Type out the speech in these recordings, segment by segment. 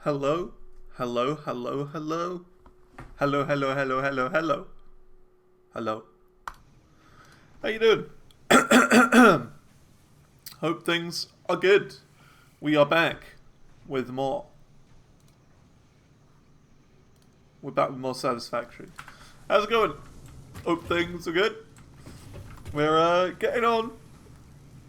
Hello? Hello, hello, hello? Hello, hello, hello, hello, hello. Hello. How you doing? Hope things are good. We are back with more. We're back with more Satisfactory. How's it going? Hope things are good. We're getting on.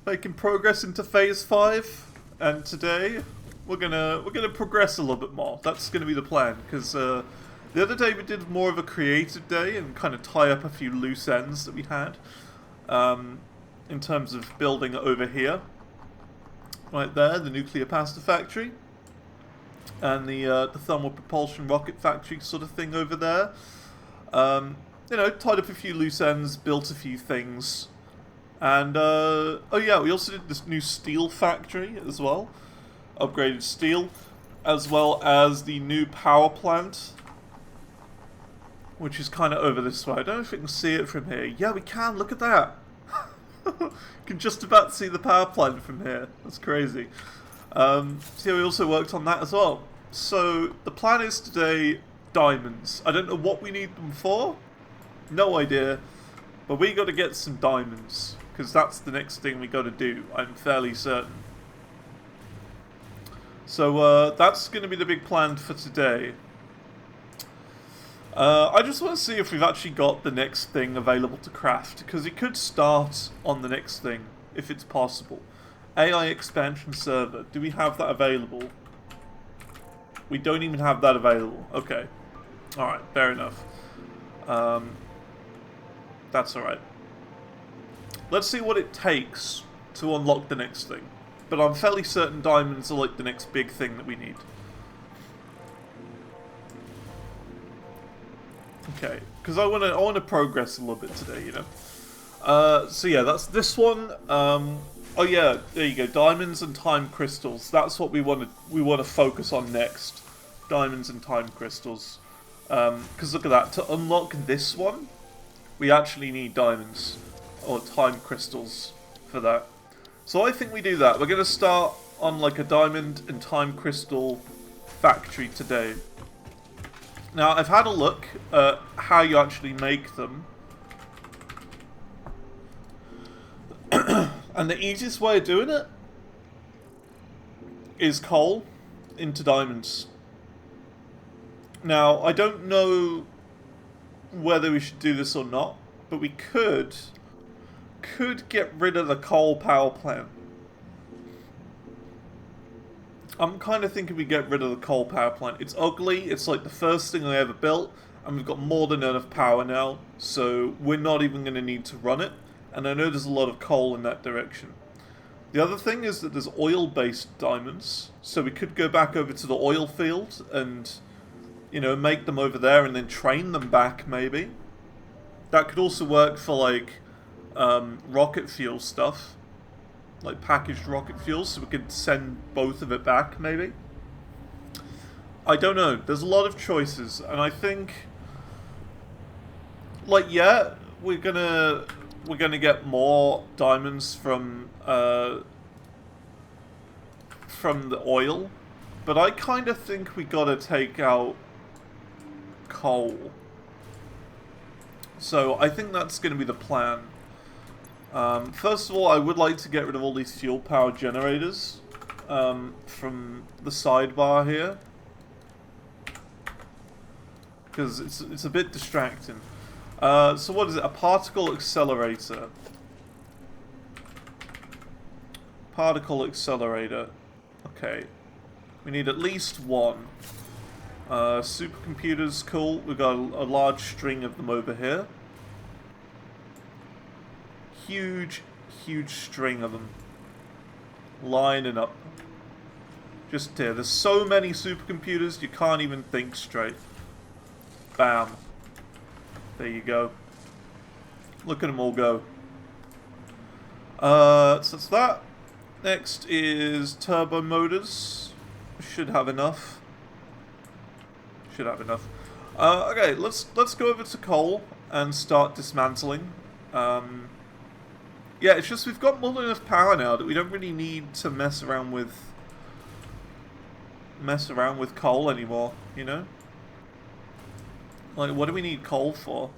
Making progress into phase 5. And today we're gonna progress a little bit more. That's gonna be the plan, because the other day we did more of a creative day and kind of tie up a few loose ends that we had in terms of building over here. Right there, the nuclear pasta factory. And the thermal propulsion rocket factory sort of thing over there. You know, tied up a few loose ends, built a few things. And, oh yeah, we also did this new steel factory as well. Upgraded steel. As well as the new power plant. Which is kind of over this way. I don't know if we can see it from here. Yeah, we can. Look at that. You can just about see the power plant from here. That's crazy. So yeah, we also worked on that as well. So the plan is today diamonds. I don't know what we need them for. No idea. But we got to get some diamonds. Because that's the next thing we got to do. I'm fairly certain. So that's going to be the big plan for today. I just want to see if we've actually got the next thing available to craft, because it could start on the next thing, if it's possible. AI expansion server, do we have that available? We don't even have that available. Okay. Alright, fair enough. That's alright. Let's see what it takes to unlock the next thing. But I'm fairly certain diamonds are like the next big thing that we need. Okay, because I want to progress a little bit today, you know. So yeah, that's this one. Oh yeah, there you go. Diamonds and time crystals. That's what we want to focus on next. Diamonds and time crystals. Because look at that. To unlock this one, we actually need diamonds or time crystals for that. So I think we do that. We're going to start on like a diamond and time crystal factory today. Now, I've had a look at how you actually make them. And the easiest way of doing it is coal into diamonds. Now, I don't know whether we should do this or not, but we could get rid of the coal power plant. I'm kind of thinking we get rid of the coal power plant. It's ugly, it's like the first thing I ever built, and we've got more than enough power now, so we're not even going to need to run it, and I know there's a lot of coal in that direction. The other thing is that there's oil-based diamonds, so we could go back over to the oil field and, you know, make them over there and then train them back, maybe. That could also work for, like, rocket fuel stuff. Like packaged rocket fuel, so we could send both of it back, maybe? I don't know. There's a lot of choices, and I think, like, yeah, we're gonna get more diamonds from the oil, but I kind of think we gotta take out coal. So I think that's gonna be the plan. First of all, I would like to get rid of all these fuel power generators from the sidebar here, because it's a bit distracting. So what is it? A particle accelerator. Particle accelerator. Okay. We need at least one. Supercomputers, cool. We've got a large string of them over here. Huge string of them lining up just here. There's so many supercomputers you can't even think straight. Bam. There you go. Look at them all go. So that's that. Next is turbo motors. Should have enough. Should have enough. Okay, let's go over to coal and start dismantling. Yeah, it's just we've got more than enough power now that we don't really need to mess around with mess around with coal anymore, you know? Like, what do we need coal for?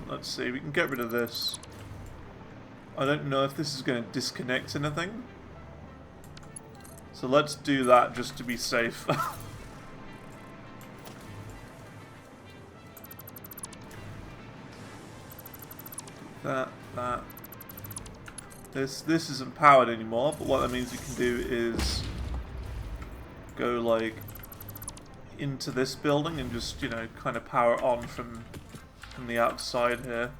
Let's see, we can get rid of this. I don't know if this is going to disconnect anything. So let's do that just to be safe. that. This isn't powered anymore, but what that means we can do is go, like, into this building and just, you know, kind of power it on from the outside here.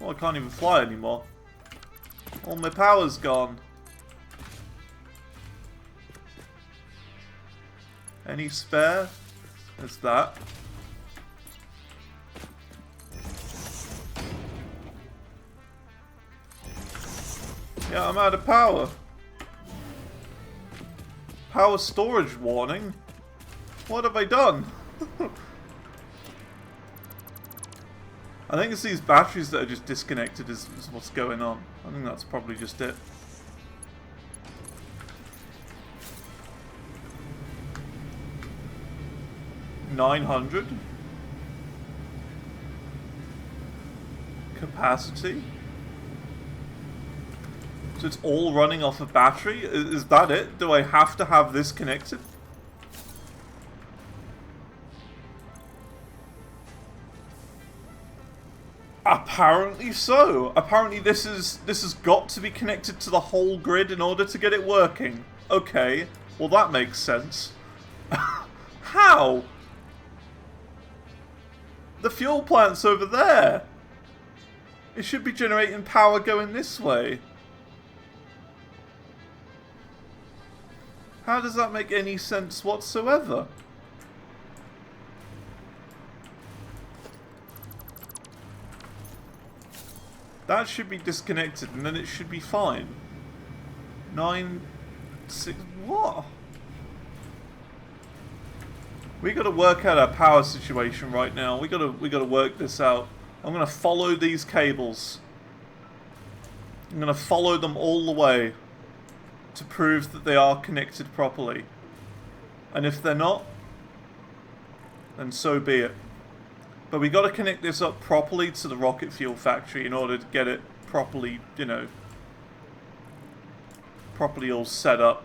Well, I can't even fly anymore. All my power's gone. Any spare? There's that. Yeah, I'm out of power. Power storage warning? What have I done? I think it's these batteries that are just disconnected is what's going on. I think that's probably just it. $900 capacity. So it's all running off a battery? Is that it? Do I have to have this connected? Apparently so. Apparently this has got to be connected to the whole grid in order to get it working. Okay, well that makes sense. How? The fuel plant's over there. It should be generating power going this way. How does that make any sense whatsoever? That should be disconnected and then it should be fine. 9, 6, what? We gotta work out our power situation right now. We gotta work this out. I'm gonna follow these cables. I'm gonna follow them all the way to prove that they are connected properly. And if they're not, then so be it. But we gotta connect this up properly to the rocket fuel factory in order to get it properly, you know, properly all set up.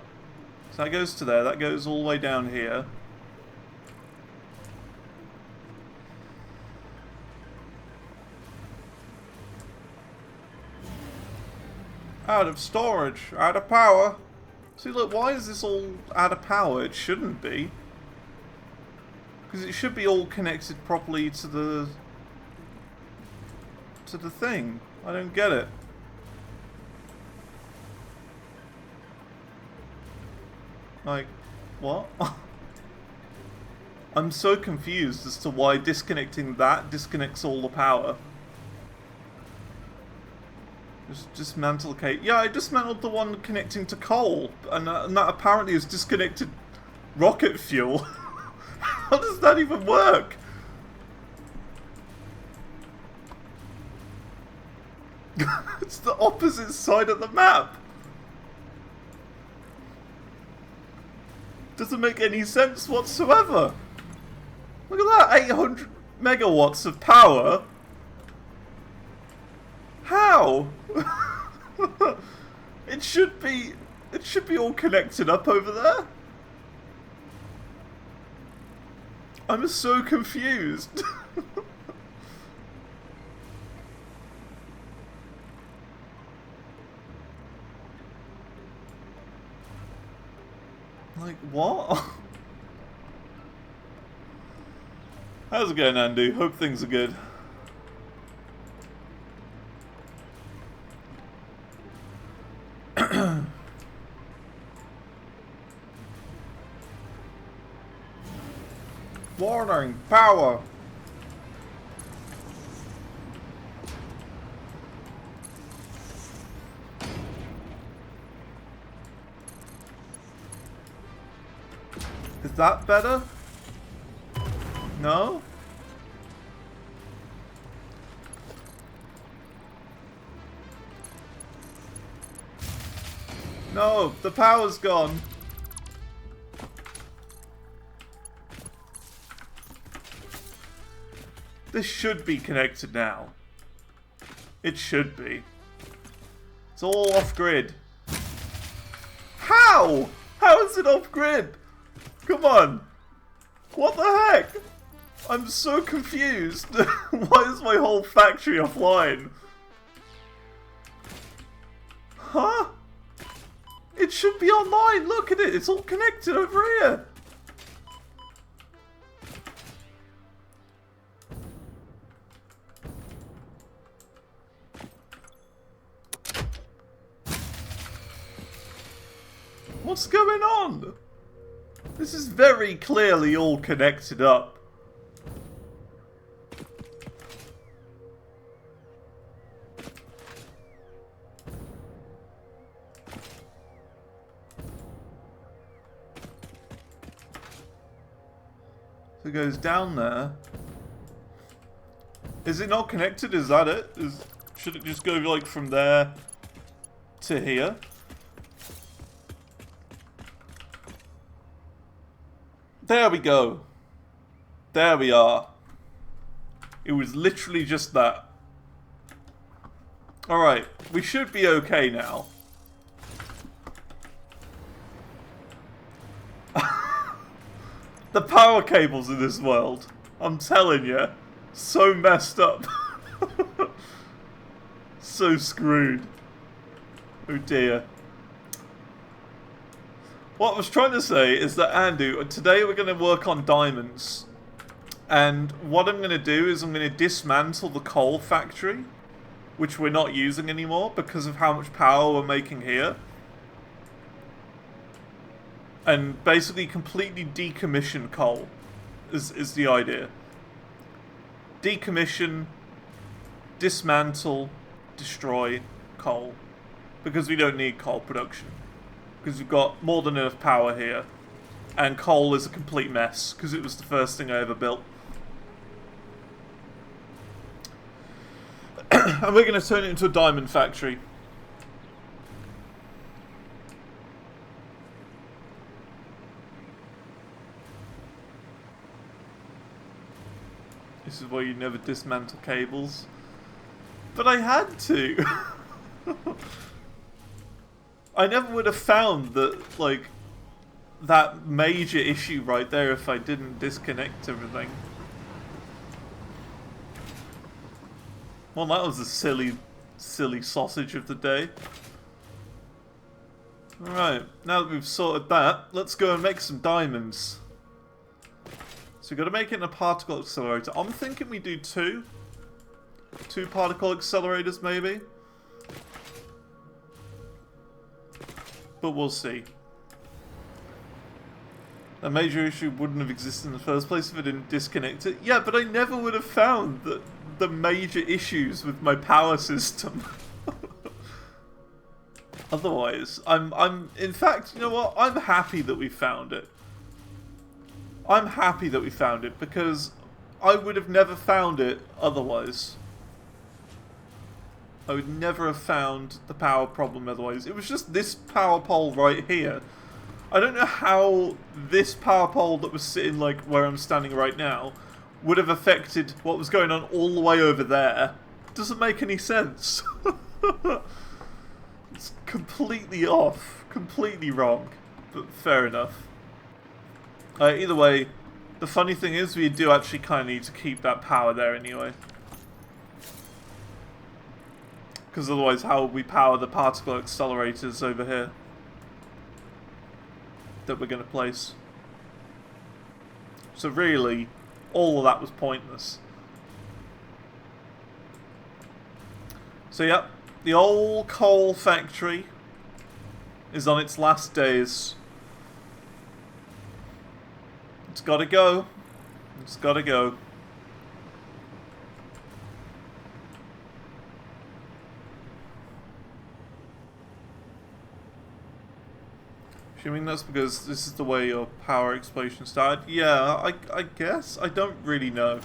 So that goes to there, that goes all the way down here. Out of storage, out of power. See, look, why is this all out of power? It shouldn't be. Because it should be all connected properly to the thing. I don't get it. Like, what? I'm so confused as to why disconnecting that disconnects all the power. Just dismantle the cable. Yeah, I dismantled the one connecting to coal, and that apparently is disconnected rocket fuel. How does that even work? It's the opposite side of the map. Doesn't make any sense whatsoever. Look at that, 800 megawatts of power. How? It should be all connected up over there. I'm so confused. Like, what? How's it going, Andy? Hope things are good. Warning, power. Is that better? No? No, the power's gone. This should be connected now. It should be. It's all off-grid. How? How is it off-grid? Come on. What the heck? I'm so confused. Why is my whole factory offline? Huh? It should be online. Look at it. It's all connected over here. What's going on? This is very clearly all connected up. So it goes down there. Is it not connected? Is that it? Should it just go like from there to here? There we go. There we are. It was literally just that. Alright, we should be okay now. The power cables in this world, I'm telling you, so messed up. So screwed. Oh dear. What I was trying to say is that, Andu, today we're going to work on diamonds. And what I'm going to do is I'm going to dismantle the coal factory, which we're not using anymore because of how much power we're making here. And basically completely decommission coal is the idea. Decommission, dismantle, destroy coal. Because we don't need coal production. Because we've got more than enough power here. And coal is a complete mess, because it was the first thing I ever built. And we're going to turn it into a diamond factory. This is why you never dismantle cables. But I had to! I never would have found that, like, that major issue right there if I didn't disconnect everything. Well, that was a silly sausage of the day. Alright, now that we've sorted that, let's go and make some diamonds. So we've got to make it in a particle accelerator. I'm thinking we do two. Two particle accelerators, maybe. But we'll see. A major issue wouldn't have existed in the first place if I didn't disconnect it. Yeah, but I never would have found the major issues with my power system. Otherwise, in fact, you know what? I'm happy that we found it. I'm happy that we found it because I would have never found it otherwise. I would never have found the power problem otherwise. It was just this power pole right here. I don't know how this power pole that was sitting like where I'm standing right now would have affected what was going on all the way over there. It doesn't make any sense. It's completely off. Completely wrong. But fair enough. Either way, the funny thing is we do actually kind of need to keep that power there anyway. Because otherwise, how would we power the particle accelerators over here that we're going to place? So really, all of that was pointless. So yep, the old coal factory is on its last days. It's got to go. It's got to go. Assuming that's because this is the way your power explosion started. Yeah, I guess. I don't really know.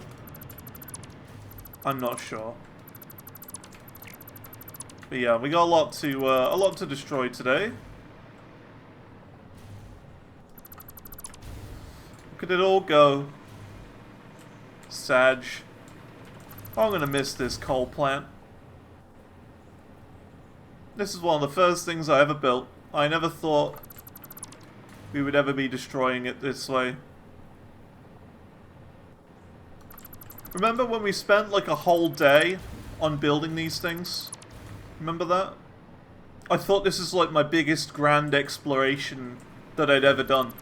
I'm not sure. But yeah, we got a lot to destroy today. at it all go. Sag. I'm gonna miss this coal plant. This is one of the first things I ever built. I never thought we would ever be destroying it this way. Remember when we spent like a whole day on building these things? Remember that? I thought this is like my biggest grand exploration that I'd ever done.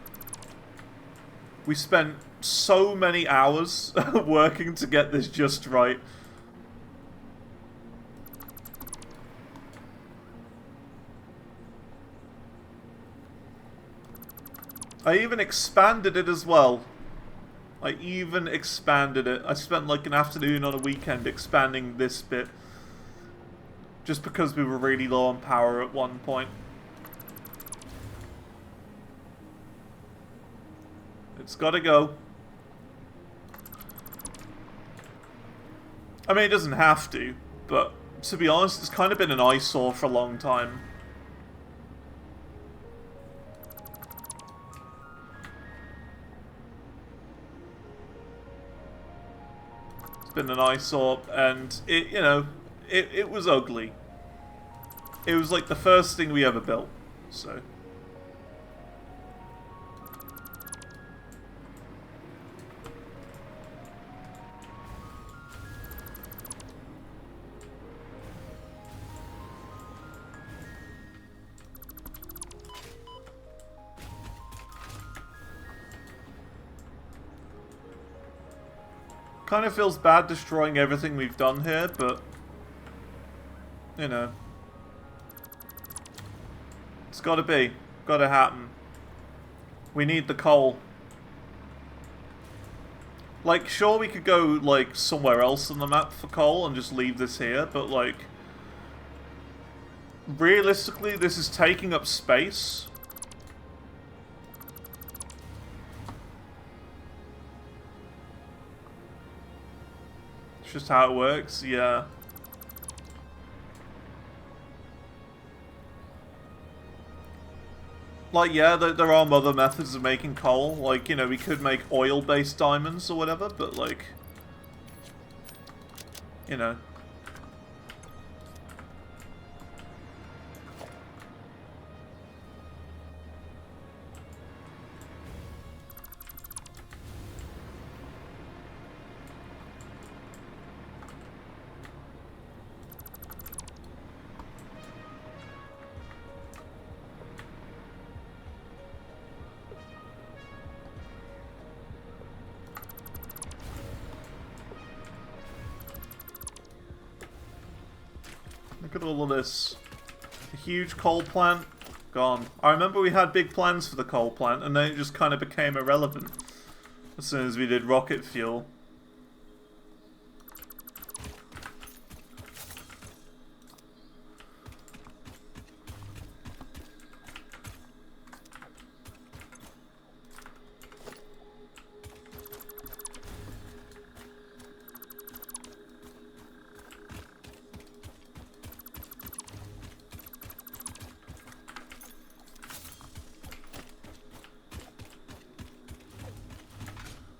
We spent so many hours working to get this just right. I even expanded it as well. I even expanded it. I spent like an afternoon on a weekend expanding this bit. Just because we were really low on power at one point. It's gotta go. I mean, it doesn't have to, but to be honest, it's kind of been an eyesore for a long time. Been an eyesore, and it, you know, it was ugly. It was like the first thing we ever built, so. Kind of feels bad destroying everything we've done here, but you know, it's gotta be, gotta happen. We need the coal. Like, sure, we could go like somewhere else on the map for coal and just leave this here, but like, realistically, this is taking up space. Just how it works, yeah. Like, yeah, there are other methods of making coal. Like, you know, we could make oil-based diamonds or whatever, but like, you know. Look at all of this. A huge coal plant, gone. I remember we had big plans for the coal plant, and then it just kind of became irrelevant as soon as we did rocket fuel.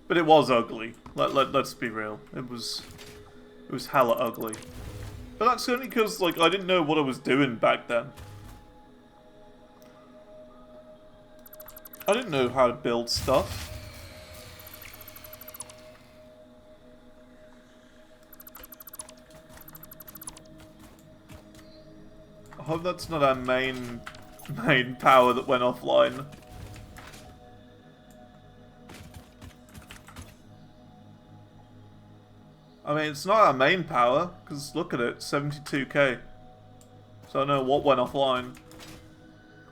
But it was ugly. Let's be real. It was hella ugly. But that's only because, like, I didn't know what I was doing back then. I didn't know how to build stuff. I hope that's not our main power that went offline. I mean, it's not our main power, because look at it, 72k. So I don't know what went offline.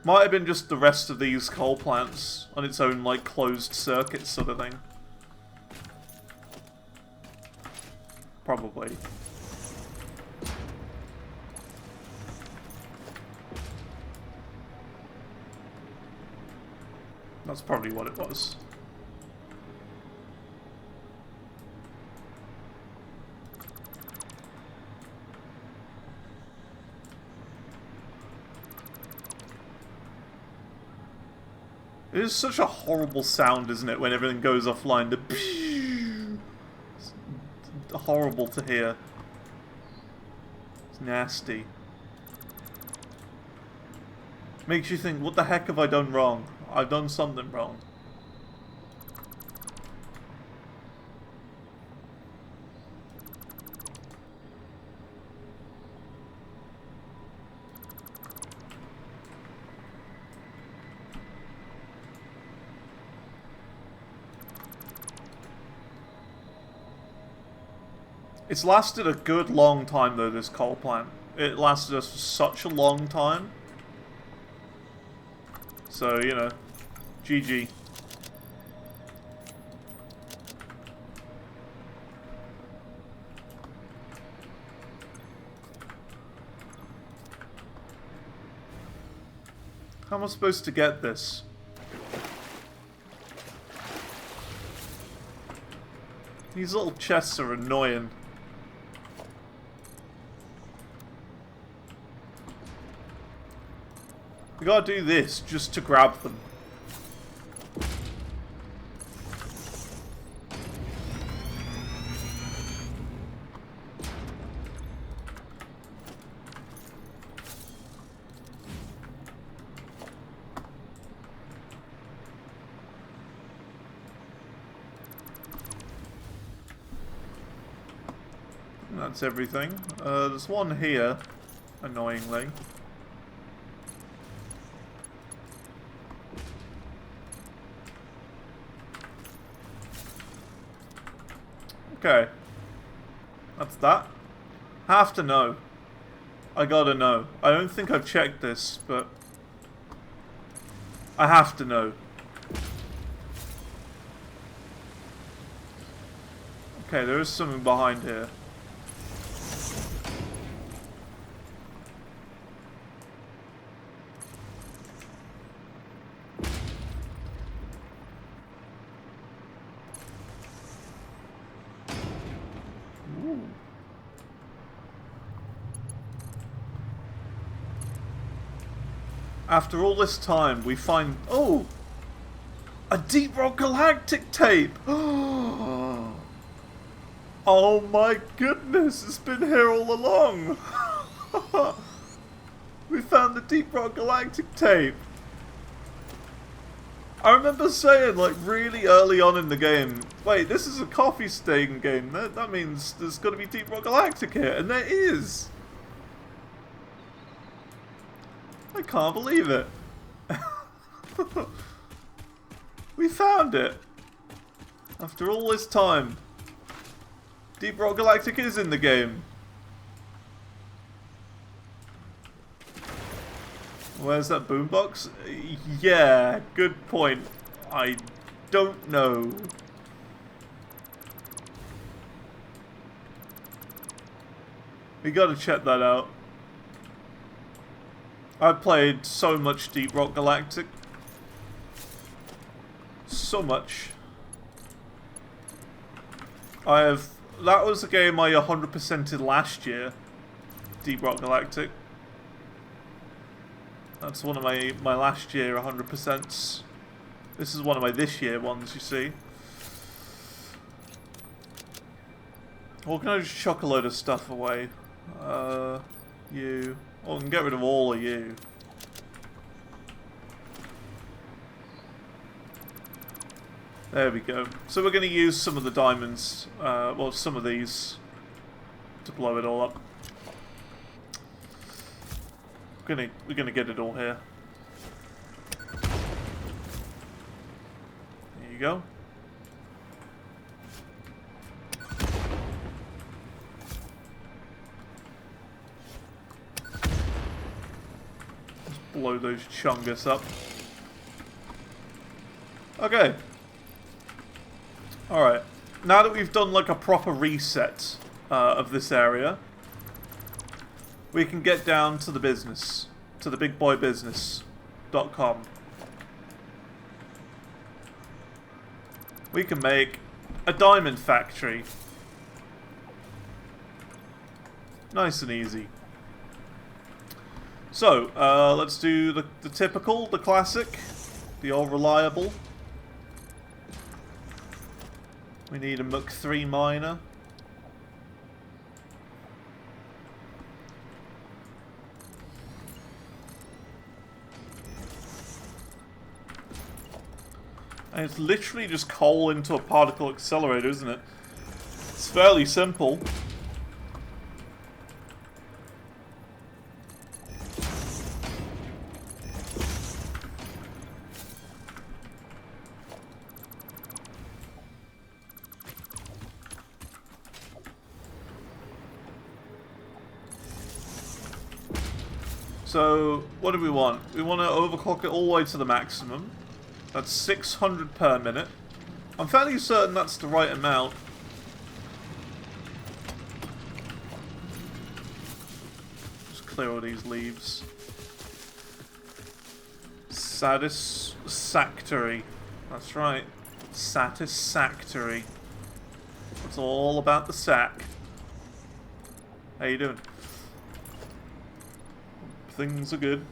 Might have been just the rest of these coal plants on its own, like, closed circuit sort of thing. Probably. That's probably what it was. It is such a horrible sound, isn't it, when everything goes offline? It's horrible to hear. It's nasty. Makes you think, what the heck have I done wrong? I've done something wrong. It's lasted a good long time though, this coal plant. It lasted us for such a long time. So, you know, GG. How am I supposed to get this? These little chests are annoying. We gotta do this just to grab them. And that's everything. There's one here, annoyingly. Okay. That's that. Have to know. I gotta know. I don't think I've checked this, but I have to know. Okay, there is something behind here. After all this time, we find... Oh! A Deep Rock Galactic tape! Oh my goodness! It's been here all along! We found the Deep Rock Galactic tape! I remember saying, like, really early on in the game, wait, this is a coffee stain game. That means there's got to be Deep Rock Galactic here. And there is! I can't believe it. We found it. After all this time. Deep Rock Galactic is in the game. Where's that boombox? Yeah, good point. I don't know. We gotta check that out. I've played so much Deep Rock Galactic. So much. That was a game I 100%ed last year. Deep Rock Galactic. That's one of my last year 100%s. This is one of my this year ones, you see. Or can I just chuck a load of stuff away? You... Oh, I can get rid of all of you. There we go. So we're going to use some of the diamonds, well, some of these, to blow it all up. We're gonna get it all here. There you go. Blow those chungus up. Okay. Alright. Now that we've done like a proper reset of this area, we can get down to the business. To the bigboybusiness.com. We can make a diamond factory. Nice and easy. So, let's do the typical, the classic. The old reliable. We need a MK3 miner. And it's literally just coal into a particle accelerator, isn't it? It's fairly simple. So, what do we want? We want to overclock it all the way to the maximum. That's 600 per minute. I'm fairly certain that's the right amount. Just clear all these leaves. Satisfactory. That's right. Satisfactory. It's all about the sack. How you doing? Things are good.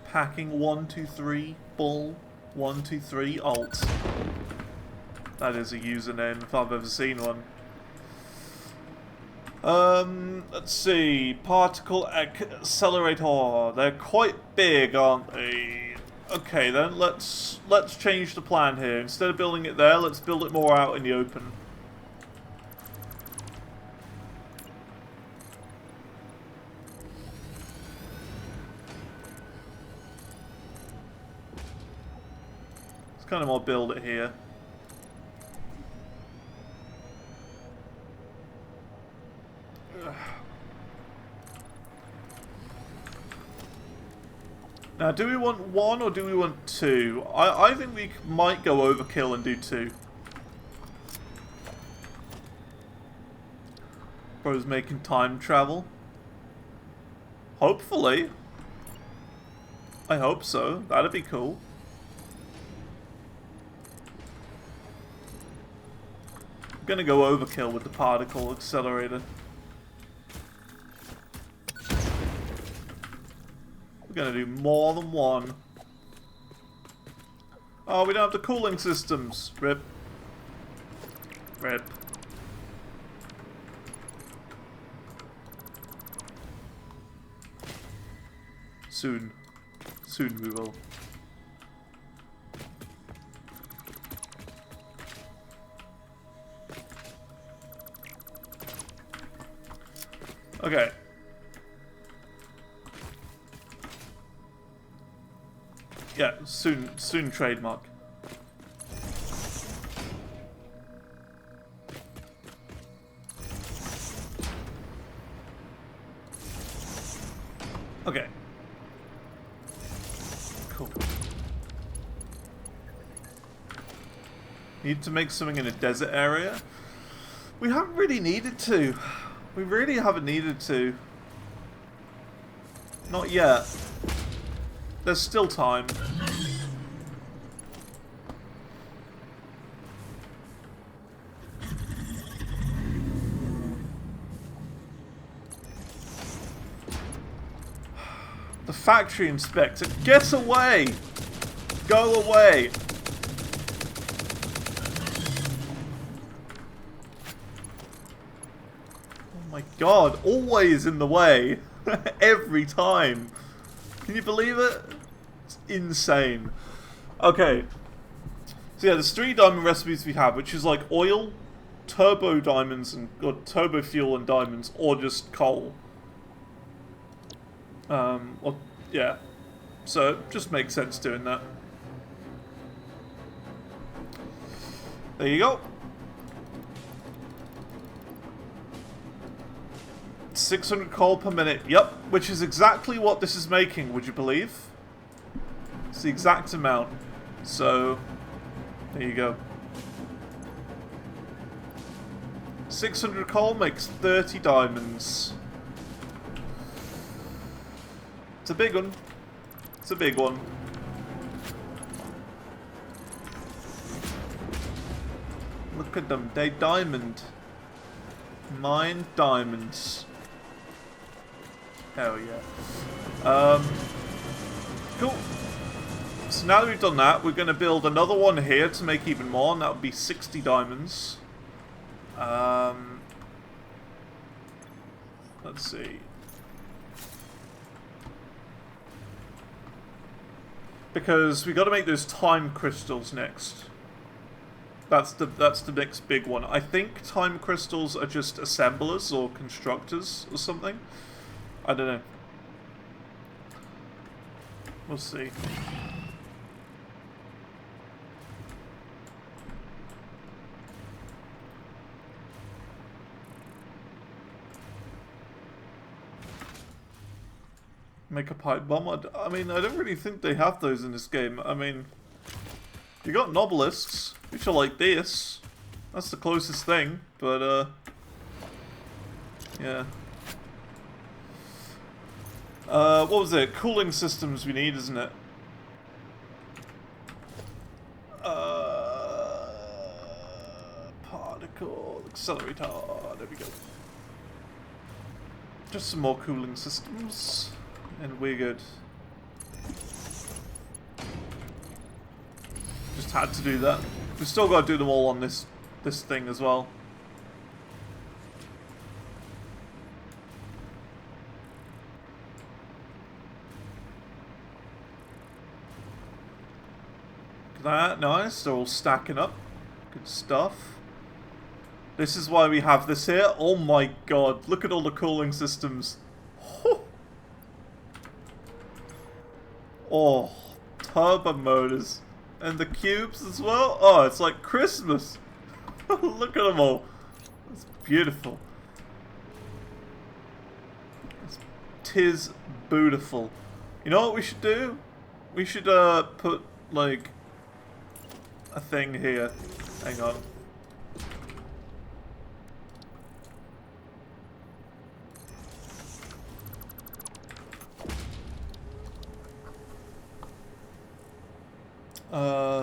Packing 123 bull 123 alt. That is a username if I've ever seen one. Let's see. Particle accelerator. They're quite big, aren't they? Okay, then let's change the plan here. Instead of building it there, let's build it more out in the open. Let's kind of more build it here. Now, do we want one or do we want two? I think we might go overkill and do two. Bro's making time travel. Hopefully. I hope so. That'd be cool. I'm gonna go overkill with the particle accelerator. We're gonna do more than one. Oh, we don't have the cooling systems. Rip. Rip. Soon. Soon we will. Okay. Yeah, soon trademark. Okay. Cool. Need to make something in a desert area? We haven't really needed to. We really haven't needed to. Not yet. There's still time. The factory inspector. Get away! Go away! Oh my god, always in the way. Every time. Can you believe it? It's insane. Okay. So yeah, there's 3 diamond recipes we have, which is like oil, turbo diamonds, or turbo fuel and diamonds, or just coal. Or, yeah. So it just makes sense doing that. There you go. 600 coal per minute. Yep, which is exactly what this is making, would you believe? It's the exact amount. So, there you go. 600 coal makes 30 diamonds. It's a big one. It's a big one. Look at them. They diamond. Mine diamonds. Hell yeah. Cool. So now that we've done that, we're going to build another one here to make even more, and that would be 60 diamonds. Let's see. Because we got to make those time crystals next. That's the next big one. I think time crystals are just assemblers or constructors or something. I don't know. We'll see. Make a pipe bomb? I mean, I don't really think they have those in this game. I mean, you got nobelisks, which are like this. That's the closest thing, but, yeah. What was it? Cooling systems we need, isn't it? Particle accelerator. There we go. Just some more cooling systems, and we're good. Just had to do that. We still got to do them all on this thing as well. That nice. They're all stacking up. Good stuff. This is why we have this here. Oh my god! Look at all the cooling systems. Oh, turbo motors. And the cubes as well. Oh, it's like Christmas. Look at them all. It's beautiful. Tis beautiful. You know what we should do? We should put like a thing here. Hang on.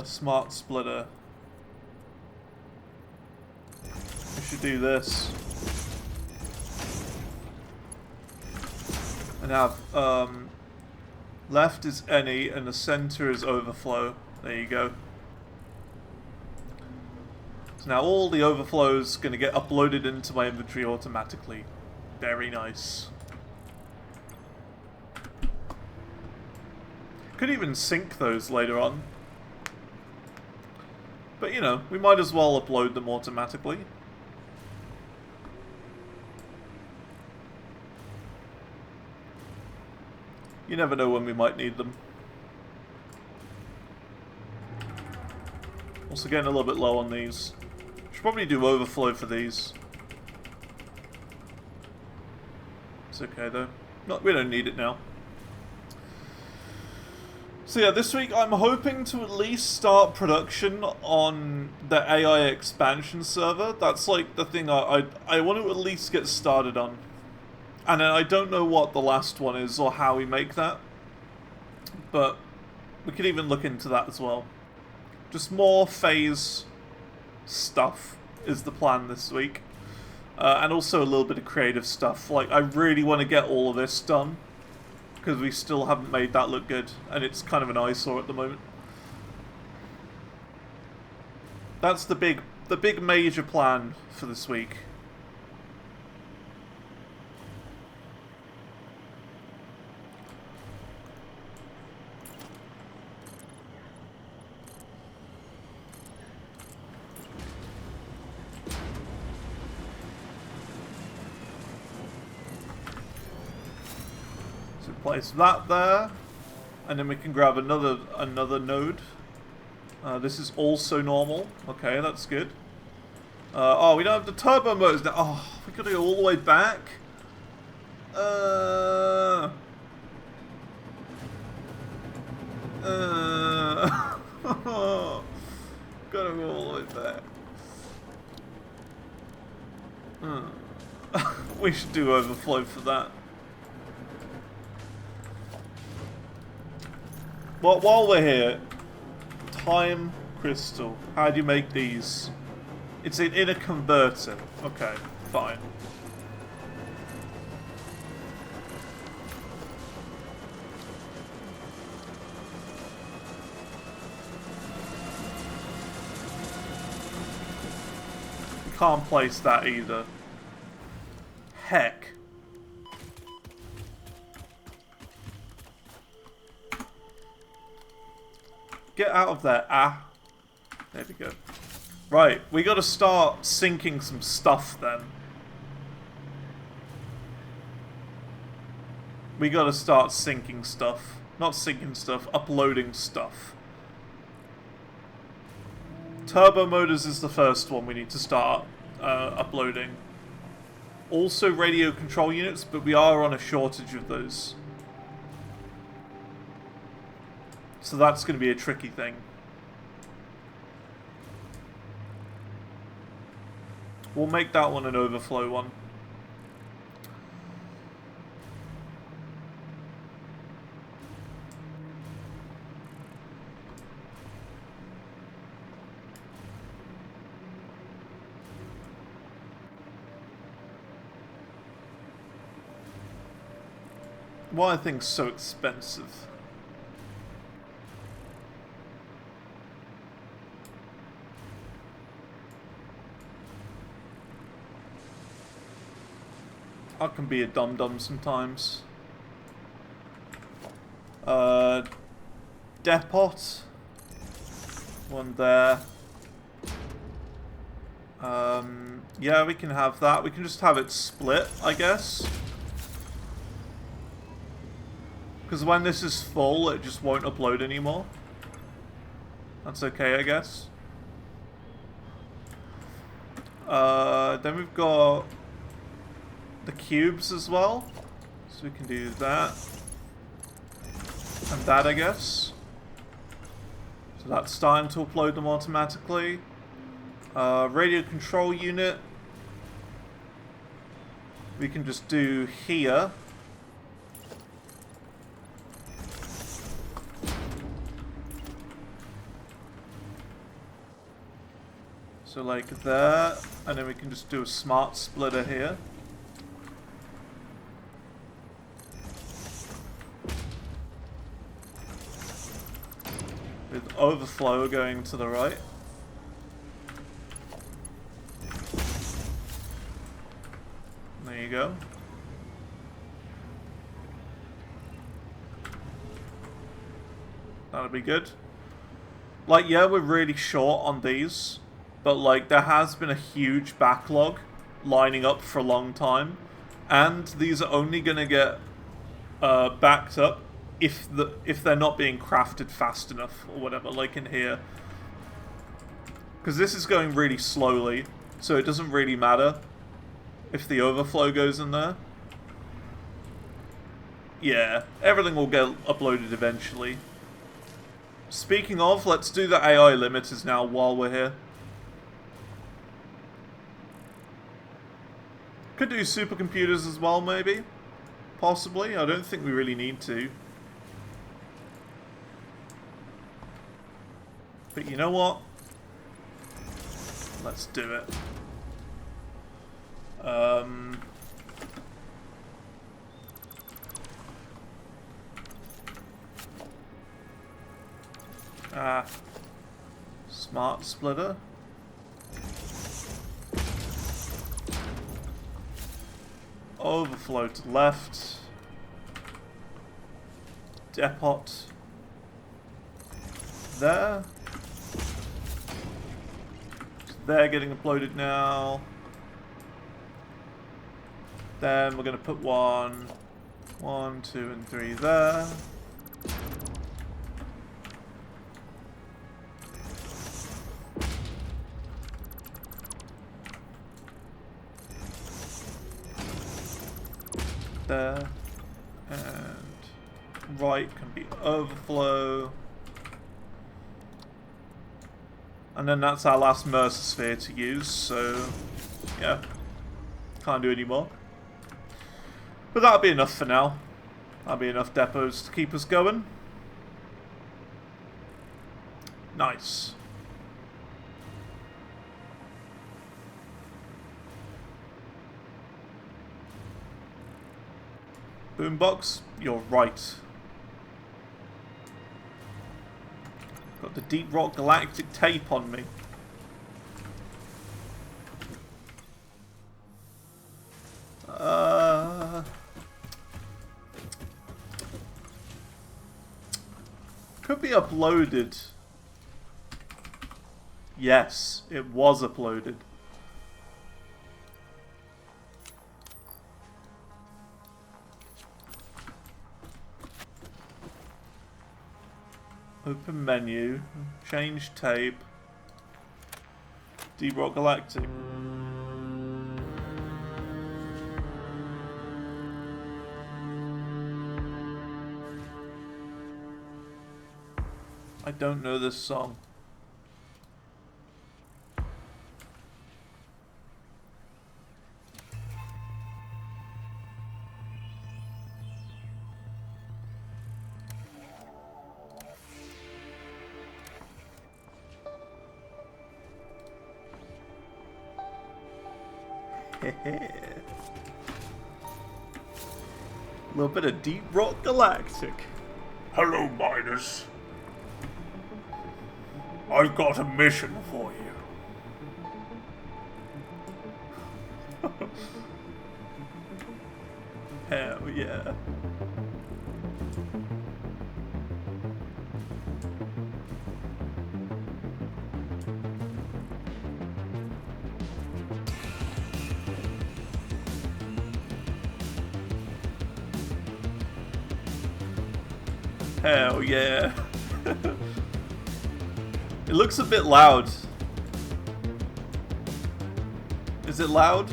Smart splitter. We should do this. And have, left is any and the center is overflow. There you go. So now all the overflow is going to get uploaded into my inventory automatically. Very nice. Could even sync those later on. But, you know, we might as well upload them automatically. You never know when we might need them. Also getting a little bit low on these. Should probably do overflow for these. It's okay though. No, we don't need it now. So yeah, this week I'm hoping to at least start production on the AI expansion server. That's like the thing I want to at least get started on. And I don't know what the last one is or how we make that. But we could even look into that as well. Just more phase stuff is the plan this week. And also a little bit of creative stuff. Like, I really want to get all of this done. Because we still haven't made that look good, and it's kind of an eyesore at the moment. That's the big major plan for this week. Place that there, and then we can grab another node. This is also normal. Okay, that's good. Oh, we don't have the turbo motors now. Oh, we gotta go all the way back. Gotta go all the way back. We should do overflow for that. Well, while we're here, time crystal. How do you make these? It's in a converter. Okay, fine. We can't place that either. Heck. Get out of there. Ah. There we go. Right, we gotta start sinking some stuff then. We gotta start syncing stuff. Not syncing stuff, uploading stuff. Turbo motors is the first one we need to start uploading. Also radio control units, but we are on a shortage of those. So that's going to be a tricky thing. We'll make that one an overflow one. Why are things so expensive? I can be a dum-dum sometimes. Depot. One there. Yeah, we can have that. We can just have it split, I guess. Because when this is full, it just won't upload anymore. That's okay, I guess. Then we've got the cubes as well. So we can do that. And that, I guess. So that's starting to upload them automatically. Radio control unit. We can just do here. So like there, and then we can just do a smart splitter here. With overflow going to the right. There you go. That'll be good. Like, yeah, we're really short on these. But, like, there has been a huge backlog lining up for a long time. And these are only going to get backed up if they're not being crafted fast enough or whatever, like in here. Because this is going really slowly, so it doesn't really matter if the overflow goes in there. Yeah, everything will get uploaded eventually. Speaking of, let's do the AI limiters now while we're here. Could do supercomputers as well, maybe. Possibly. I don't think we really need to. But you know what? Let's do it. Smart splitter. Overflow to the left. Depot. There. They're getting uploaded now. Then we're going to put 1, 2, and 3 there. There. And right can be overflow. And then that's our last Mercer sphere to use, so yeah, can't do any more. But that'll be enough for now. That'll be enough depots to keep us going. Nice. Boombox, you're right. Got the Deep Rock Galactic tape on me. Could be uploaded. Yes, it was uploaded. Open menu, change tape, Deep Rock Galactic. I don't know this song. A little bit of Deep Rock Galactic. Hello, Midas. I've got a mission for you. Hell yeah. Hell yeah. It looks a bit loud. Is it loud?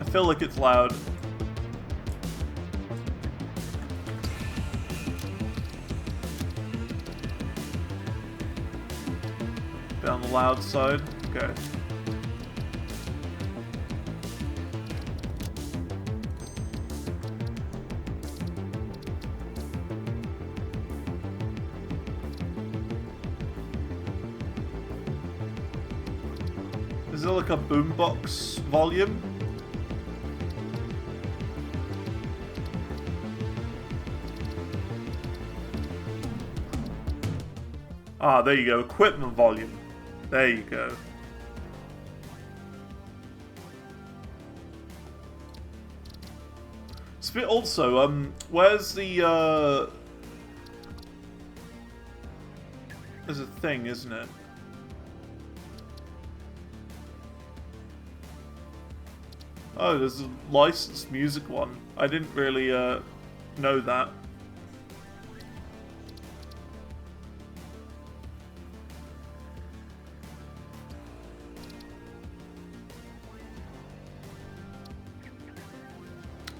I feel like it's loud. Bit on the loud side. Okay. Is it like a boombox volume? Ah, there you go. Equipment volume. There you go. Also, where's the, There's a thing, isn't it? Oh, there's a licensed music one. I didn't really, know that.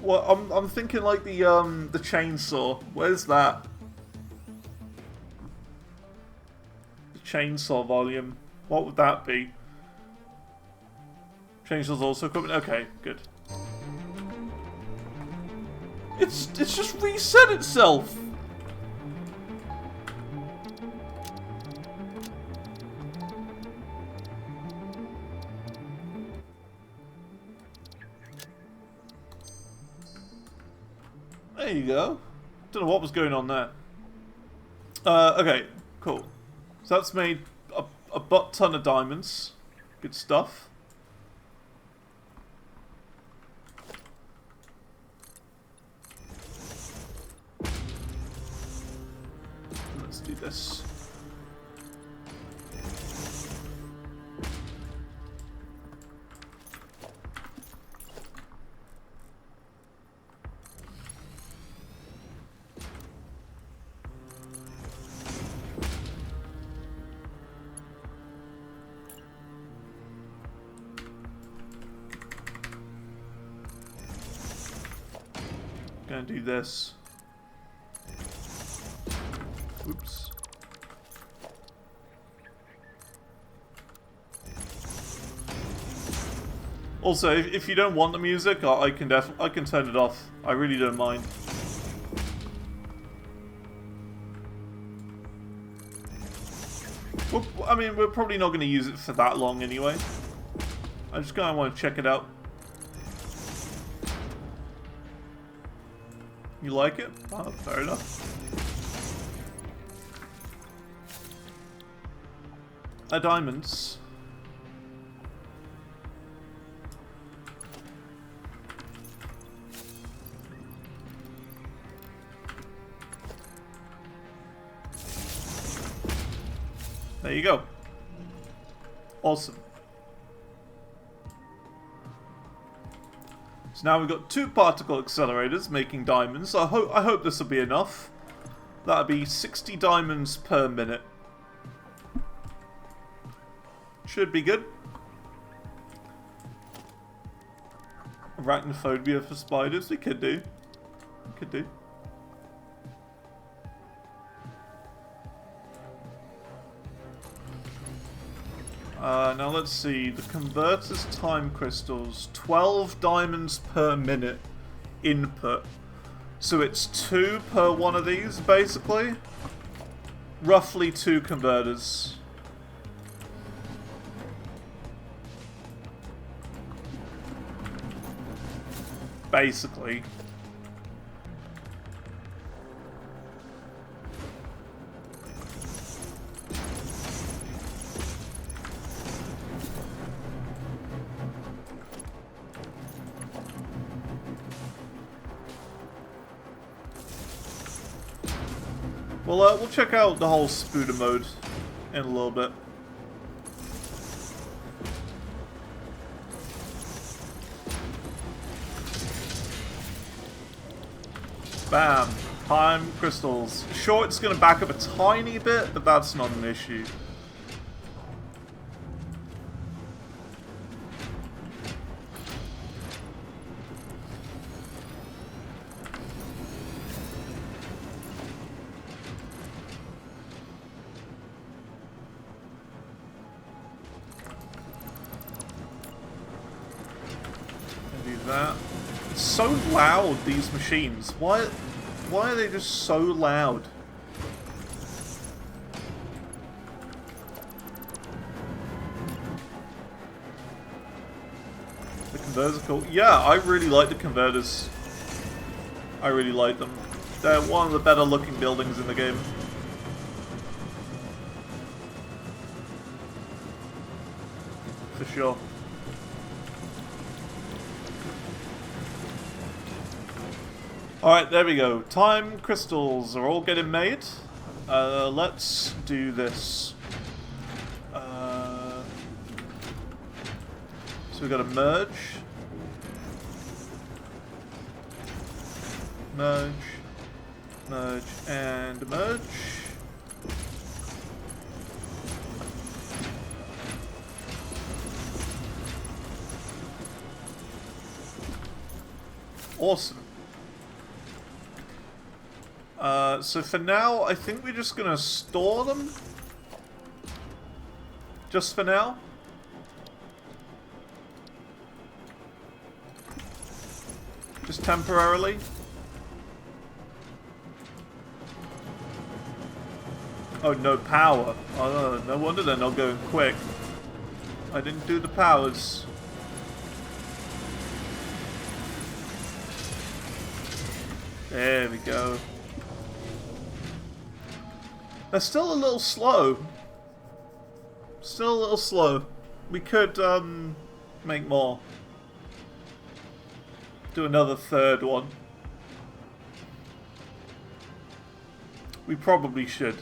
Well, I'm thinking like the chainsaw. Where's that? The chainsaw volume. What would that be? Chainsaw's also equipment. Okay, good. It's just reset itself. There you go. Don't know what was going on there. Okay, cool. So that's made a butt ton of diamonds. Good stuff. Let's do this. Gonna do this. Oops. Also, if you don't want the music, I can turn it off. I really don't mind. Well, I mean, we're probably not going to use it for that long anyway. I just kind of want to check it out. You like it? Oh, fair enough. Diamonds. There you go. Awesome. So now we've got 2 particle accelerators making diamonds. I hope this will be enough. That'll be 60 diamonds per minute. Should be good. Arachnophobia for spiders. We could do. Could do. Now let's see, the converter's time crystals, 12 diamonds per minute input. So it's 2 per one of these, basically. Roughly 2 converters. Basically. We'll check out the whole Spooder mode in a little bit. Bam. Time crystals. Sure, it's going to back up a tiny bit, but that's not an issue. That. It's so loud, these machines. Why are they just so loud? The converters are cool. Yeah, I really like the converters. I really like them. They're one of the better looking buildings in the game. For sure. Alright, there we go. Time crystals are all getting made. Let's do this. So we've got to merge. Merge. Merge and merge. Awesome. So for now, I think we're just gonna store them. Just for now. Just temporarily. Oh, no power. Oh, no wonder they're not going quick. I didn't do the powers. There we go. They're still a little slow. Still a little slow. We could, make more. Do another third one. We probably should.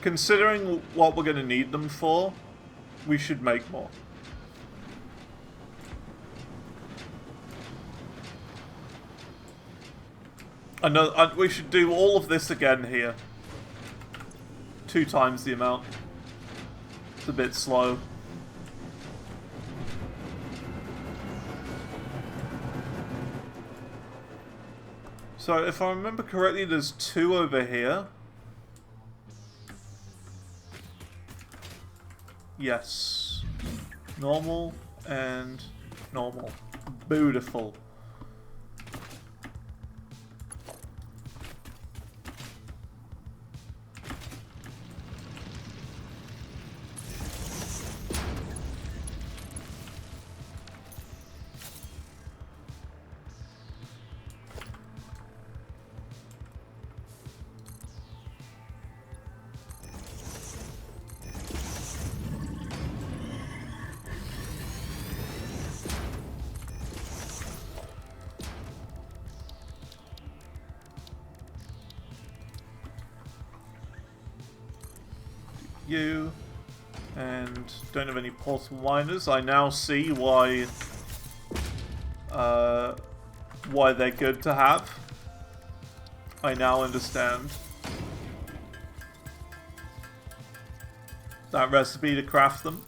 Considering what we're going to need them for, we should make more. We should do all of this again here. 2 times the amount. It's a bit slow. So if I remember correctly, there's 2 over here. Yes. Normal and normal. Beautiful. you. And don't have any portable miners. I now see why they're good to have. I now understand. That recipe to craft them.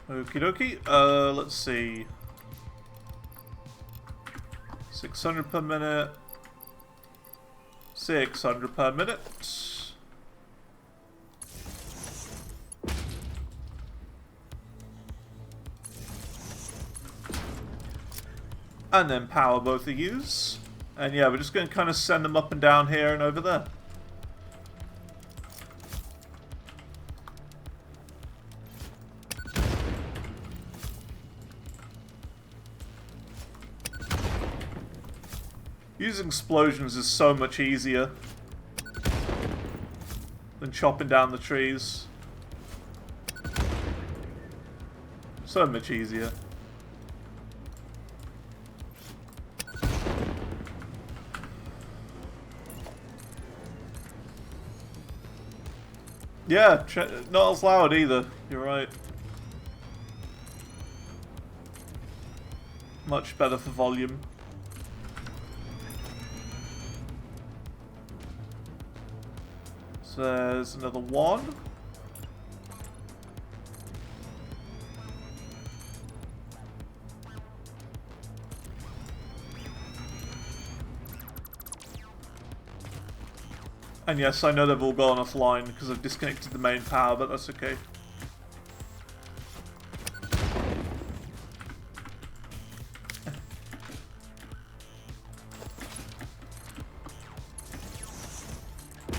Okie dokie. Let's see. 600 per minute. 600 per minute. And then power both of yous. And yeah, we're just going to kind of send them up and down here and over there. Using explosions is so much easier than chopping down the trees. So much easier. Yeah, not as loud either. You're right. Much better for volume. So there's another one. And yes, I know they've all gone offline because I've disconnected the main power, but that's okay.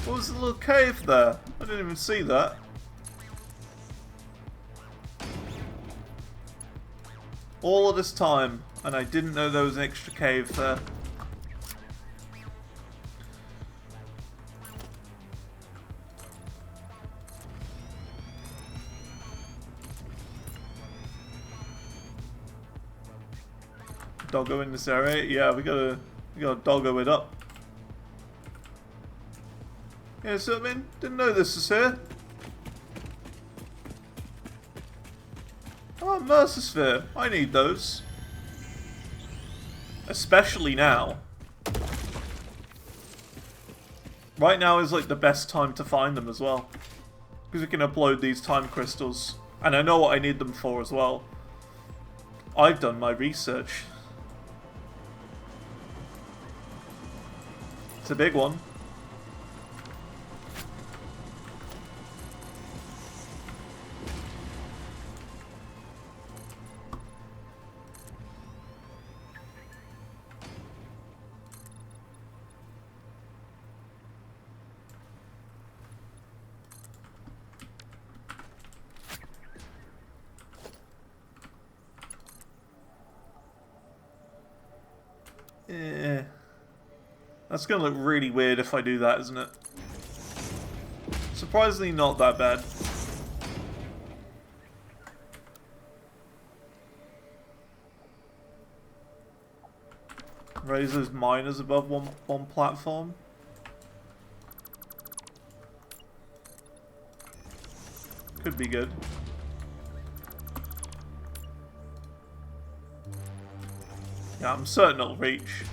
What was the little cave there? I didn't even see that. All of this time, and I didn't know there was an extra cave there. Doggo in this area? Yeah, we gotta doggo it up. Yeah, so I mean, didn't know this was here. Oh, Mercer Sphere. I need those. Especially now. Right now is like the best time to find them as well. Because we can upload these time crystals. And I know what I need them for as well. I've done my research. It's a big one. Yeah. That's gonna look really weird if I do that, isn't it? Surprisingly not that bad. Raise those miners above one platform. Could be good. Yeah, I'm certain it'll reach.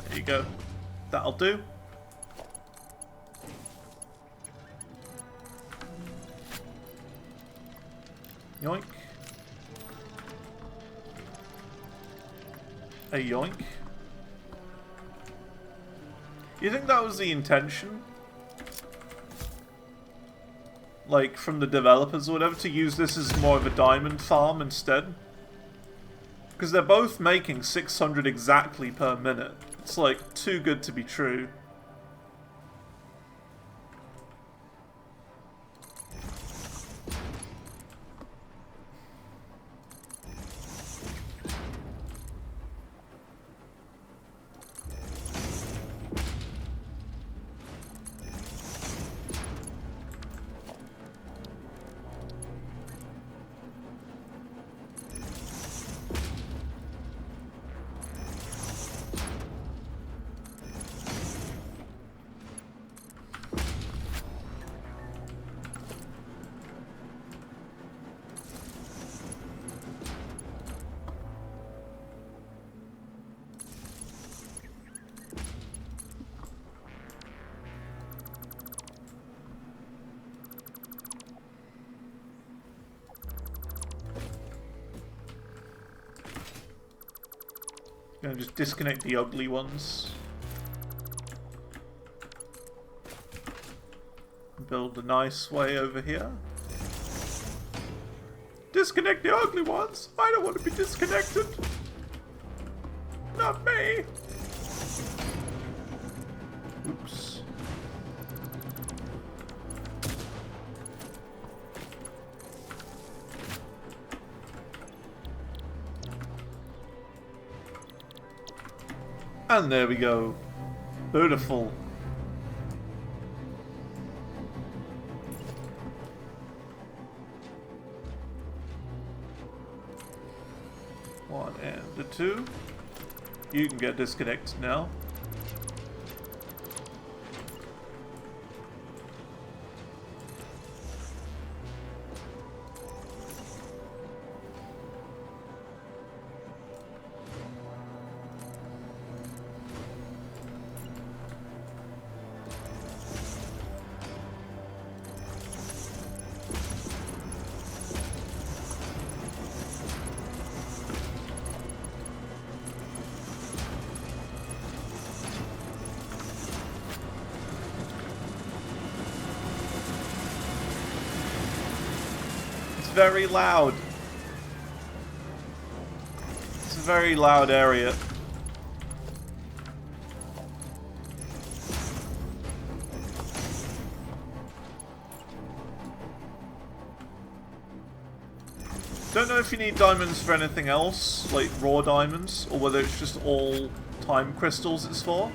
There you go. That'll do. Yoink. A yoink. You think that was the intention? Like, from the developers or whatever, to use this as more of a diamond farm instead? Because they're both making 600 exactly per minute. It's like, too good to be true. Gonna just disconnect the ugly ones. Build a nice way over here. Disconnect the ugly ones? I don't want to be disconnected. Not me. Oops. And there we go. Beautiful. One and the two. You can get disconnected now. Very loud. It's a very loud area. Don't know if you need diamonds for anything else, like raw diamonds, or whether it's just all time crystals it's for.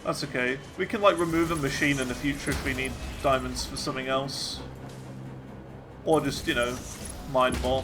That's okay. We can like remove a machine in the future if we need diamonds for something else. Or just, you know, mine more.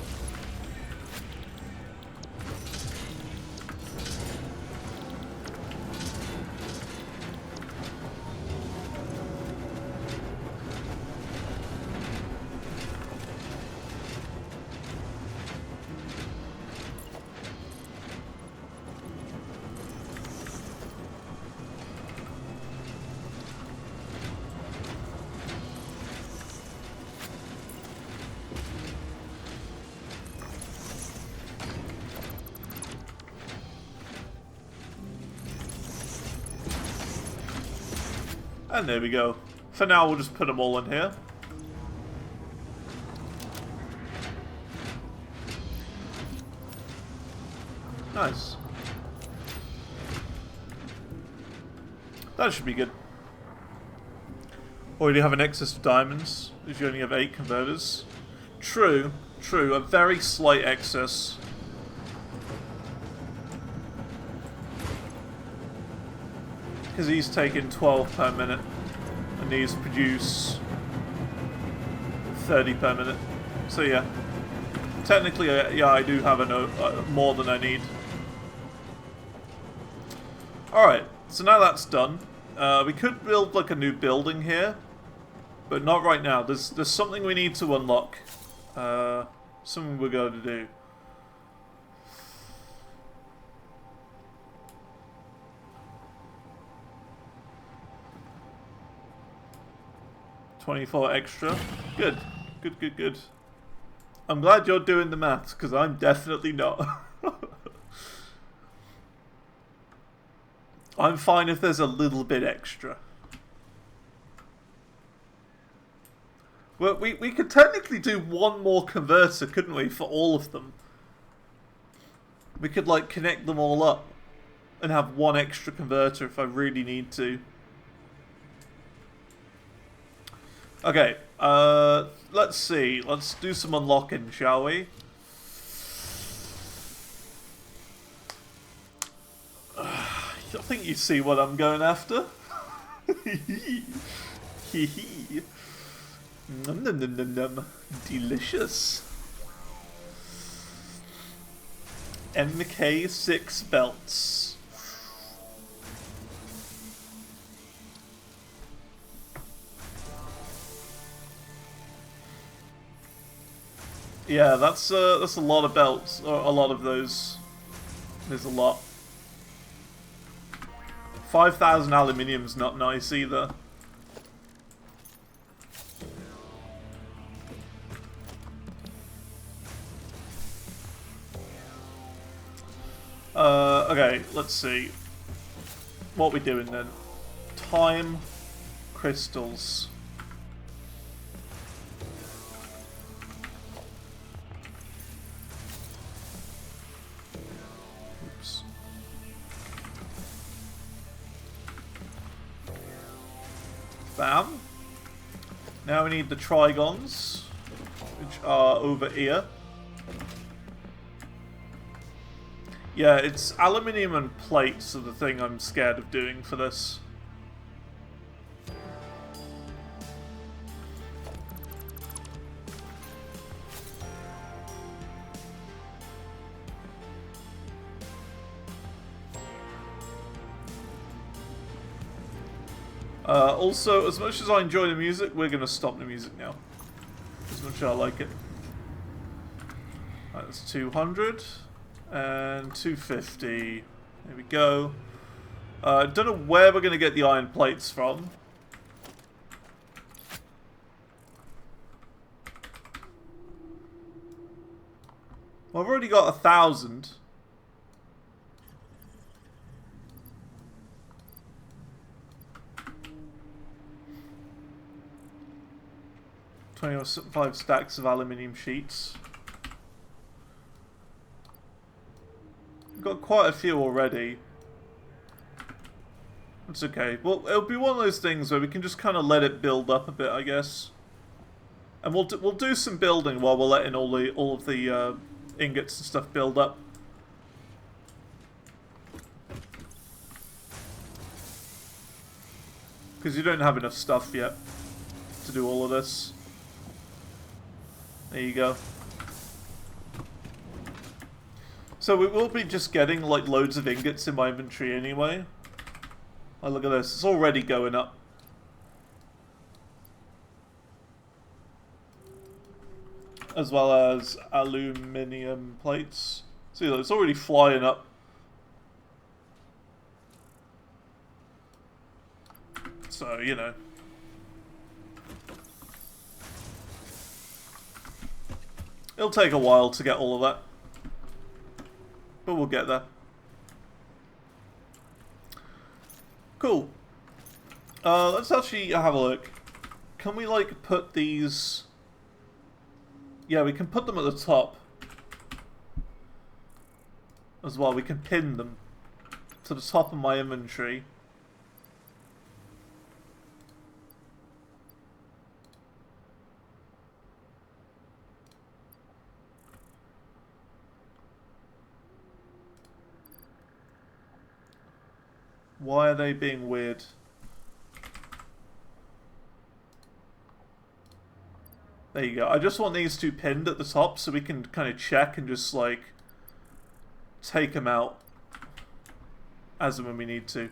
And there we go. For now, we'll just put them all in here. Nice. That should be good. Already have an excess of diamonds, if you only have 8 converters. True, true, a very slight excess. Because he's taking 12 per minute, and these produce 30 per minute. So yeah, technically, yeah, I do have more than I need. Alright, so now that's done. We could build like a new building here, but not right now. There's something we need to unlock. Something we're going to do. $24 extra. Good. Good, good, good. I'm glad you're doing the maths, because I'm definitely not. I'm fine if there's a little bit extra. Well, we could technically do one more converter, couldn't we, for all of them? We could, like, connect them all up and have one extra converter if I really need to. Okay, let's see. Let's do some unlocking, shall we? I think you see what I'm going after. Num num num num num. Delicious. MK6 Belts. Yeah, that's a lot of belts, or a lot of those. There's a lot. 5,000 aluminium's not nice either. Okay, let's see. What we doing then? Time crystals. Oops. Bam. Now we need the trigons, which are over here. Yeah, it's aluminium and plates are the thing I'm scared of doing for this. Also, as much as I enjoy the music, we're going to stop the music now. As much as I like it. Right, that's 200. And 250. There we go. Don't know where we're going to get the iron plates from. Well, I've already got 1,000. $25 stacks of aluminium sheets. Got quite a few already. It's okay. Well, it'll be one of those things where we can just kind of let it build up a bit, I guess. And we'll do some building while we're letting all of the ingots and stuff build up. Because you don't have enough stuff yet to do all of this. There you go. So we will be just getting like loads of ingots in my inventory anyway. Oh, look at this. It's already going up. As well as aluminium plates. See, it's already flying up. So, you know. It'll take a while to get all of that. But we'll get there. Cool. Let's actually have a look. Can we, like, put these... Yeah, we can put them at the top. As well, we can pin them to the top of my inventory. Why are they being weird? There you go. I just want these two pinned at the top so we can kind of check and just, like, take them out as and when we need to.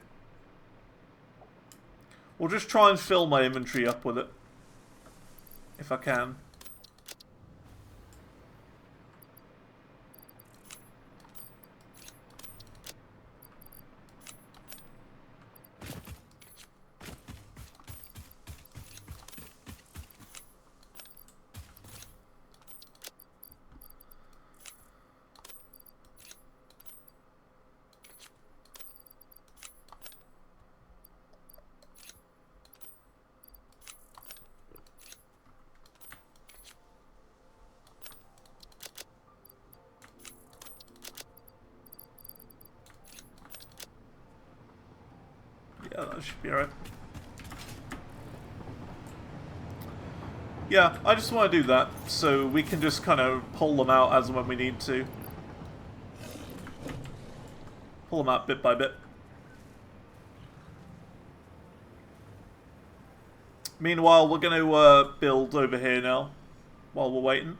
We'll just try and fill my inventory up with it. If I can. Yeah, that should be alright. Yeah, I just want to do that, so we can just kind of pull them out as and when we need to. Pull them out bit by bit. Meanwhile, we're going to build over here now, while we're waiting.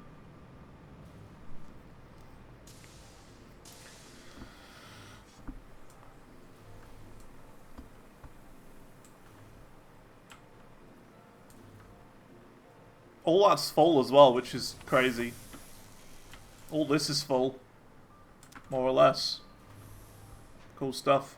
All that's full as well, which is crazy. All this is full. More or less. Cool stuff.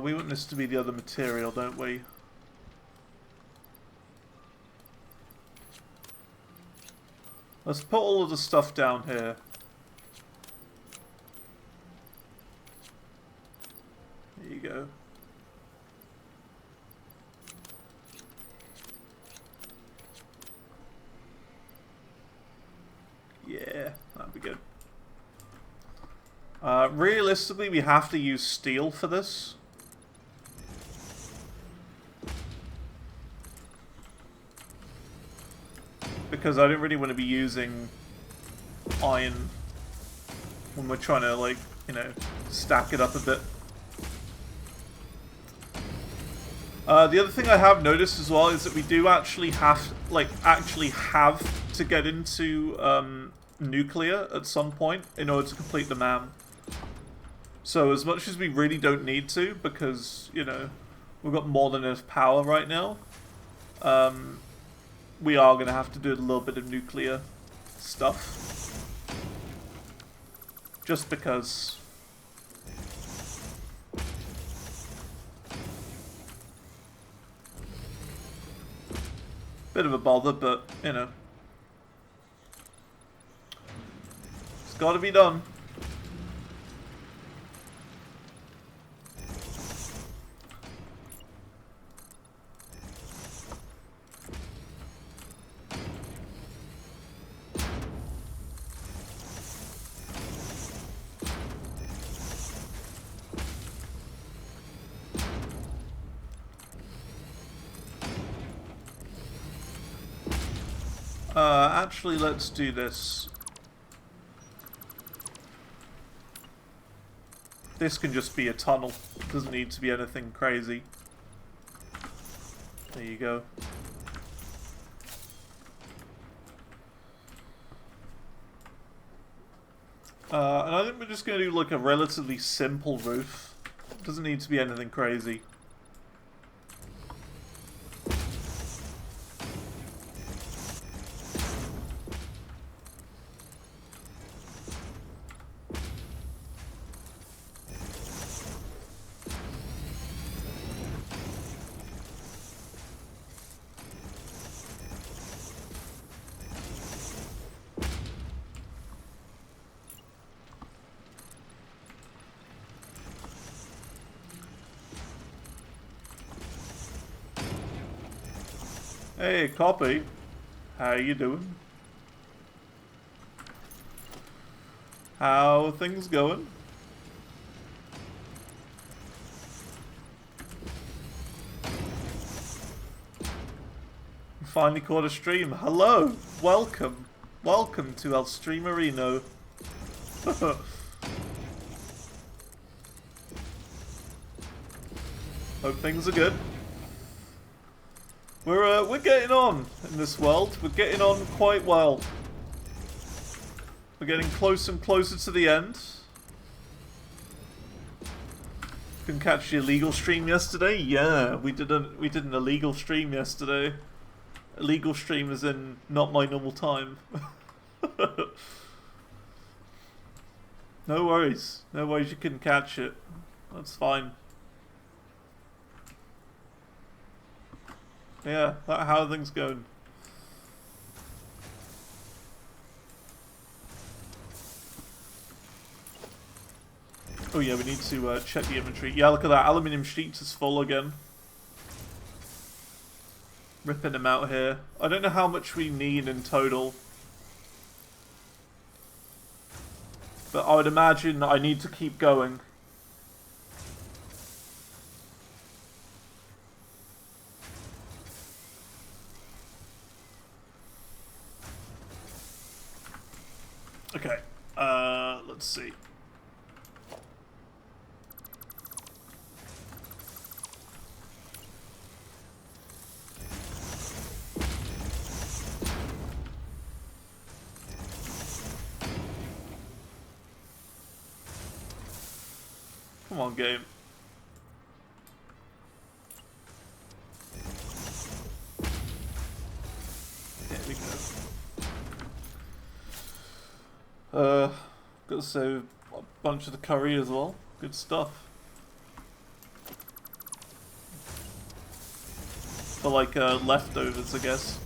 We want this to be the other material, don't we? Let's put all of the stuff down here. There you go. Yeah, that'd be good. Realistically, we have to use steel for this. Because I don't really want to be using iron when we're trying to, like, you know, stack it up a bit. The other thing I have noticed as well is that we do actually have to get into nuclear at some point in order to complete the MAM. So as much as we really don't need to, because, you know, we've got more than enough power right now, we are going to have to do a little bit of nuclear stuff. Just because. Bit of a bother, but, you know. It's got to be done. Actually, let's do this. This can just be a tunnel. It doesn't need to be anything crazy. There you go. And I think we're just going to do like a relatively simple roof. It doesn't need to be anything crazy. Hey, Copy. How you doing? How are things going? Finally caught a stream. Hello! Welcome! Welcome to El Streamerino. Hope things are good. We're getting on in this world. We're getting on quite well. We're getting closer and closer to the end. Couldn't catch the illegal stream yesterday. Yeah, we did an illegal stream yesterday. Illegal stream is in not my normal time. No worries. No worries. You couldn't catch it. That's fine. Yeah, how are things going? Oh yeah, we need to check the inventory. Yeah, look at that. Aluminium sheets is full again. Ripping them out here. I don't know how much we need in total. But I would imagine I need to keep going. Okay. Let's see. Come on, game. There we go. Gotta save a bunch of the curry as well. Good stuff. For like leftovers, I guess.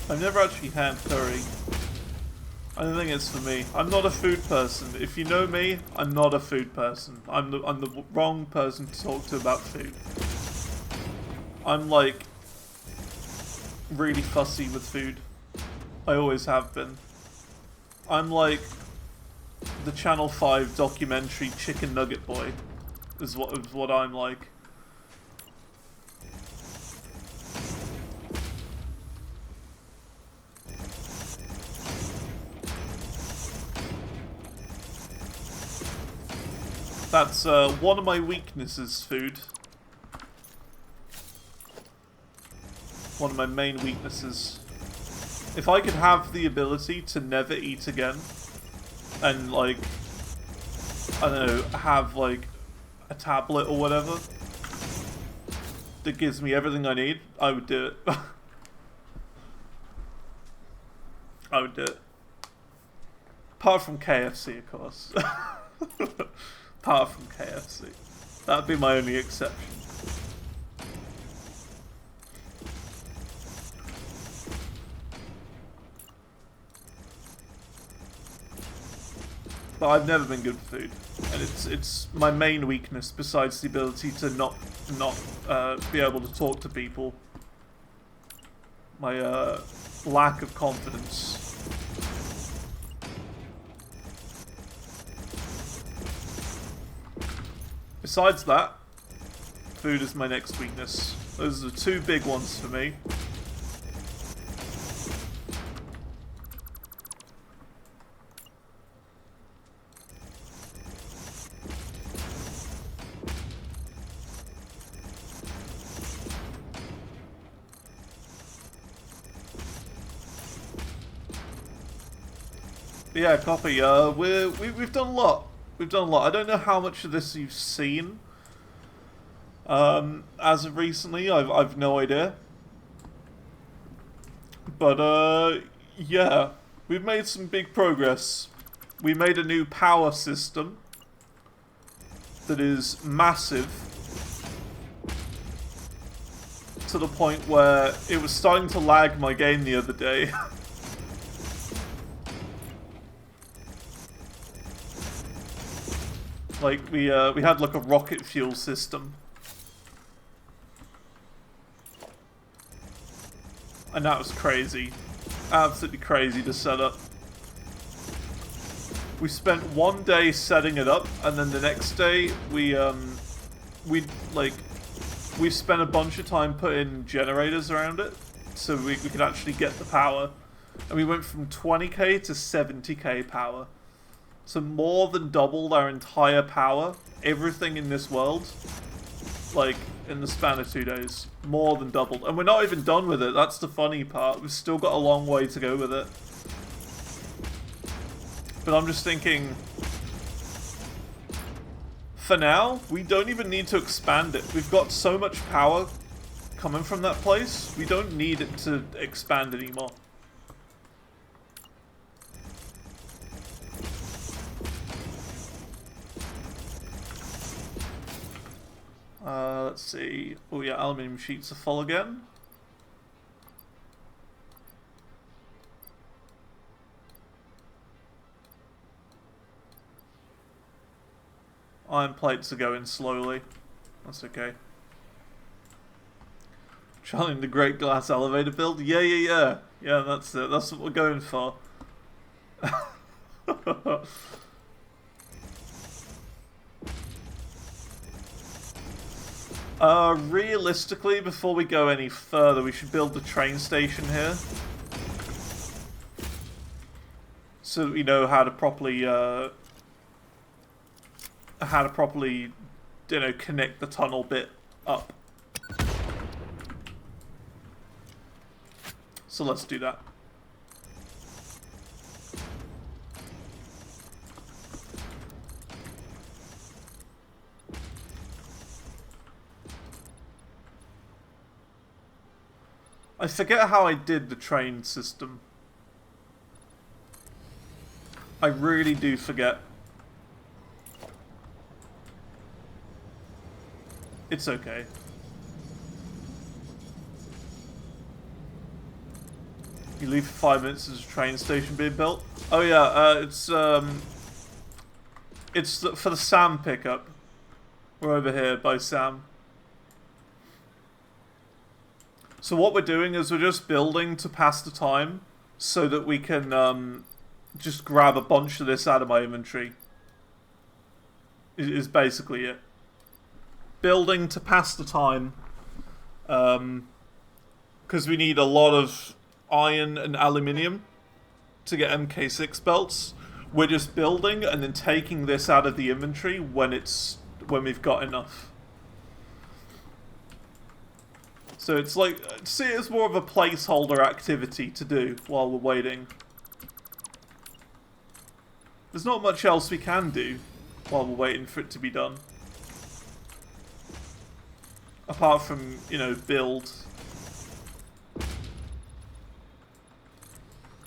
I've never actually had curry. I don't think it's for me. I'm not a food person. If you know me, I'm not a food person. I'm the wrong person to talk to about food. I'm like really fussy with food. I always have been. I'm like the Channel 5 documentary Chicken Nugget Boy. Is what I'm like. That's one of my weaknesses, food. One of my main weaknesses. If I could have the ability to never eat again, and like, I don't know, have like a tablet or whatever that gives me everything I need, I would do it. I would do it. Apart from KFC, of course. Apart from KFC. That'd be my only exception. But I've never been good for food. And it's my main weakness besides the ability to not be able to talk to people. My lack of confidence. Besides that, food is my next weakness. Those are the two big ones for me. But yeah, copy. We've done a lot. We've done a lot. I don't know how much of this you've seen. As of recently, I've no idea. But yeah, we've made some big progress. We made a new power system that is massive to the point where it was starting to lag my game the other day. Like we had like a rocket fuel system, and that was crazy, absolutely crazy to set up. We spent one day setting it up, and then the next day we spent a bunch of time putting generators around it, so we could actually get the power, and we went from 20k to 70k power. So more than doubled our entire power, everything in this world, like, in the span of 2 days. More than doubled. And we're not even done with it, that's the funny part. We've still got a long way to go with it. But I'm just thinking, for now, we don't even need to expand it. We've got so much power coming from that place, we don't need it to expand anymore. Let's see. Oh yeah, aluminium sheets are full again. Iron plates are going slowly. That's okay. Trying the Great Glass Elevator build? Yeah. Yeah, that's it. That's what we're going for. Realistically, before we go any further, we should build the train station here. So that we know how to properly, you know, connect the tunnel bit up. So let's do that. I forget how I did the train system. I really do forget. It's okay. You leave for 5 minutes, there's a train station being built. Oh yeah, it's for the Sam pickup. We're over here by Sam. So what we're doing is we're just building to pass the time so that we can just grab a bunch of this out of my inventory. Is basically it. Building to pass the time. Because we need a lot of iron and aluminium to get MK6 belts. We're just building and then taking this out of the inventory when we've got enough. So it's like, see it as more of a placeholder activity to do while we're waiting. There's not much else we can do while we're waiting for it to be done. Apart from, you know, build.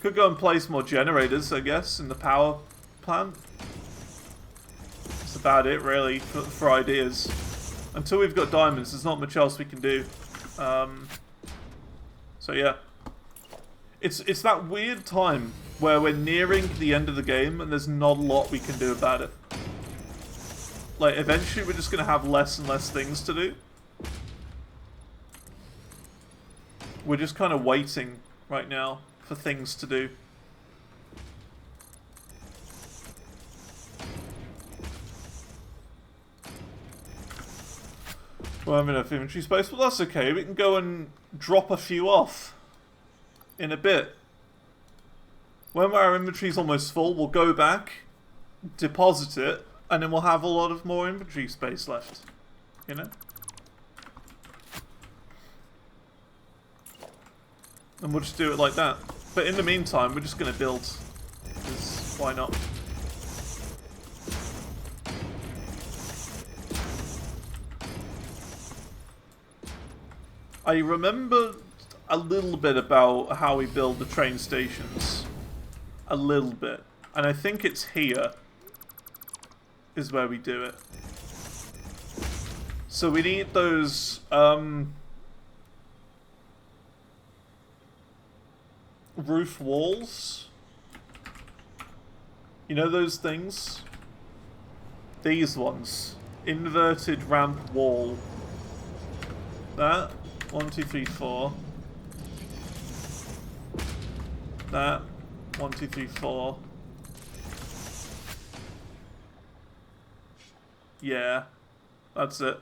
Could go and place more generators, I guess, in the power plant. That's about it, really, for ideas. Until we've got diamonds, there's not much else we can do. So yeah. It's that weird time where we're nearing the end of the game and there's not a lot we can do about it. Like, eventually we're just going to have less and less things to do. We're just kind of waiting right now for things to do. Well, I have enough inventory space, but that's okay. We can go and drop a few off in a bit. When our inventory's almost full, we'll go back, deposit it, and then we'll have a lot of more inventory space left. You know? And we'll just do it like that. But in the meantime, we're just going to build. Because why not? I remember a little bit about how we build the train stations. A little bit. And I think it's here is where we do it. So we need those roof walls. You know those things? These ones. Inverted ramp wall. That. 1, 2, 3, 4. That. 1, 2, 3, 4. Yeah. That's it.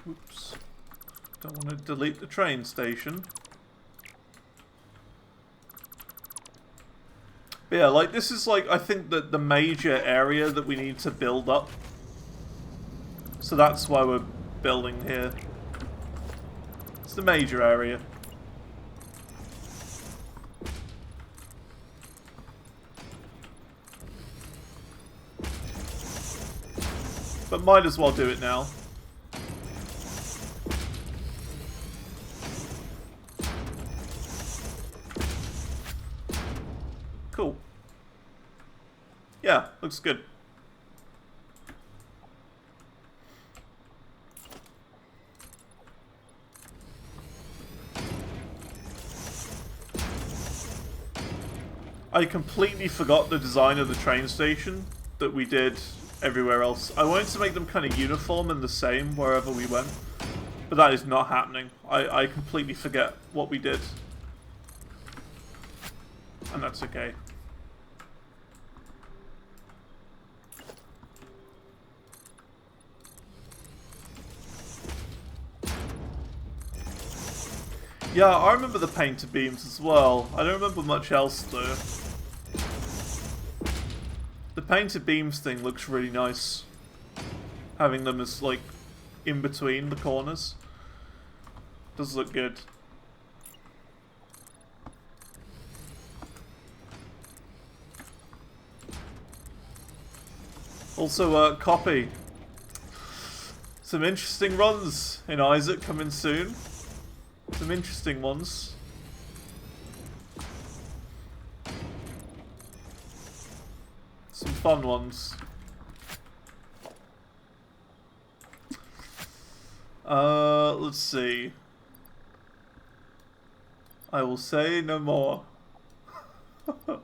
Oops. Don't want to delete the train station. But yeah, like, this is, like, I think that the major area that we need to build up. So that's why we're building here. It's the major area. But might as well do it now. Yeah, looks good. I completely forgot the design of the train station that we did everywhere else. I wanted to make them kind of uniform and the same wherever we went. But that is not happening. I completely forget what we did. And that's okay. Yeah, I remember the painted beams as well. I don't remember much else though. The painted beams thing looks really nice. Having them as, like, in between the corners. Does look good. Also, copy. Some interesting runs in Isaac coming soon. Some interesting ones. Some fun ones. Let's see. I will say no more. There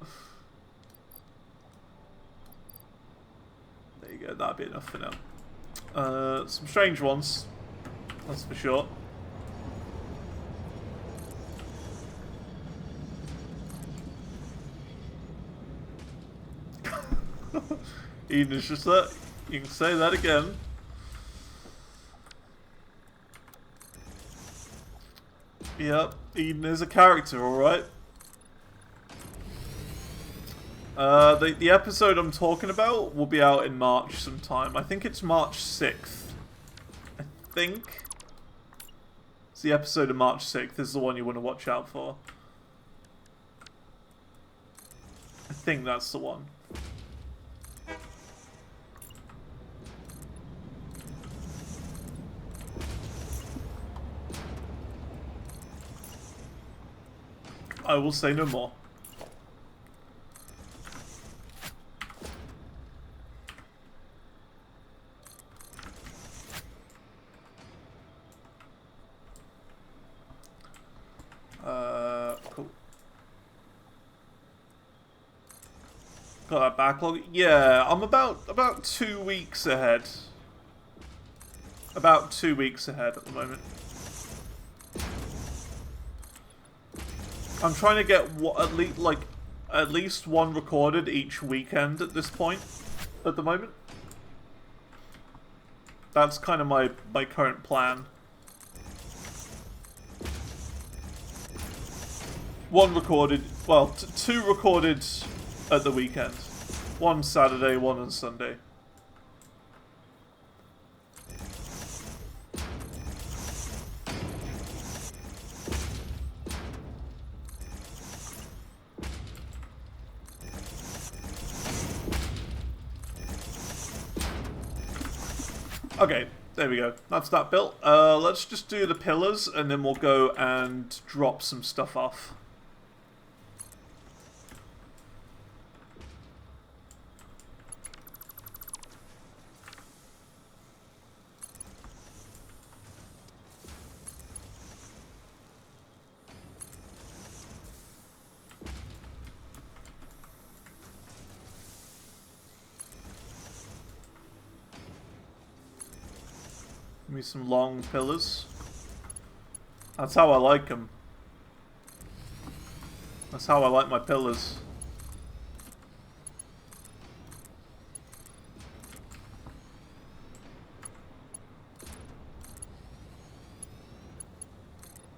you go, that'd be enough for now. Some strange ones. That's for sure. Eden is just that. You can say that again. Yep, Eden is a character, alright. The episode I'm talking about will be out in March sometime. I think it's March 6th. I think. It's the episode of March 6th. This is the one you want to watch out for. I think that's the one. I will say no more. Cool. Got that backlog? Yeah, I'm about 2 weeks ahead. About 2 weeks ahead at the moment. I'm trying to get at least one recorded each weekend at this point. At the moment, that's kind of my current plan. One recorded, well, two recorded at the weekend. One Saturday, one on Sunday. Okay, there we go. That's that built. Let's just do the pillars, and then we'll go and drop some stuff off. Give me some long pillars. That's how I like them. That's how I like my pillars.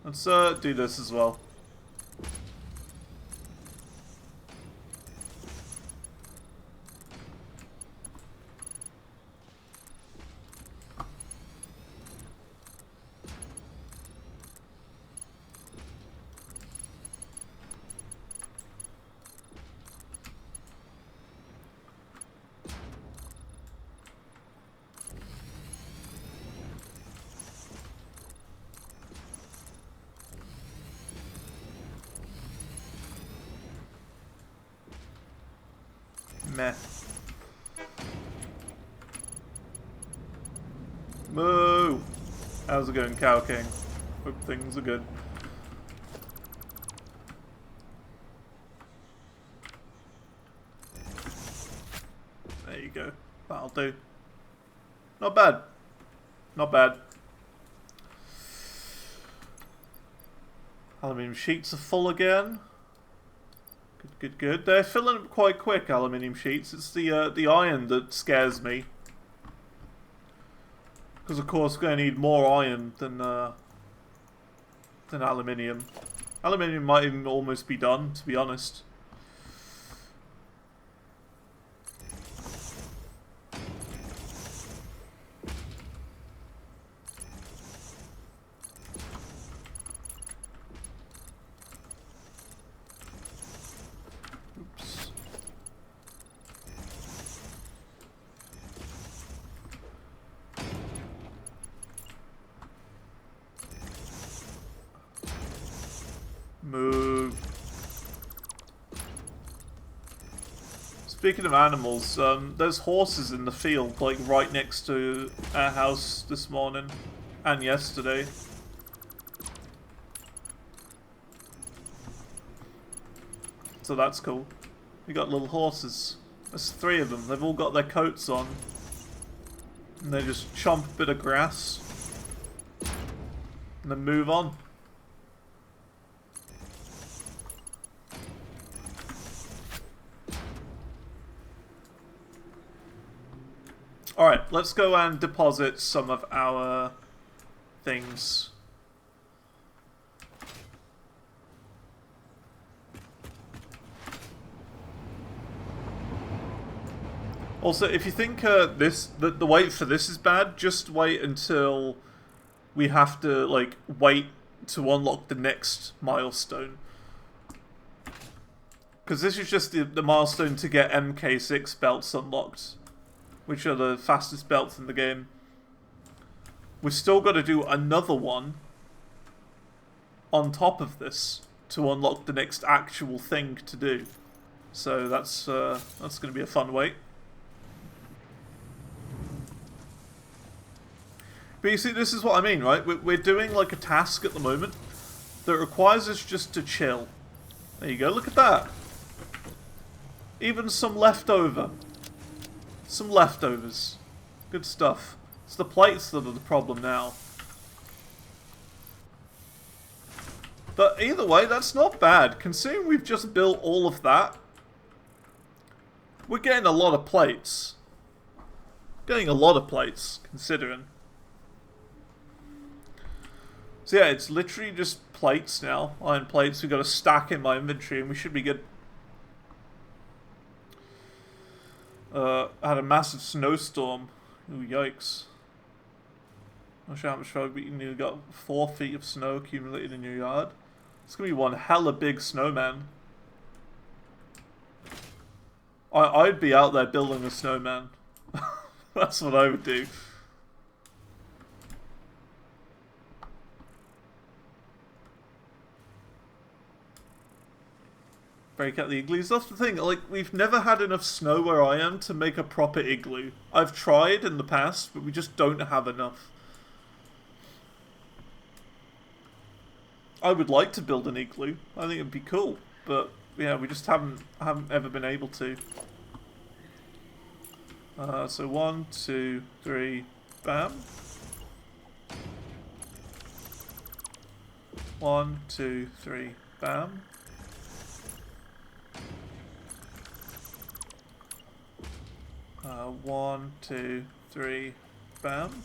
Let's do this as well. Meh. How's it going, Cow King? Hope things are good. There you go. That'll do. Not bad. Not bad. Aluminium sheets are full again. Good, good, good. They're filling up quite quick, aluminium sheets. It's the iron that scares me. Because of course we're going to need more iron than aluminium. Aluminium might even almost be done, to be honest. Oops. Move. Speaking of animals, there's horses in the field, like right next to our house this morning and yesterday. So that's cool. We got little horses. There's 3 of them. They've all got their coats on. And they just chomp a bit of grass. And then move on. Alright, let's go and deposit some of our things. Also, if you think the wait for this is bad, just wait until we have to like wait to unlock the next milestone. Because this is just the milestone to get MK6 belts unlocked, which are the fastest belts in the game. We've still got to do another one on top of this to unlock the next actual thing to do. So that's going to be a fun wait. But you see, this is what I mean, right? We're doing like a task at the moment that requires us just to chill. There you go, look at that. Even some leftover. Some leftovers. Good stuff. It's the plates that are the problem now. But either way, that's not bad. Considering we've just built all of that, we're getting a lot of plates. Getting a lot of plates, considering. So yeah, it's literally just plates now. Iron plates. We've got a stack in my inventory and we should be good. I had a massive snowstorm. Ooh, yikes. Not sure how much fog, but you nearly got 4 feet of snow accumulated in your yard. It's gonna be one hella big snowman. I'd be out there building a snowman. That's what I would do. Break out the igloos. That's the thing, like, we've never had enough snow where I am to make a proper igloo. I've tried in the past, but we just don't have enough. I would like to build an igloo. I think it'd be cool, but yeah, we just haven't ever been able to. So 1, 2, 3, bam. 1, 2, 3, bam. One, 2, 3, bam.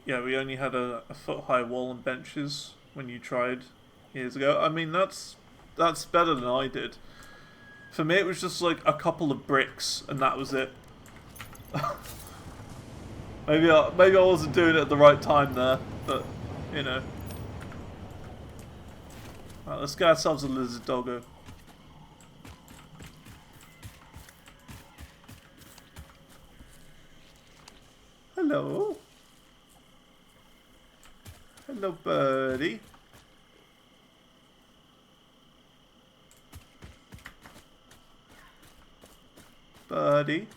Yeah, we only had a foot-high wall and benches when you tried years ago. I mean, that's better than I did. For me, it was just like a couple of bricks, and that was it. maybe I wasn't doing it at the right time there, but you know. Right, let's get ourselves a lizard doggo. Hello. Hello, birdie. Birdie.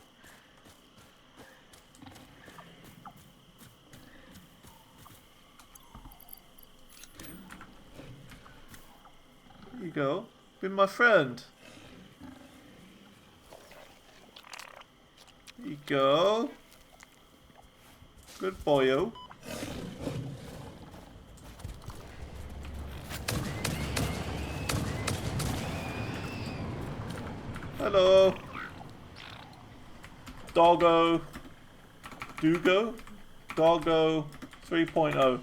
There you go. Be my friend. There you go. Good boyo. Hello. Doggo. Dugo? Doggo 3.0.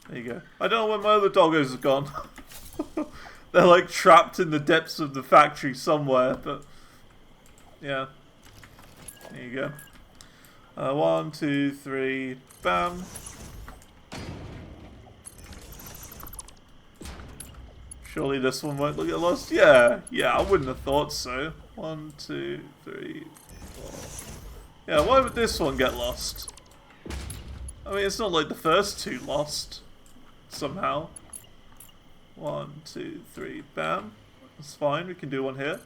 There you go. I don't know where my other doggos have gone. They're like trapped in the depths of the factory somewhere, but yeah. There you go. 1, 2, 3, bam. Surely this one won't get lost. Yeah, I wouldn't have thought so. 1, 2, 3, 4. Yeah, why would this one get lost? I mean, it's not like the first two lost somehow. 1, 2, 3, bam. That's fine. We can do one here.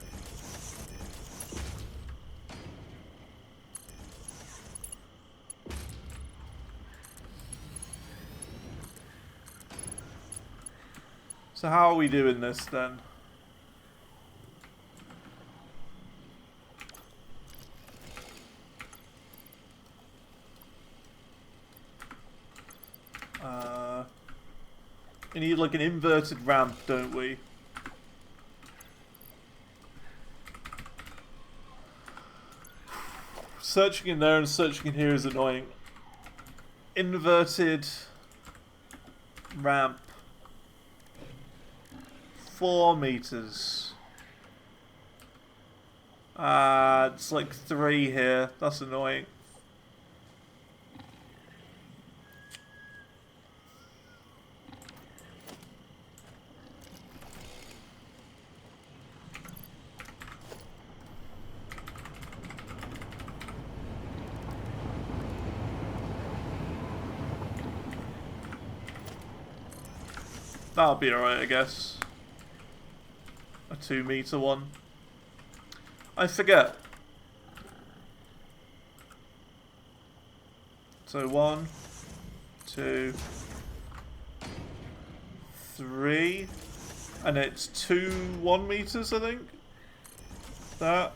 So how are we doing this then? We need like an inverted ramp, don't we? Searching in there and searching in here is annoying. Inverted ramp. 4 meters. It's like 3 here. That's annoying. That'll be alright, I guess. A 2 meter one. I forget. So 1, 2, 3, and it's 2 1 meters, I think. That.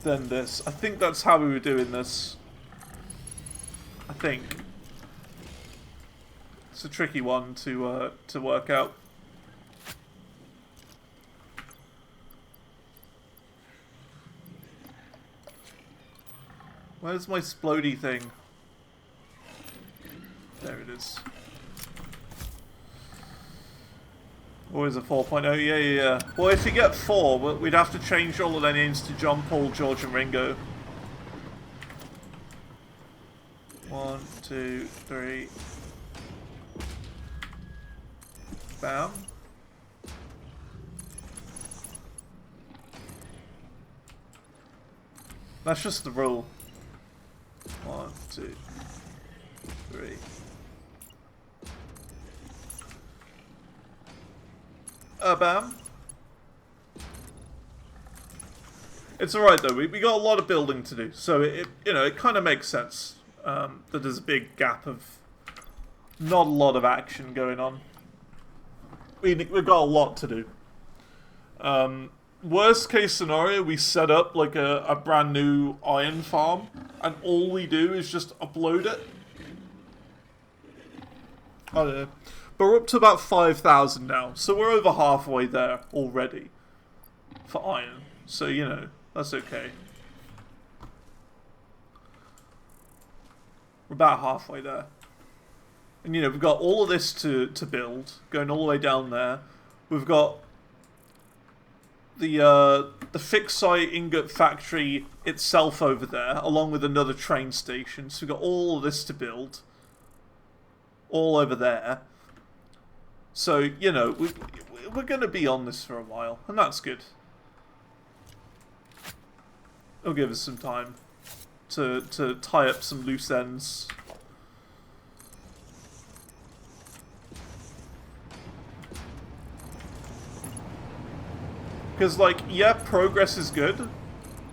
Then this. I think that's how we were doing this. I think. It's a tricky one to work out. Where's my splody thing? There it is. Or is it 4.0? Yeah. Well, if you get 4, we'd have to change all of their names to John, Paul, George, and Ringo. 1, 2, 3. Bam. That's just the rule. 1, 2, 3. Bam. It's alright though, we got a lot of building to do, so it kind of makes sense that there's a big gap of not a lot of action going on. We've got a lot to do. Worst case scenario, we set up like a brand new iron farm, and all we do is just upload it. I don't know. But we're up to about 5,000 now, so we're over halfway there already for iron. So, that's okay. We're about halfway there. And, we've got all of this to build, going all the way down there. We've got the fixed site ingot factory itself over there, along with another train station. So we've got all of this to build. All over there. So, we're going to be on this for a while, and that's good. It'll give us some time to tie up some loose ends. Because, like, yeah, progress is good,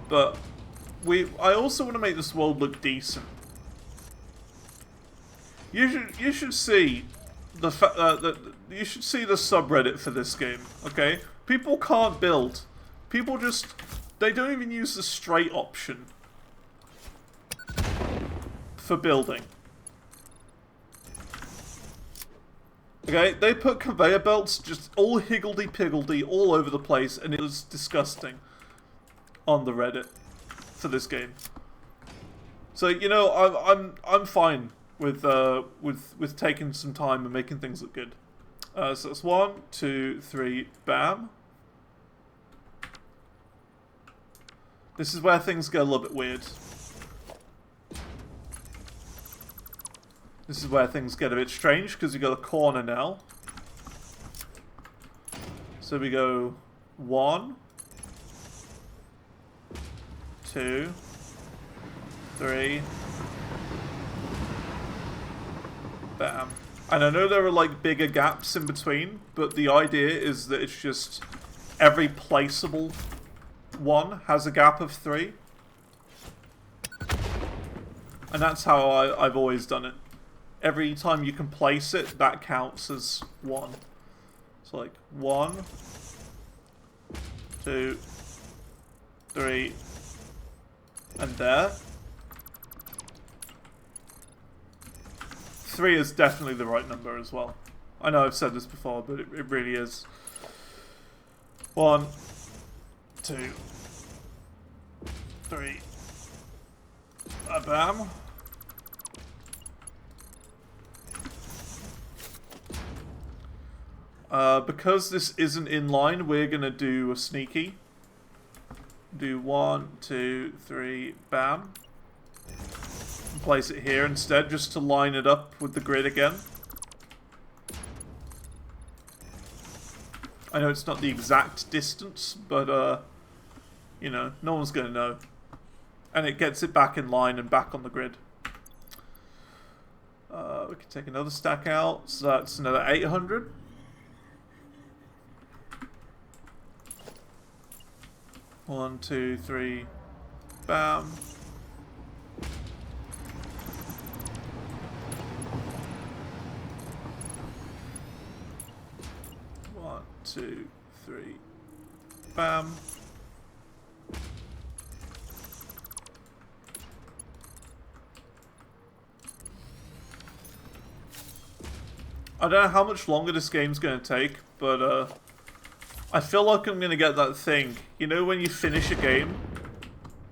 but I also want to make this world look decent. You should see you should see the subreddit for this game. Okay, people can't build. People just they don't even use the straight option for building. Okay, they put conveyor belts just all higgledy-piggledy all over the place, and it was disgusting on the Reddit for this game. So you know, I'm fine with taking some time and making things look good. So that's 1, 2, 3, bam. This is where things get a little bit weird. This is where things get a bit strange, because we got a corner now. So we go 1, 2, 3, bam. And I know there are like bigger gaps in between, but the idea is that it's just every placeable one has a gap of 3. And that's how I've always done it. Every time you can place it, that counts as 1. So like 1, 2, 3, and there. 3 is definitely the right number as well. I know I've said this before, but it really is. 1, 2, 3, bam. Because this isn't in line, we're gonna do a sneaky. Do 1, 2, 3, bam. Place it here instead, just to line it up with the grid again. I know it's not the exact distance, but you know, no one's gonna know. And it gets it back in line and back on the grid. We can take another stack out, so that's another 800. One, two, three, bam. One, two, three, bam. I don't know how much longer this game's gonna take, but I feel like I'm gonna get that thing. You know when you finish a game,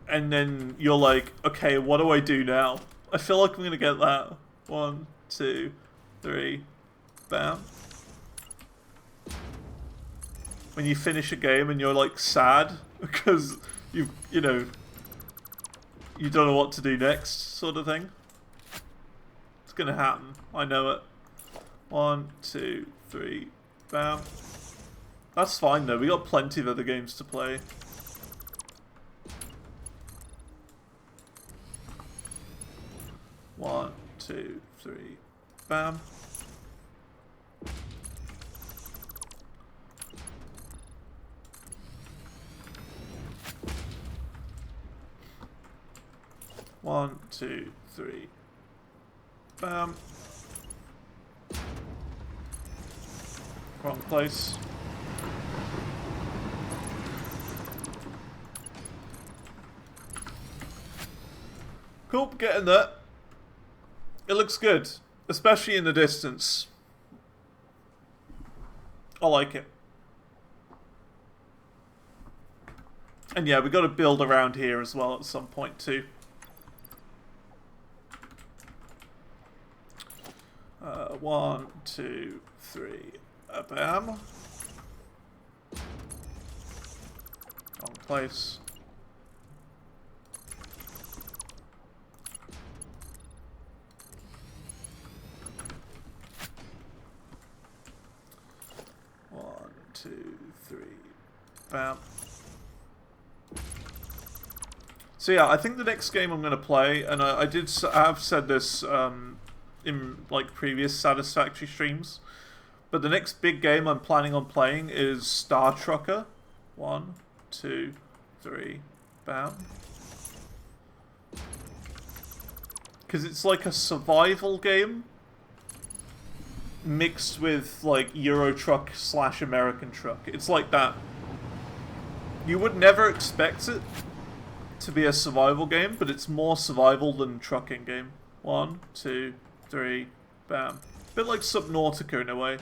and then you're like, okay, what do I do now? I feel like I'm gonna get that. 1, 2, 3, bam. When you finish a game and you're like sad because you know, you don't know what to do next, sort of thing. It's gonna happen. I know it. 1, 2, 3, bam. That's fine though, we got plenty of other games to play. One, two, three, bam. One, two, three, bam. Wrong place. Cool, getting there. It looks good, especially in the distance. I like it. And yeah, we got to build around here as well at some point too. One, two, three, bam. Wrong place. One, two, three, bam. So yeah, I think the next game I'm going to play, and I have said this in like previous Satisfactory streams, but the next big game I'm planning on playing is Star Trucker, 1, 2, 3, bam. Because it's like a survival game mixed with like Euro Truck / American Truck. It's like that. You would never expect it to be a survival game, but it's more survival than trucking game. 1, 2, 3, bam. A bit like Subnautica in a way.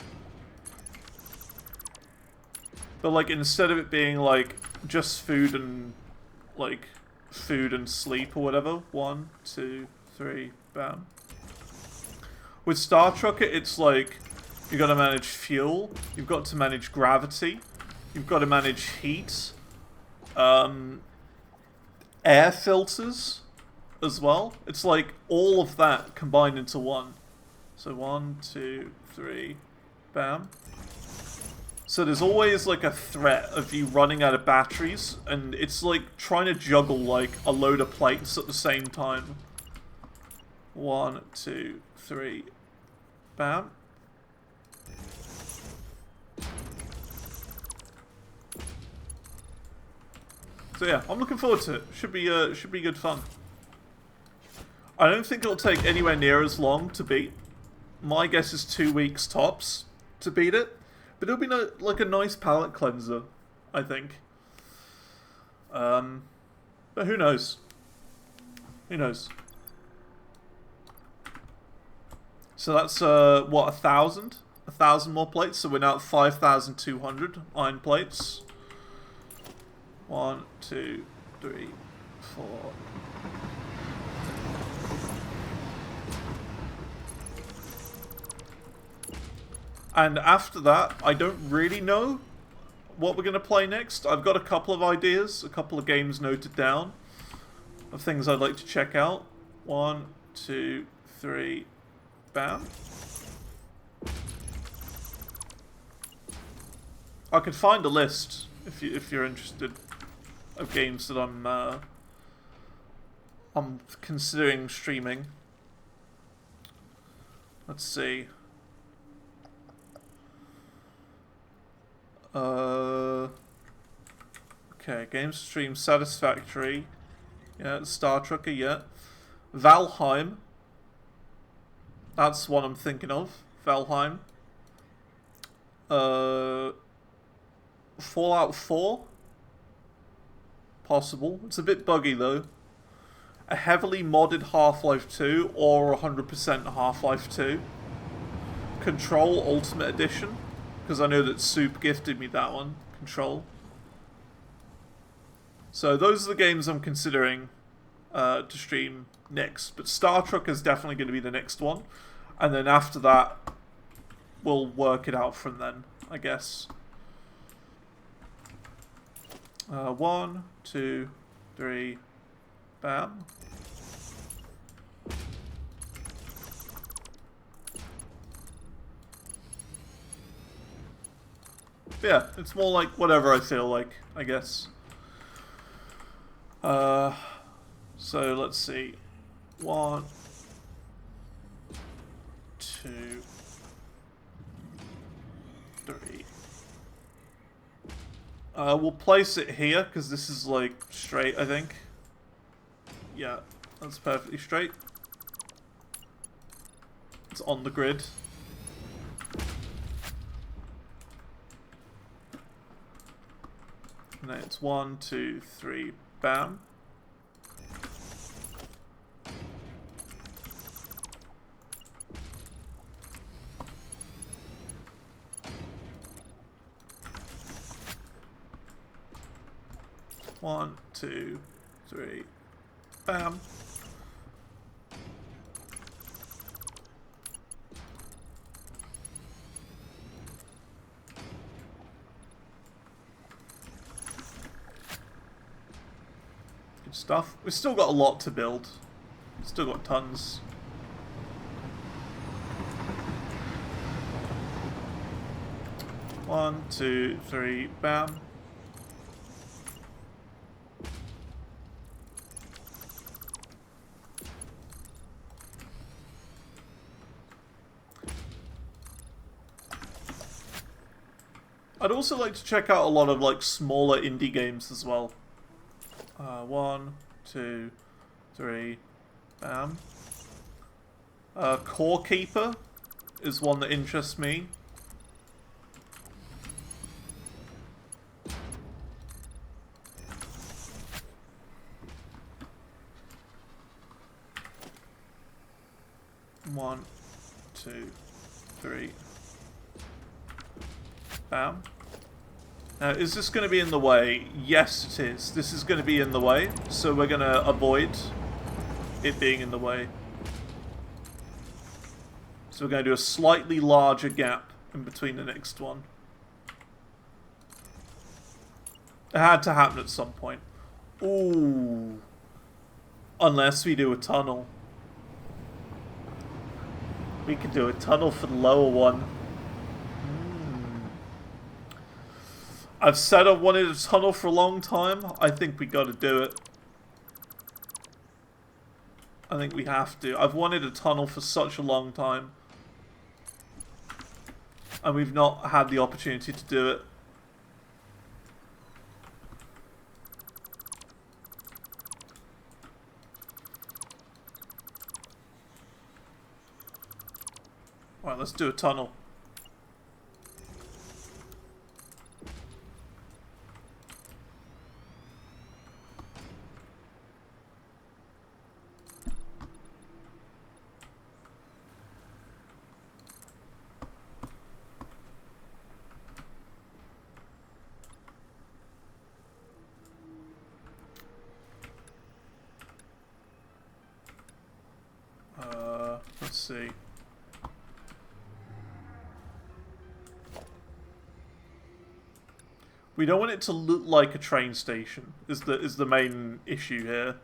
But like instead of it being like just food and sleep or whatever. 1, 2, 3, bam. With Star Trucker, it's like you got to manage fuel, you've got to manage gravity, you've got to manage heat, air filters as well. It's like all of that combined into one. So 1, 2, 3, bam. So there's always like a threat of you running out of batteries, and it's like trying to juggle like a load of plates at the same time. 1, 2, 3, bam. So yeah, I'm looking forward to it. Should be good fun. I don't think it'll take anywhere near as long to beat. My guess is 2 weeks tops to beat it, but it'll be like a nice palate cleanser, I think. But who knows? Who knows? So that's what, 1,000? 1,000 more plates. So we're now at 5,200 iron plates. 1, 2, 3, 4. And after that, I don't really know what we're going to play next. I've got a couple of ideas, a couple of games noted down of things I'd like to check out. 1, 2, 3, bam. I could find a list if you're interested of games that I'm considering streaming. Let's see. Okay, games to stream. Satisfactory. Yeah, Star Trucker, yeah. Valheim. That's one I'm thinking of. Valheim. Fallout 4? Possible. It's a bit buggy though. A heavily modded Half-Life 2 or 100% Half-Life 2. Control Ultimate Edition. Because I know that Soup gifted me that one. Control. So those are the games I'm considering to stream next. But Star Trek is definitely going to be the next one. And then after that, we'll work it out from then, I guess. 1, 2, 3, bam. Yeah, it's more like whatever I feel like, I guess. So let's see. 1, 2, 3. We'll place it here, because this is, like, straight, I think. Yeah, that's perfectly straight. It's on the grid. And then it's 1, 2, 3, bam. One, 2, 3, bam. Good stuff. We've still got a lot to build. Still got tons. One, 2, 3, bam. I'd also like to check out a lot of like smaller indie games as well. 1, 2, 3, bam. Core Keeper is one that interests me. One, 2, 3. Bam. Now, is this going to be in the way? Yes, it is. This is going to be in the way, so we're going to avoid it being in the way. So we're going to do a slightly larger gap in between the next one. It had to happen at some point. Ooh. Unless we do a tunnel. We could do a tunnel for the lower one. I've said I've wanted a tunnel for a long time. I think we gotta do it. I think we have to. I've wanted a tunnel for such a long time. And we've not had the opportunity to do it. Alright, let's do a tunnel. Let's see. We don't want it to look like a train station. Is the main issue here.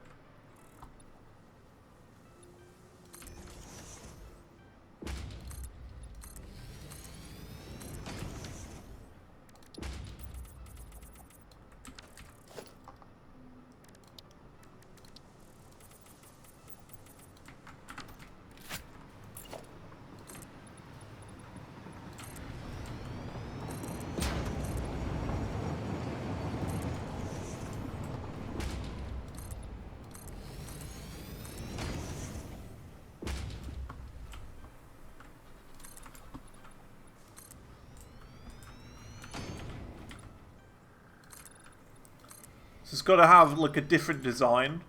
It's got to have like a different design.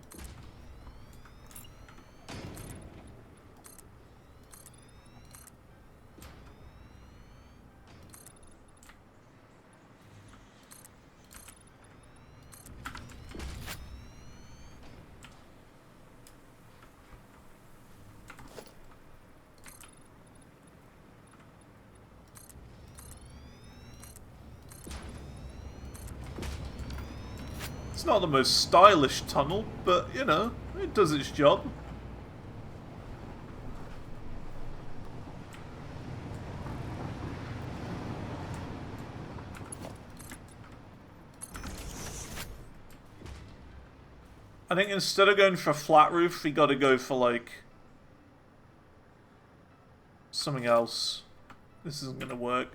It's not the most stylish tunnel, but, you know, it does its job. I think instead of going for a flat roof, we gotta go for, like, something else. This isn't gonna work.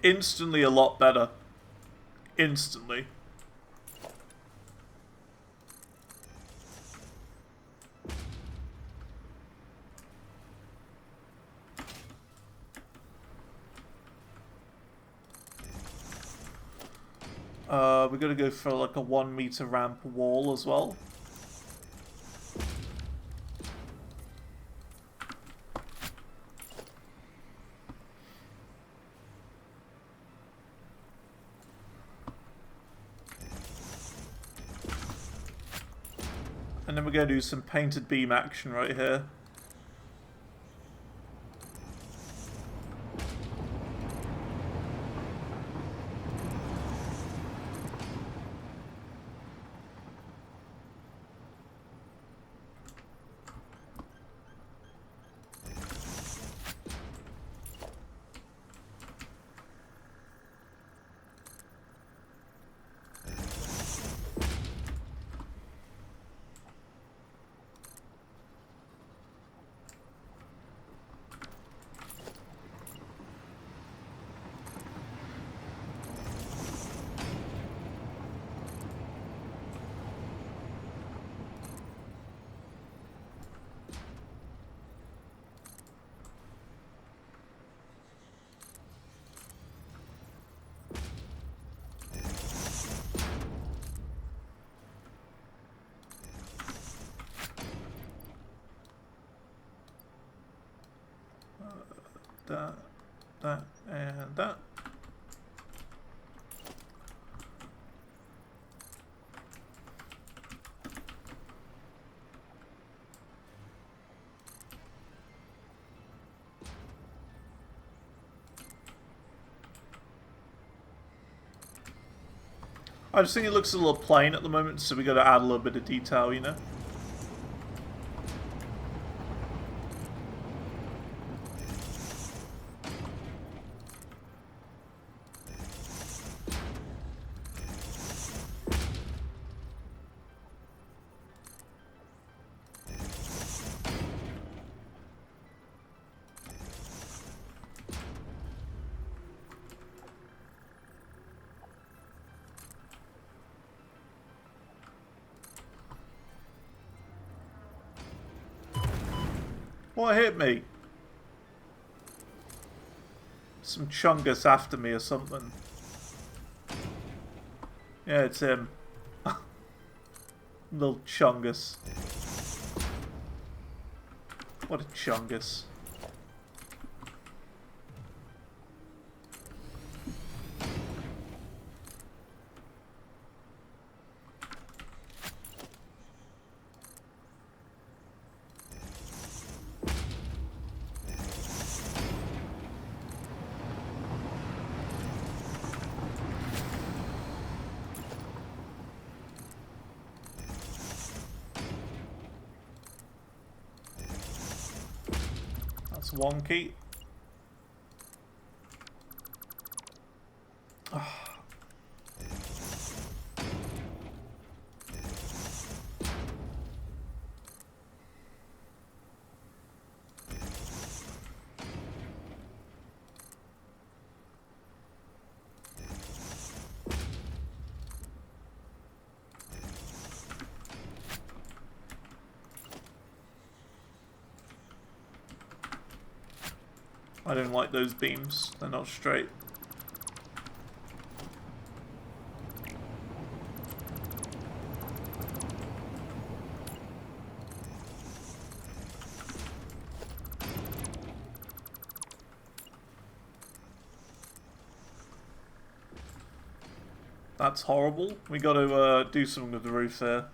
Instantly a lot better. Instantly. We're gonna go for like a 1 meter ramp wall as well. And then we're going to do some painted beam action right here. that, that, and that. I just think it looks a little plain at the moment, so we got to add a little bit of detail, you know? What hit me? Some chungus after me or something. Yeah, it's him. Little chungus. What a chungus. That's wonky. I don't like those beams. They're not straight. That's horrible. We got to do something with the roof there.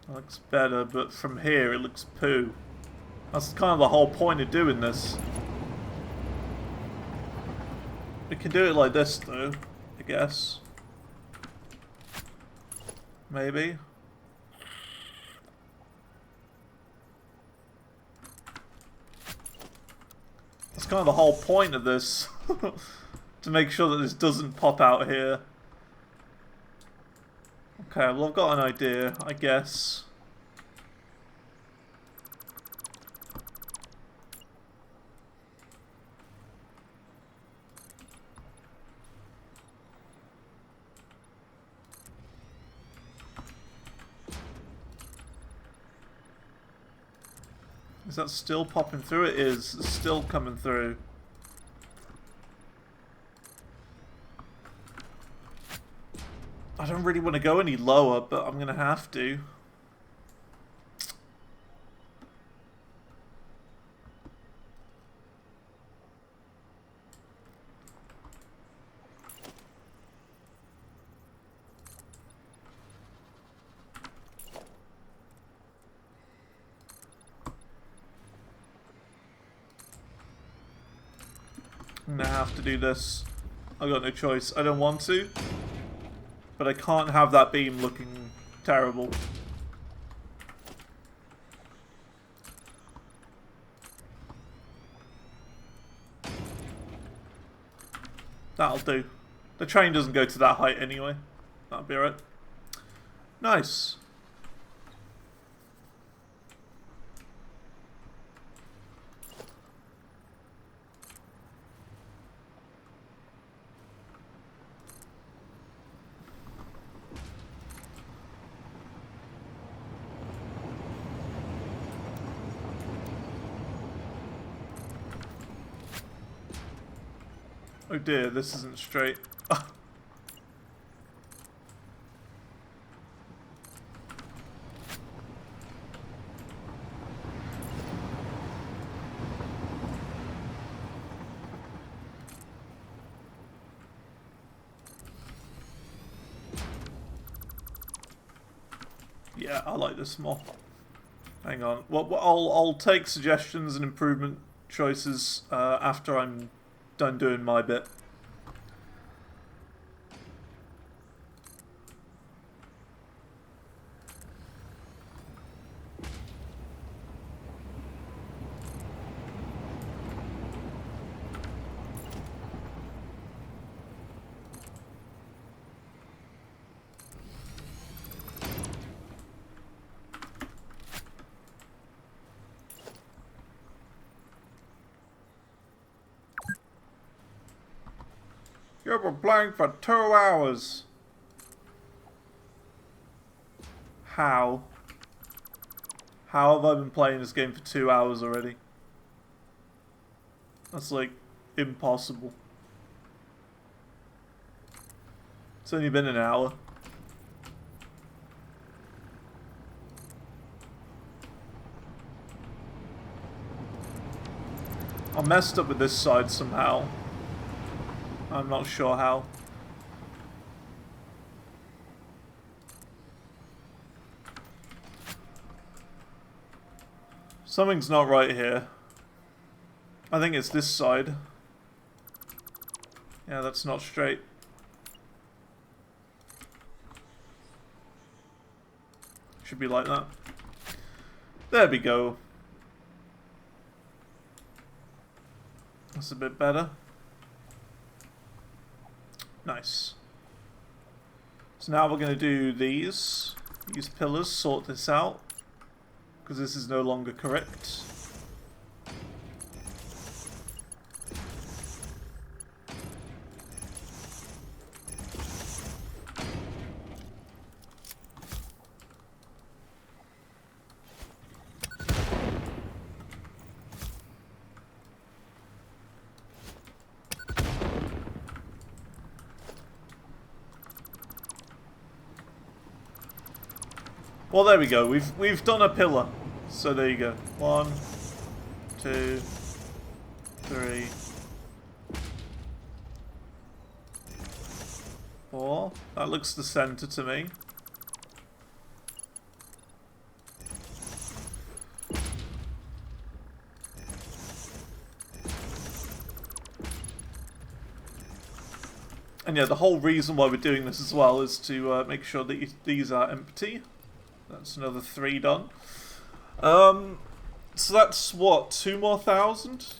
Looks better, but from here it looks poo. That's kind of the whole point of doing this. We can do it like this though, I guess. Maybe. That's kind of the whole point of this. To make sure that this doesn't pop out here. Okay, well I've got an idea, I guess. Is that still popping through? It is. It's still coming through. I don't really want to go any lower, but I'm going to have to. I'm going to have to do this. I've got no choice. I don't want to. But I can't have that beam looking terrible. That'll do. The train doesn't go to that height anyway. That'll be alright. Nice. Oh dear, this isn't straight. Yeah, I like this more. Hang on. Well, I'll take suggestions and improvement choices after I'm done doing my bit. You've been playing for 2 hours. How? How have I been playing this game for 2 hours already? That's like impossible. It's only been an hour. I messed up with this side somehow. I'm not sure how. Something's not right here. I think it's this side. Yeah, that's not straight. Should be like that. There we go. That's a bit better. Nice. So now we're going to do these pillars, sort this out, because this is no longer correct. Well, there we go. We've done a pillar. So there you go. 1, 2, 3, 4. That looks the center to me. And yeah, the whole reason why we're doing this as well is to make sure that these are empty. That's another 3 done. So that's what, 2 more thousand?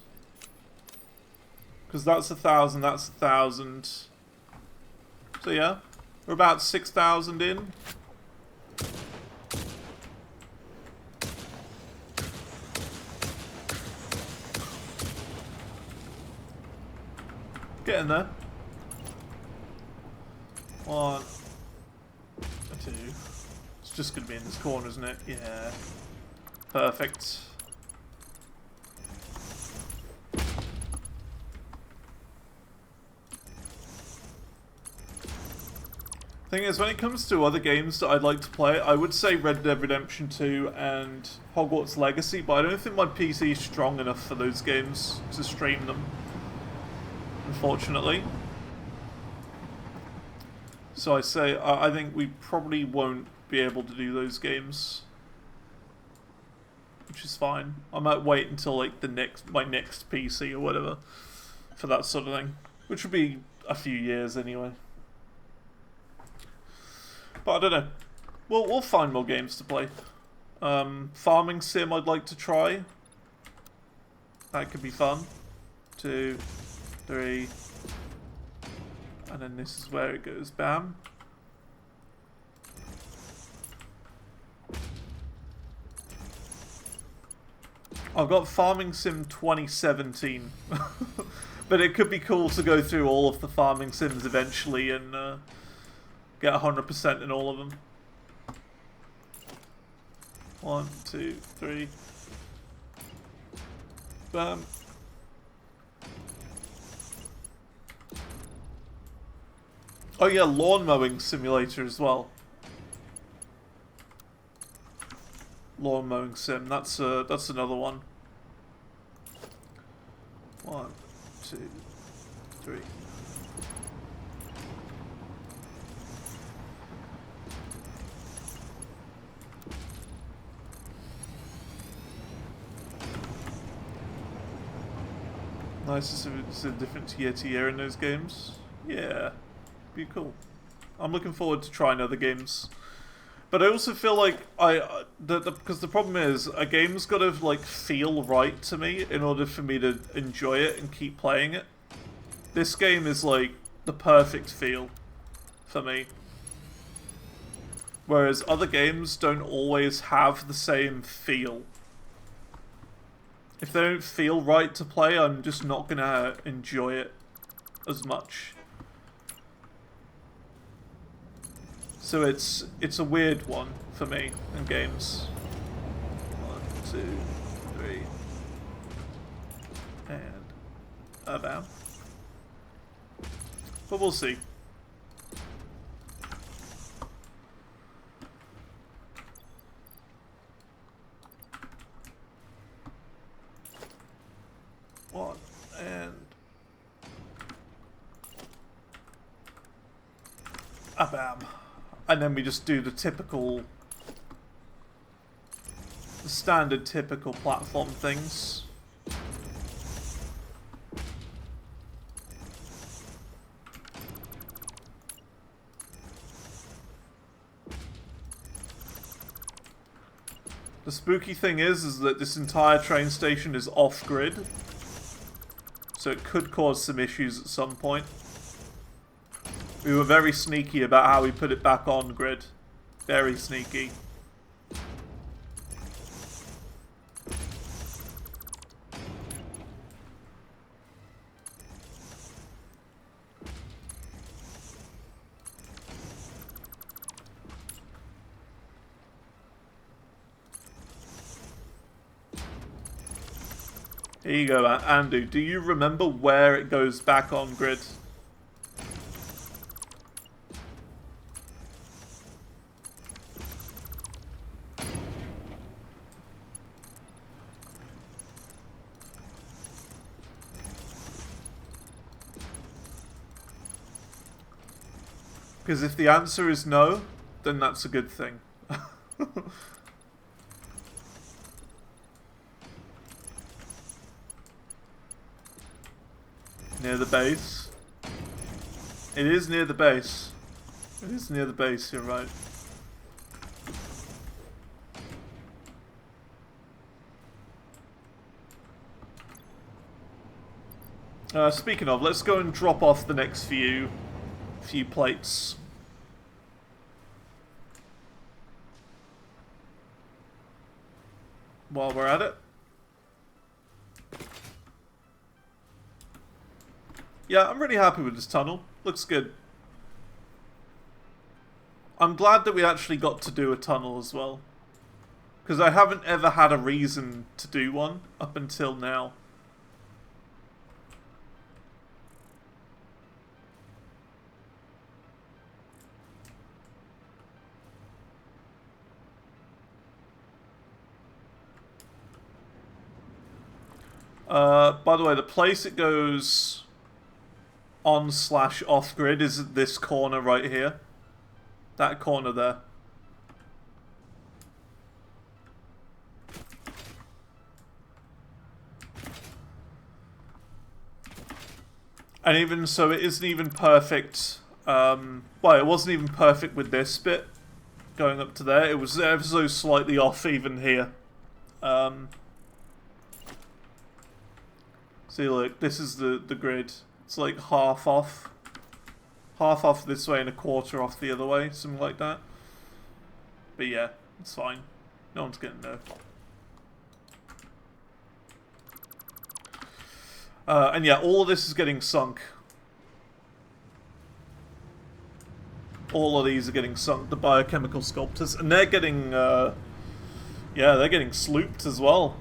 Because that's 1,000, that's 1,000. So yeah, we're about 6,000 in. Getting there. 1, 2. It's just going to be in this corner, isn't it? Yeah. Perfect. Thing is, when it comes to other games that I'd like to play, I would say Red Dead Redemption 2 and Hogwarts Legacy, but I don't think my PC is strong enough for those games to stream them, unfortunately. So I say, I think we probably won't be able to do those games, which is fine. I might wait until like my next PC or whatever for that sort of thing, which would be a few years anyway. But I don't know. We'll find more games to play. Farming sim I'd like to try. That could be fun. 2, 3. And then this is where it goes. Bam. I've got Farming Sim 2017. But it could be cool to go through all of the Farming Sims eventually and get 100% in all of them. 1, 2, 3. Bam. Oh yeah, lawn mowing simulator as well. Lawn mowing sim. That's another one. 1, 2, 3. Nice if it's a different tier to year in those games. Yeah, be cool. I'm looking forward to trying other games. But I also feel like because the problem is a game's got to like feel right to me in order for me to enjoy it and keep playing it. This game is like the perfect feel for me. Whereas other games don't always have the same feel. If they don't feel right to play, I'm just not gonna enjoy it as much. So it's a weird one for me in games. 1, 2, 3, and bam. But we'll see. One and bam. And then we just do the standard typical platform things. The spooky thing is that this entire train station is off-grid, so it could cause some issues at some point. We were very sneaky about how we put it back on grid. Very sneaky. Here you go, Andu. Do you remember where it goes back on grid? Because if the answer is no, then that's a good thing. Near the base. It is near the base. It is near the base, you're right. Speaking of, let's go and drop off the next few plates. While we're at it. Yeah, I'm really happy with this tunnel. Looks good. I'm glad that we actually got to do a tunnel as well. Because I haven't ever had a reason to do one up until now. By the way, the place it goes on/off grid is this corner right here. That corner there. And even so, it isn't even perfect. Well, it wasn't even perfect with this bit going up to there. It was ever so slightly off even here. See, look, this is the grid. It's like half off. Half off this way and a quarter off the other way, something like that. But yeah, it's fine. No one's gonna know. And yeah, all of this is getting sunk. All of these are getting sunk, the biochemical sculptors. And they're getting, yeah, they're getting slooped as well.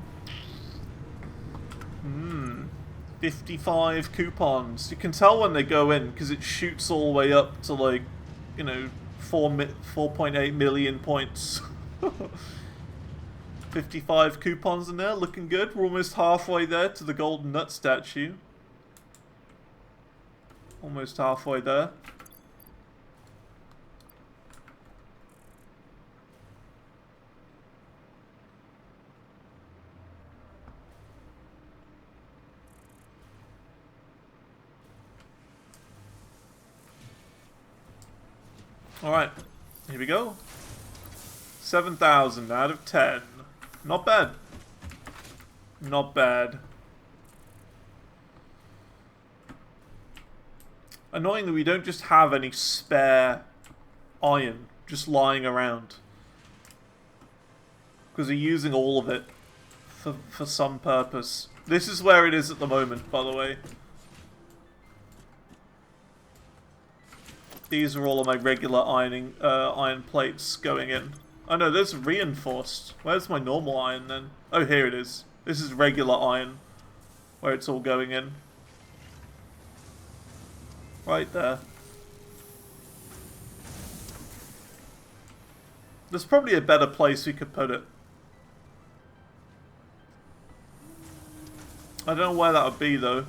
55 coupons. You can tell when they go in because it shoots all the way up to like, you know, 4.8 million points. 55 coupons in there, looking good. We're almost halfway there to the golden nut statue. Almost halfway there. Alright, here we go. 7,000 out of 10. Not bad. Not bad. Annoyingly, we don't just have any spare iron just lying around. Because we're using all of it for some purpose. This is where it is at the moment, by the way. These are all of my regular iron plates going in. Oh no, there's reinforced. Where's my normal iron then? Oh, here it is. This is regular iron, where it's all going in. Right there. There's probably a better place we could put it. I don't know where that would be though.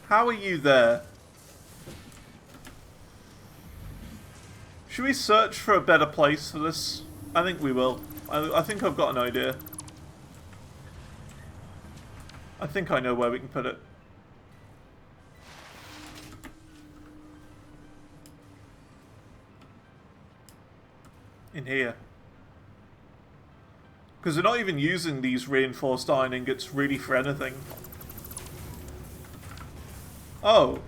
How are you there? Should we search for a better place for this? I think we will. I think I've got an idea. I think I know where we can put it. In here. Because we're not even using these reinforced iron ingots really for anything. Oh.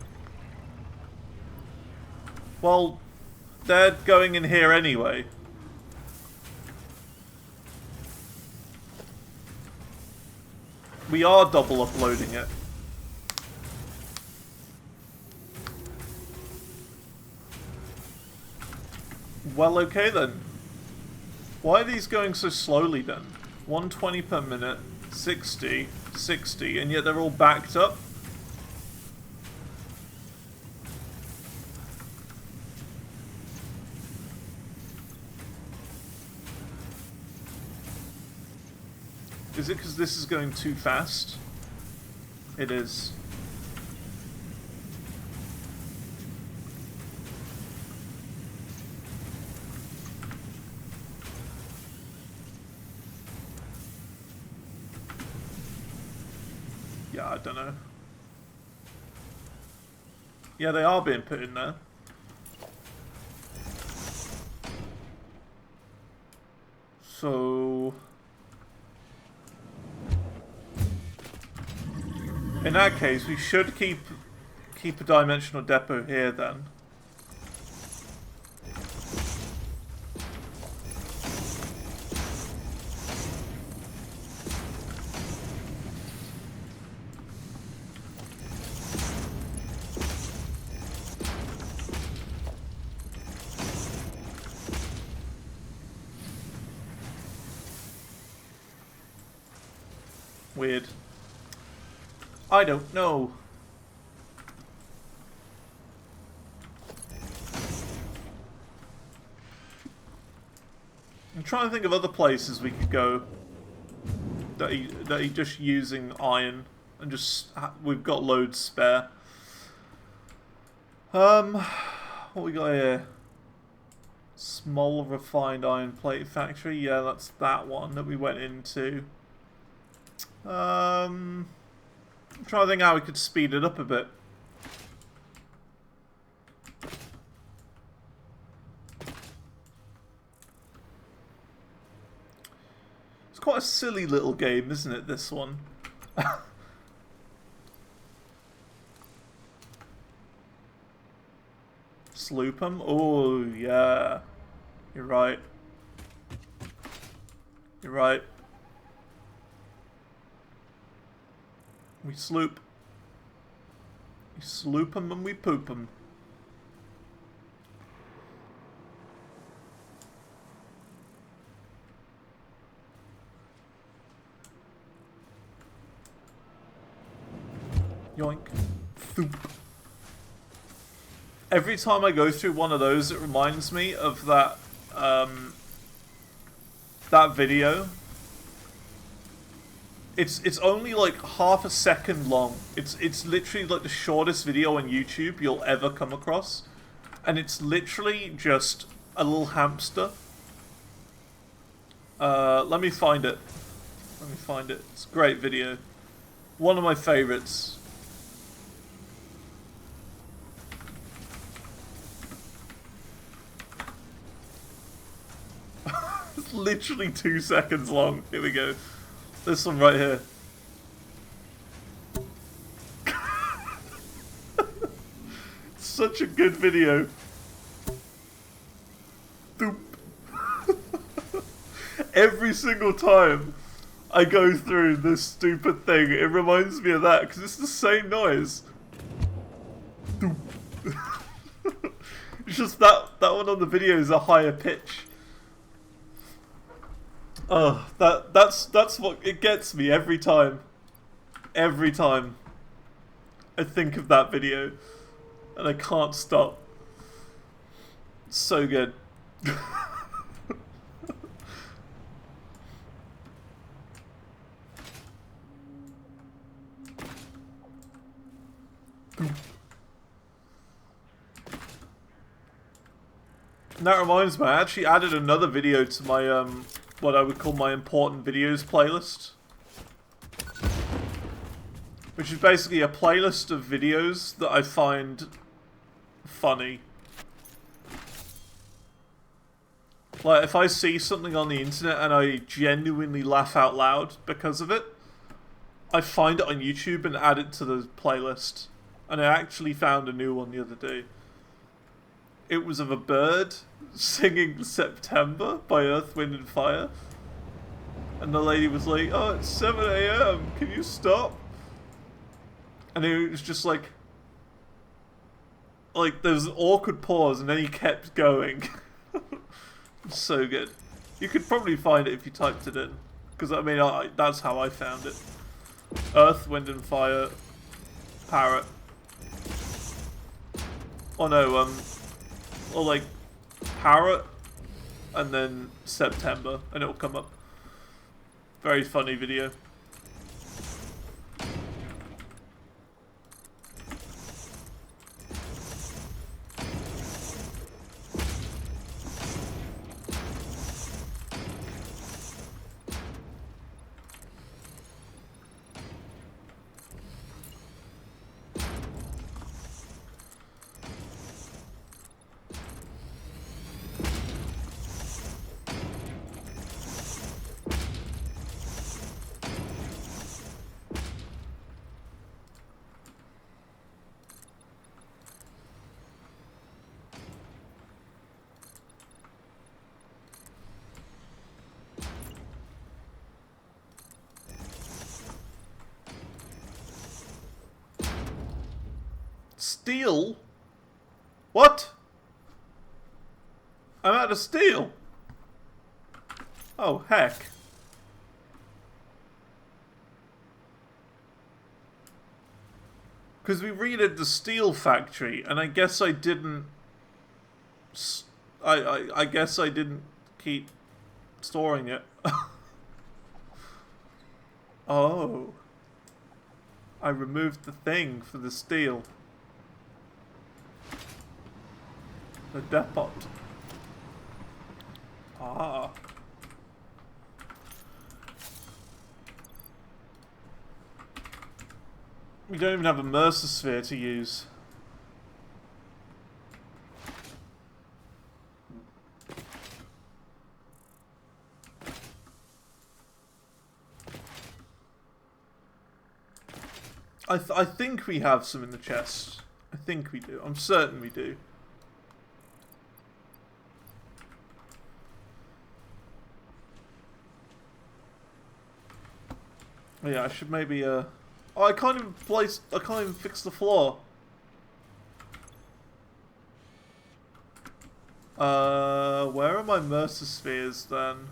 Well, they're going in here anyway. We are double uploading it. Well, okay then. Why are these going so slowly then? 120 per minute, 60, 60, and yet they're all backed up? Is it because this is going too fast? It is. Yeah, I don't know. Yeah, they are being put in there. So... in that case, we should keep a dimensional depot here then. Weird. I don't know. I'm trying to think of other places we could go that are just using iron and just we've got loads spare. What we got here? Small refined iron plate factory. Yeah, that's that one that we went into. I'm trying to think how we could speed it up a bit. It's quite a silly little game, isn't it, this one? Sloop 'em? Oh, yeah. You're right. You're right. We sloop. We sloop 'em and we poop 'em. Yoink. Thoop. Every time I go through one of those, it reminds me of that, that video. It's only like half a second long. It's literally like the shortest video on YouTube you'll ever come across. And it's literally just a little hamster. Let me find it. Let me find it. It's a great video. One of my favorites. It's literally 2 seconds long. Here we go. This one right here. Such a good video. Doop. Every single time I go through this stupid thing, it reminds me of that because it's the same noise. Doop. It's just that one on the video is a higher pitch. Oh, that's what it gets me every time. Every time I think of that video, and I can't stop. It's so good. And that reminds me, I actually added another video to my what I would call my important videos playlist. Which is basically a playlist of videos that I find funny. Like, if I see something on the internet and I genuinely laugh out loud because of it, I find it on YouTube and add it to the playlist. And I actually found a new one the other day. It was of a bird singing September by Earth, Wind and Fire. And the lady was like, oh, it's 7 AM, can you stop? And it was just like there was an awkward pause and then he kept going. So good. You could probably find it if you typed it in. Because, I mean, that's how I found it. Earth, Wind and Fire, Parrot. Oh no, or like Parrot and then September and it'll come up. Very funny video. Steel? What? I'm out of steel. Oh, heck. Because we raided the steel factory, and I guess I didn't... I guess I didn't keep storing it. Oh. I removed the thing for the steel. The depot. Ah. We don't even have a Mercer sphere to use. I think we have some in the chest. I think we do. I'm certain we do. Oh yeah, I should maybe oh, I can't even fix the floor. Where are my Mercer spheres then?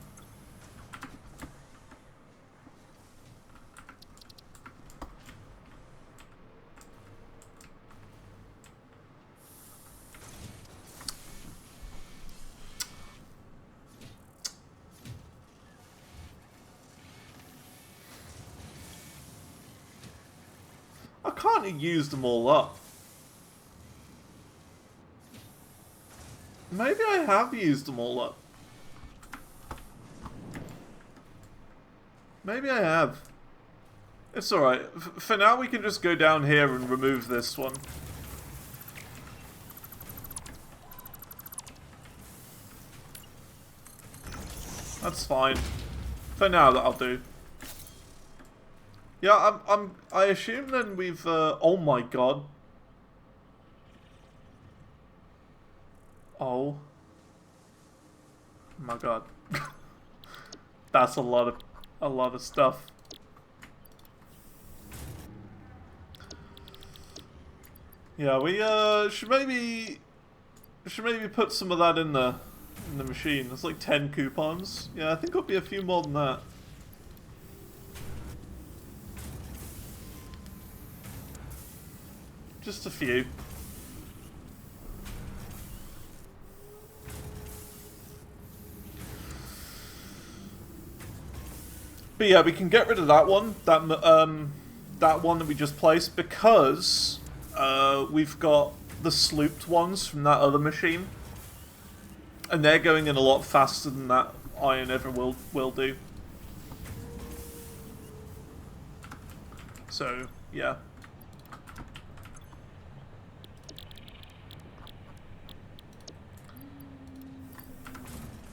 can't you use them all up? Maybe I have used them all up. Maybe I have. It's alright. For now, we can just go down here and remove this one. That's fine. For now, that'll do. Yeah, I assume then we've, oh my god. Oh. My god. That's a lot of stuff. Yeah, we should maybe put some of that in the machine. There's like 10 coupons. Yeah, I think it'll be a few more than that. Just a few. But yeah, we can get rid of that one. That one that we just placed, because we've got the slooped ones from that other machine, and they're going in a lot faster than that iron ever will do. So yeah.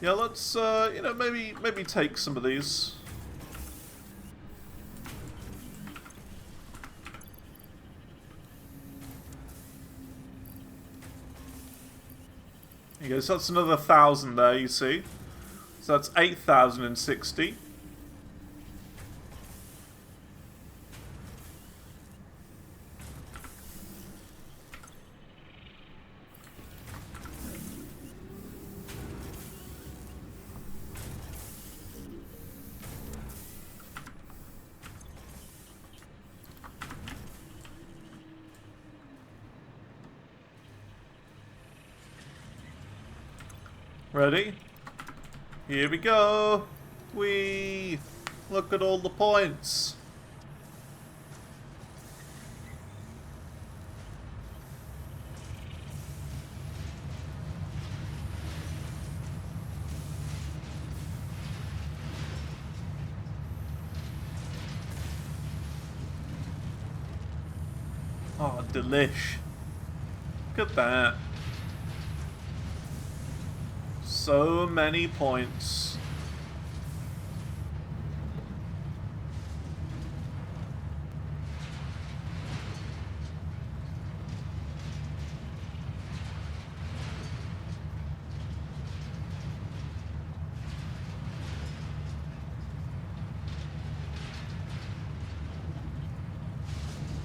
Yeah, let's you know, maybe take some of these. There you go, so that's another 1,000 there, you see. So that's 8,060. Ready? Here we go! Whee! Look at all the points! Oh, delish. Look at that. So many points.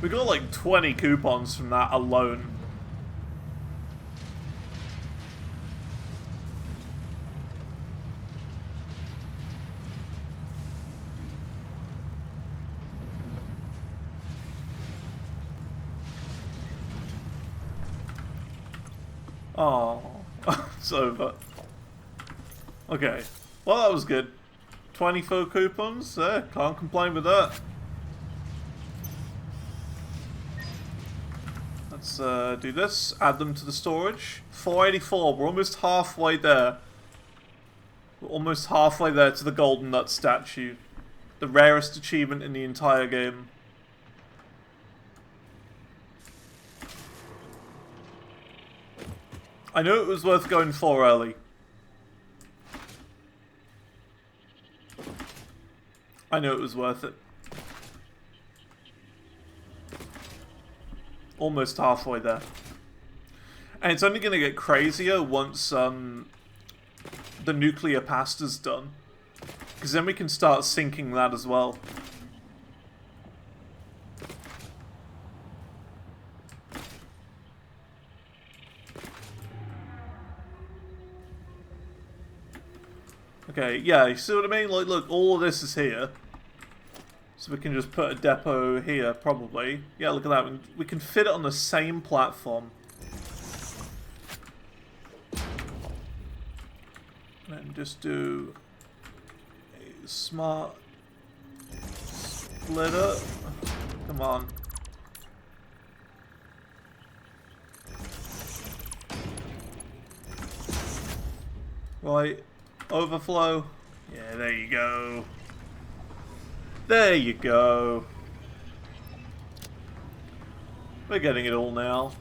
We got like 20 coupons from that alone. Oh, it's over. Okay, well that was good. 24 coupons, can't complain with that. Let's do this, add them to the storage. 484, we're almost halfway there. We're almost halfway there to the Golden Nut statue. The rarest achievement in the entire game. I knew it was worth going for early. I knew it was worth it. Almost halfway there. And it's only going to get crazier once the nuclear pasta's done. Because then we can start sinking that as well. Okay, yeah, you see what I mean? Like, look, all of this is here. So we can just put a depot here, probably. Yeah, look at that. We can fit it on the same platform. And just do a smart splitter. Come on. Right. Overflow. Yeah, there you go. There you go. We're getting it all now.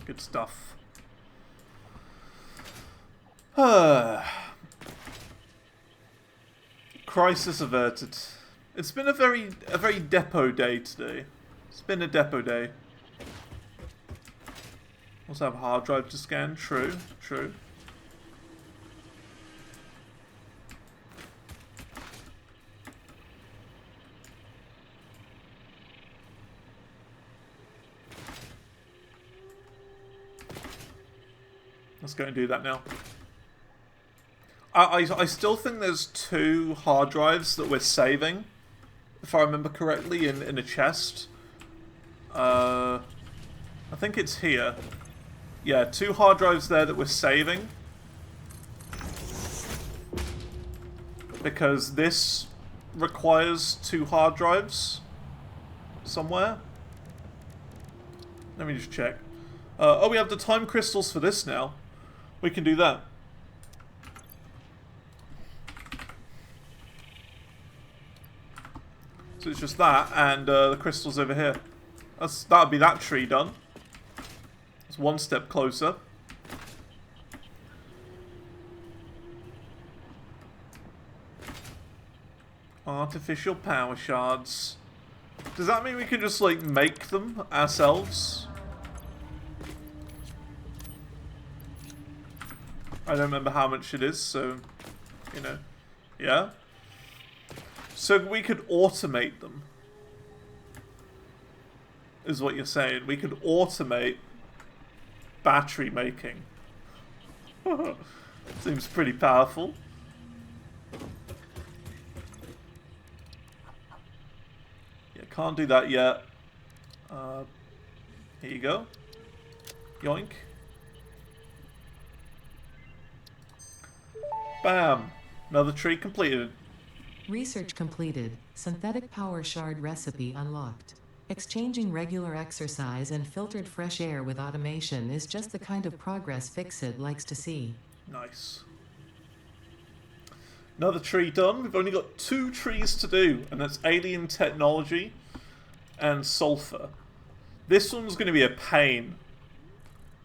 Good stuff. Crisis averted. It's been a very depot day today. It's been a depot day. Also have a hard drive to scan. True, true. Let's go and do that now. I still think there's 2 hard drives that we're saving, if I remember correctly, in a chest. I think it's here. Yeah, 2 hard drives there that we're saving. Because this requires 2 hard drives somewhere. Let me just check. Oh, we have the time crystals for this now. We can do that. So it's just that, and the crystals over here. That'll be that tree done. It's 1 step closer. Artificial power shards. Does that mean we can just, like, make them ourselves? I don't remember how much it is, so, you know. Yeah? So we could automate them. Is what you're saying. We could automate battery making. Seems pretty powerful. Yeah, can't do that yet. Here you go. Yoink. Bam. Another tree completed. Research completed. Synthetic power shard recipe unlocked. Exchanging regular exercise and filtered fresh air with automation is just the kind of progress Fixit likes to see. Nice. Another tree done. We've only got 2 trees to do, and that's alien technology and sulfur. This one's going to be a pain,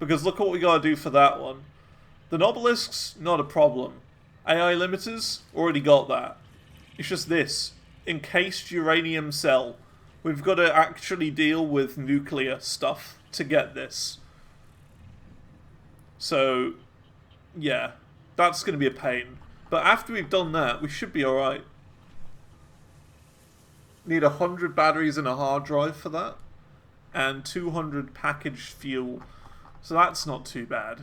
because look what we got to do for that one. The Nobelisks, not a problem. AI limiters, already got that. It's just this. Encased uranium cell. We've got to actually deal with nuclear stuff to get this. So, yeah. That's going to be a pain. But after we've done that, we should be alright. Need 100 batteries and a hard drive for that. And 200 packaged fuel. So that's not too bad.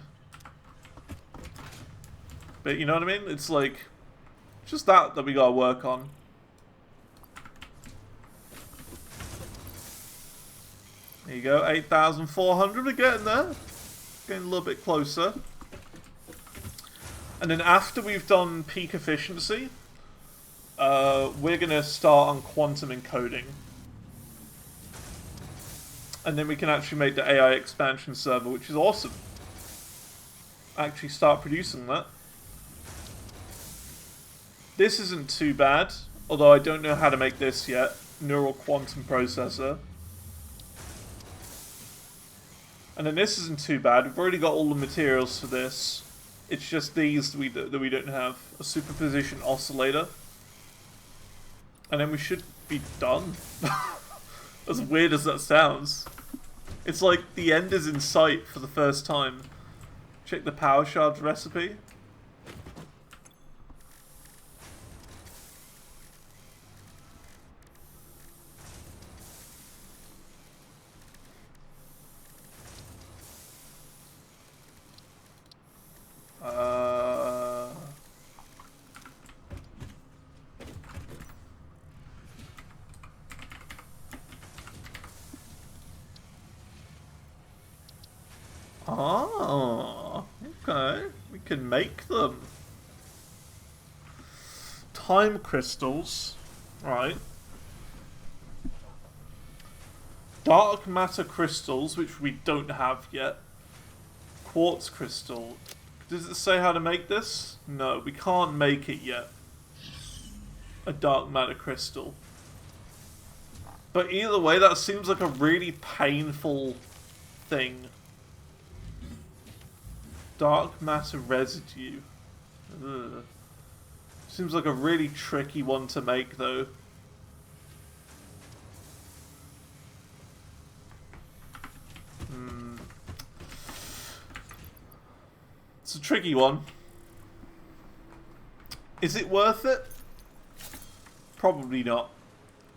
But you know what I mean? It's like, just that we gotta work on. There you go, 8,400, we're getting there. Getting a little bit closer. And then after we've done peak efficiency, we're gonna start on quantum encoding. And then we can actually make the AI expansion server, which is awesome. Actually start producing that. This isn't too bad, although I don't know how to make this yet. Neural quantum processor. And then this isn't too bad. We've already got all the materials for this. It's just these that we don't have. A superposition oscillator. And then we should be done. As weird as that sounds. It's like the end is in sight for the first time. Check the power shards recipe. Oh, okay. We can make them. Time crystals. Right. Dark matter crystals, which we don't have yet. Quartz crystal. Does it say how to make this? No, we can't make it yet. A dark matter crystal. But either way, that seems like a really painful thing. Dark matter residue. Ugh. Seems like a really tricky one to make, though. It's a tricky one. Is it worth it? Probably not.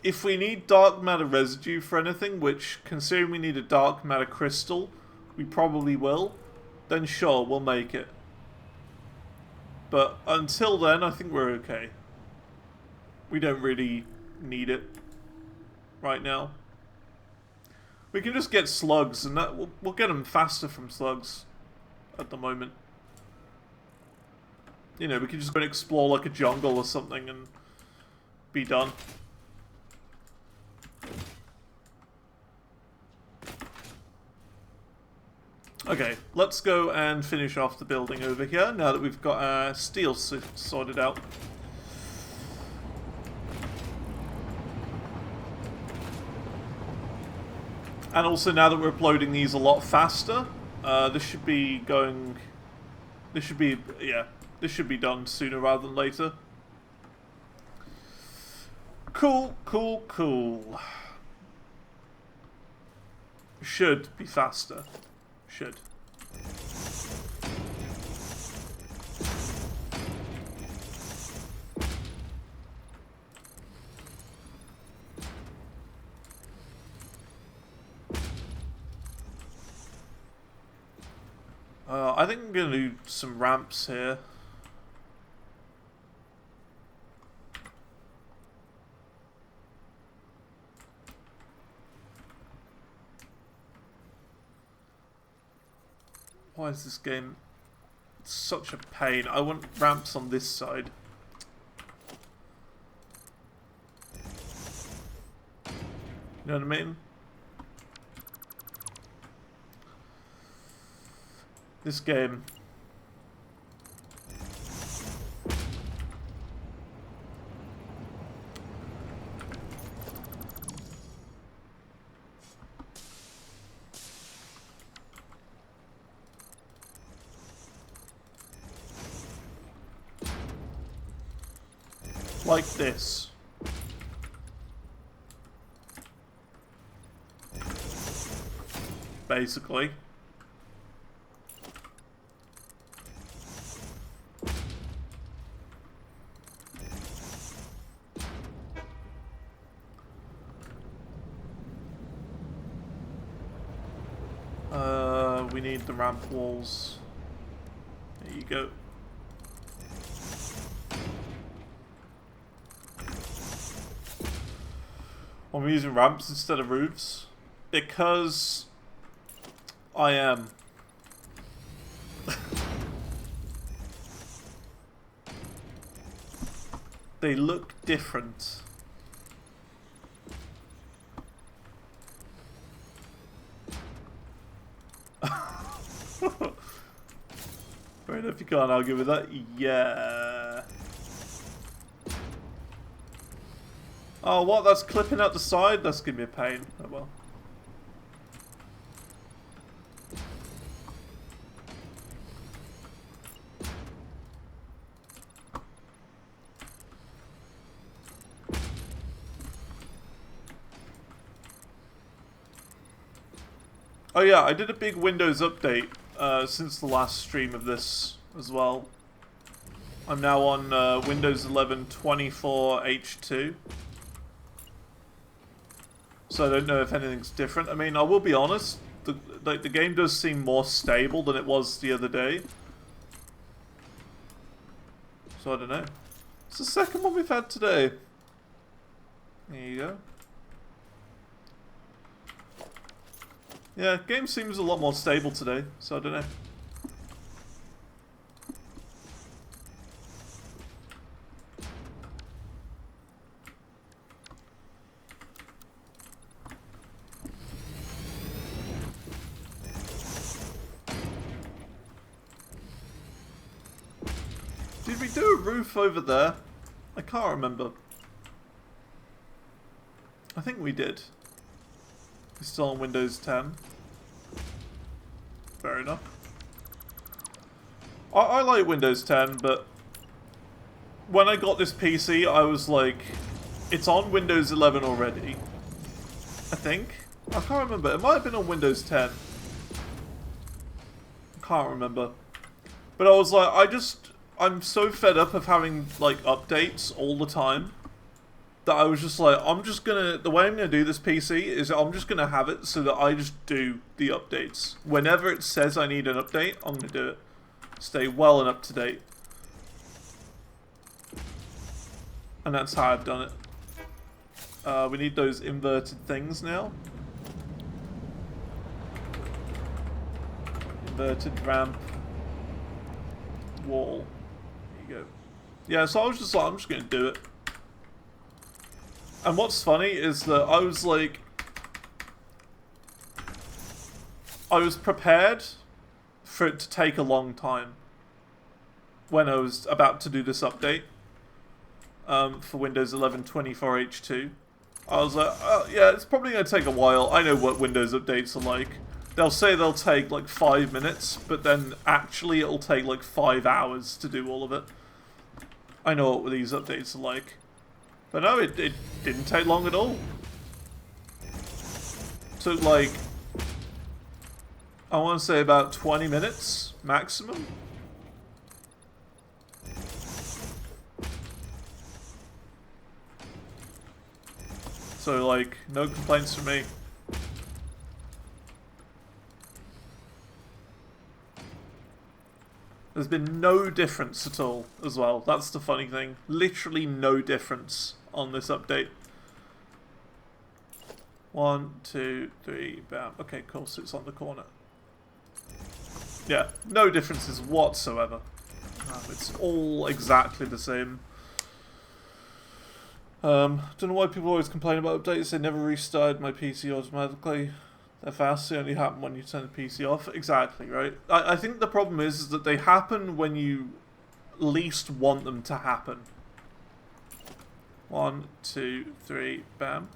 If we need dark matter residue for anything, which, considering we need a dark matter crystal, we probably will, then sure, we'll make it. But until then, I think we're okay. We don't really need it right now. We can just get slugs, and that we'll get them faster from slugs at the moment. You know, we can just go and explore like a jungle or something and be done. Okay, let's go and finish off the building over here now that we've got our steel sorted out. And also now that we're uploading these a lot faster, this should be going... This should be, yeah, this should be done sooner rather than later. Cool, cool, cool. Should be faster. Should. I think I'm going to do some ramps here. Why is this game such a pain? I want ramps on this side. You know what I mean? This game. Like this. Basically. We need the ramp walls. There you go. I'm using ramps instead of roofs because I am. They look different. Fair enough, you can't argue with that. Yeah. Oh, what? That's clipping out the side? That's gonna be a pain. Oh well. Oh yeah, I did a big Windows update since the last stream of this as well. I'm now on Windows 11 24H2. So I don't know if anything's different. I mean, I will be honest, the game does seem more stable than it was the other day. So I don't know. It's the second one we've had today. There you go. Yeah, game seems a lot more stable today, so I don't know. roof over there? I can't remember. I think we did. It's still on Windows 10. Fair enough. I like Windows 10, but when I got this PC, I was like, it's on Windows 11 already. I think. I can't remember. It might have been on Windows 10. I can't remember. But I was like, I'm so fed up of having, like, updates all the time that I was just like, the way I'm gonna do this PC is I'm just gonna have it so that I just do the updates. Whenever it says I need an update, I'm gonna do it. Stay well and up to date. And that's how I've done it. We need those inverted things now. Inverted ramp. Wall. There you go. Yeah, so I was just like, I'm just gonna do it. And what's funny is that I was like, I was prepared for it to take a long time when I was about to do this update for Windows 11 24H2. I was like, yeah, it's probably going to take a while. I know what Windows updates are like. They'll say they'll take like 5 minutes, but then actually it'll take like 5 hours to do all of it. I know what these updates are like. But no, it didn't take long at all. Took like, I want to say about 20 minutes maximum. So like, no complaints from me. There's been no difference at all as well. That's the funny thing. Literally no difference on this update. 1, 2, 3, bam. Okay, cool, so it's on the corner. Yeah, no differences whatsoever. It's all exactly the same. Don't know why people always complain about updates. They never restarted my PC automatically. They're fast, they only happen when you turn the PC off. Exactly, right? I think the problem is that they happen when you least want them to happen. 1, 2, 3, bam.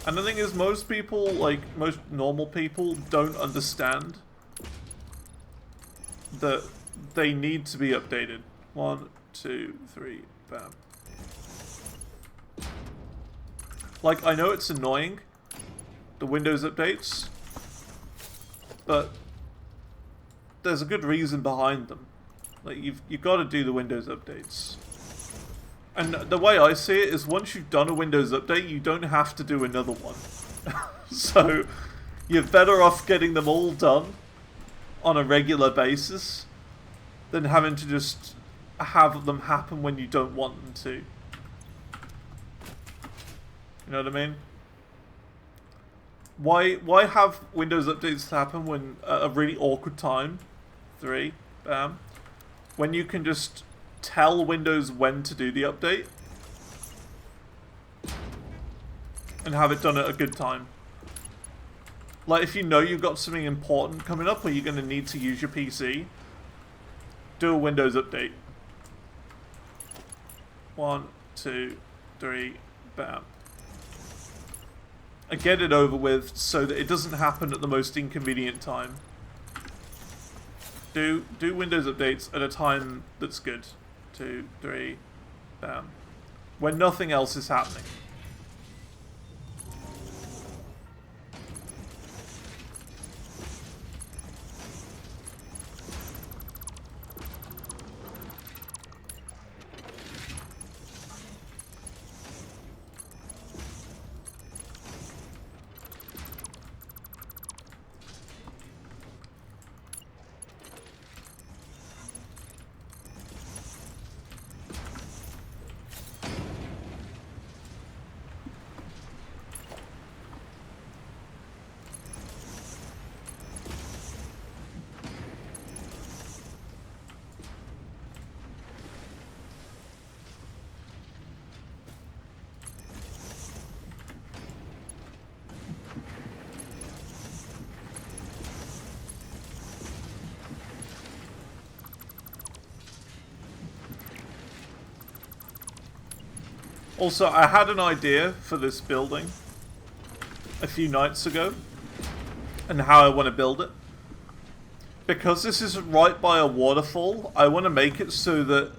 And the thing is, most people, like, most normal people, don't understand that they need to be updated. 1, 2, 3, bam. Like, I know it's annoying, the Windows updates, but there's a good reason behind them. Like, you've got to do the Windows updates. And the way I see it is once you've done a Windows update, you don't have to do another one. So, you're better off getting them all done on a regular basis than having to just have them happen when you don't want them to. You know what I mean? Why have Windows updates happen when at a really awkward time? 3, bam. When you can just tell Windows when to do the update and have it done at a good time. Like, if you know you've got something important coming up where you're going to need to use your PC, do a Windows update. 1, 2, 3, bam. And get it over with so that it doesn't happen at the most inconvenient time. Do Windows updates at a time that's good. 2, 3, bam. When nothing else is happening. Also, I had an idea for this building a few nights ago and how I want to build it. Because this is right by a waterfall, I want to make it so that,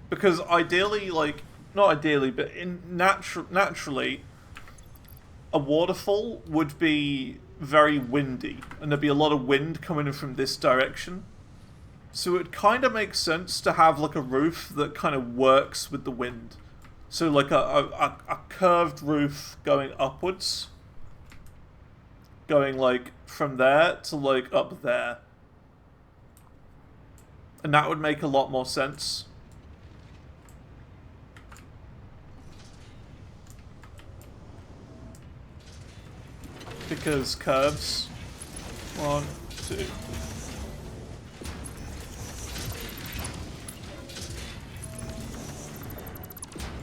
because ideally, like, not ideally, but naturally, a waterfall would be very windy, and there'd be a lot of wind coming in from this direction. So it kind of makes sense to have like a roof that kind of works with the wind. So like a curved roof going upwards, going like from there to like up there. And that would make a lot more sense. Because curves. 1, 2.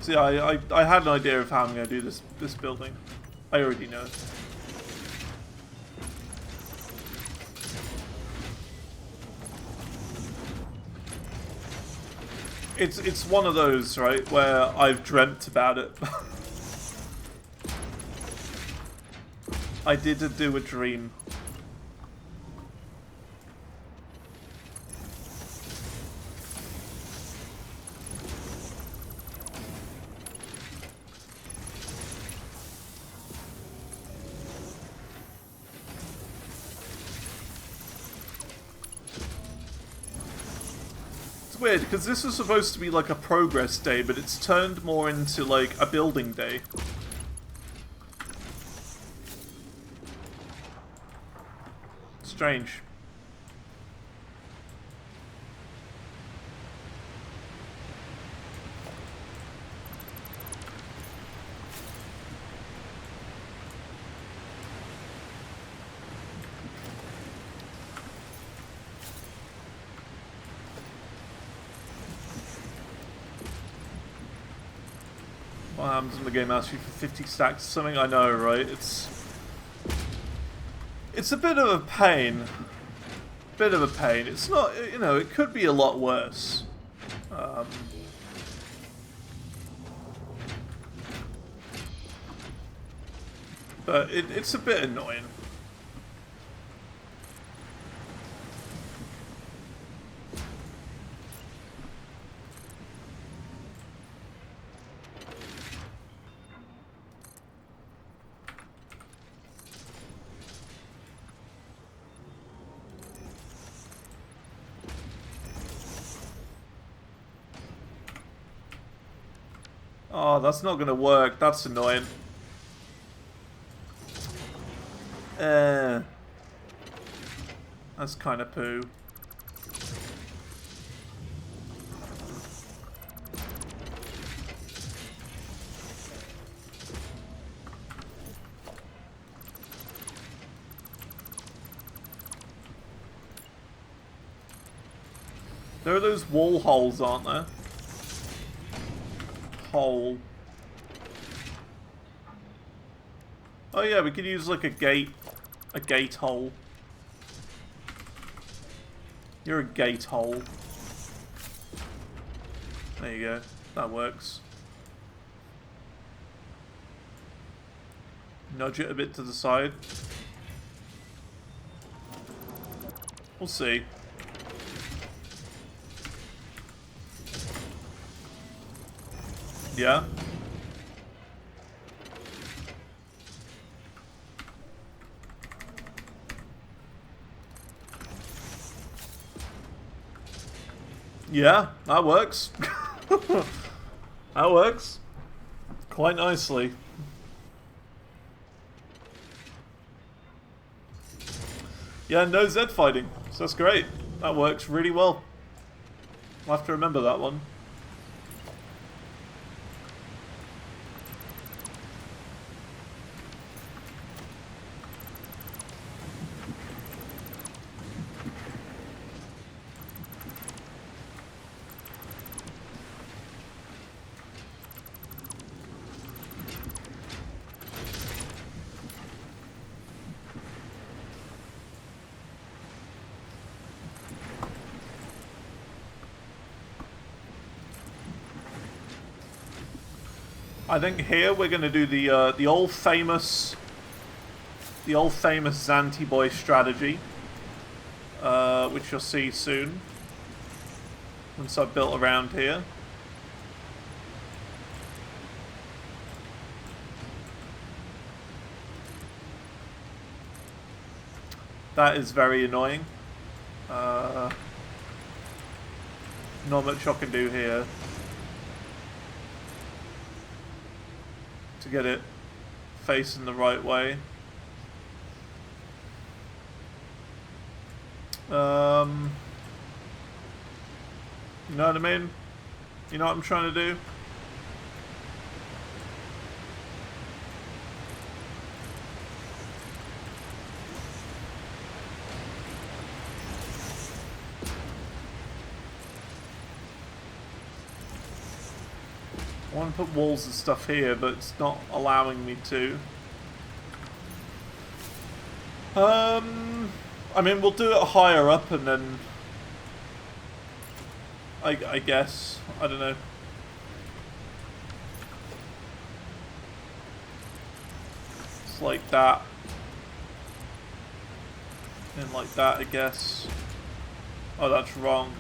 See, I had an idea of how I'm going to do this building. I already know. It's one of those, right, where I've dreamt about it. I did do a dream. It's weird, because this was supposed to be like a progress day, but it's turned more into like a building day. Strange. What happens when the game asks you for 50 stacks or something? I know, right? It's a bit of a pain. Bit of a pain. It's not, you know, it could be a lot worse. But it's a bit annoying. Oh, that's not gonna work. That's annoying. That's kind of poo. There are those wall holes, aren't there? Hole. Oh yeah, we could use like a gate hole. You're a gate hole. There you go. That works. Nudge it a bit to the side. We'll see. Yeah? Yeah, that works. That works. Quite nicely. Yeah, no Z fighting. So that's great. That works really well. I'll have to remember that one. I think here we're gonna do the old famous Zanti Boy strategy, which you'll see soon once I've built around here. That is very annoying. Not much I can do here to get it facing the right way. You know what I mean? You know what I'm trying to do? I want to put walls and stuff here, but it's not allowing me to. I mean, we'll do it higher up and then... I guess. I don't know. It's like that. And like that, I guess. Oh, that's wrong.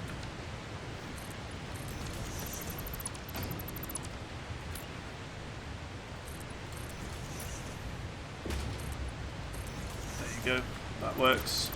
There you go. That works.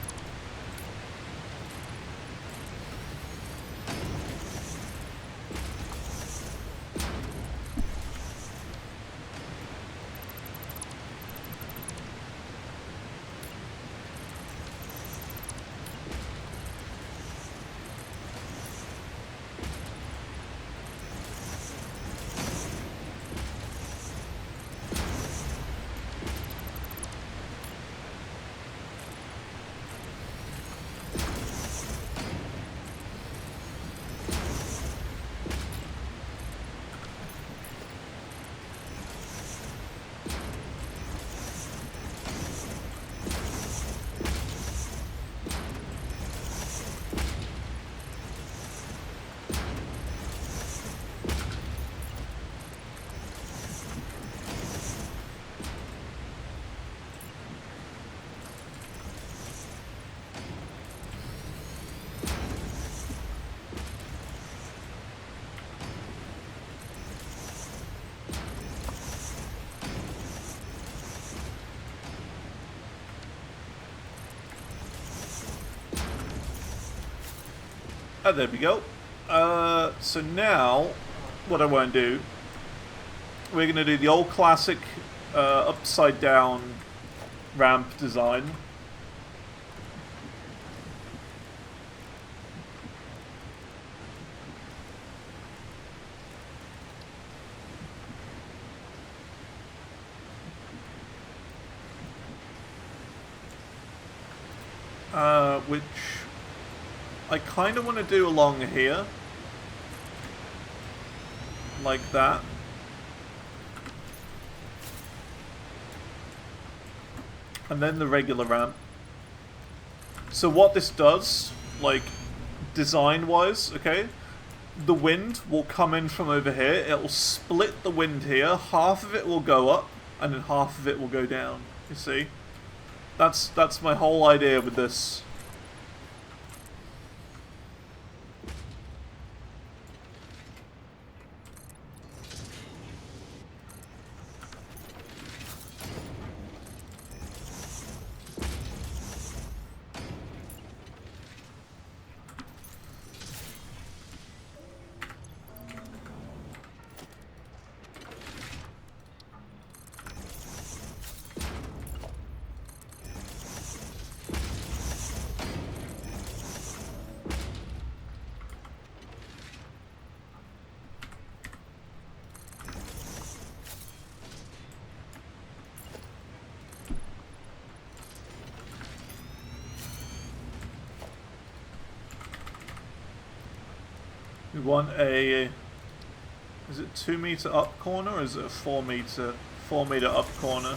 Oh, there we go. So now, what I want to do, we're going to do the old classic upside down ramp design. Which I kind of want to do along here. Like that. And then the regular ramp. So what this does, like, design-wise, okay? The wind will come in from over here. It will split the wind here. Half of it will go up, and then half of it will go down. You see? That's my whole idea with this. We want a, is it 2 meter up corner or is it a 4 meter up corner?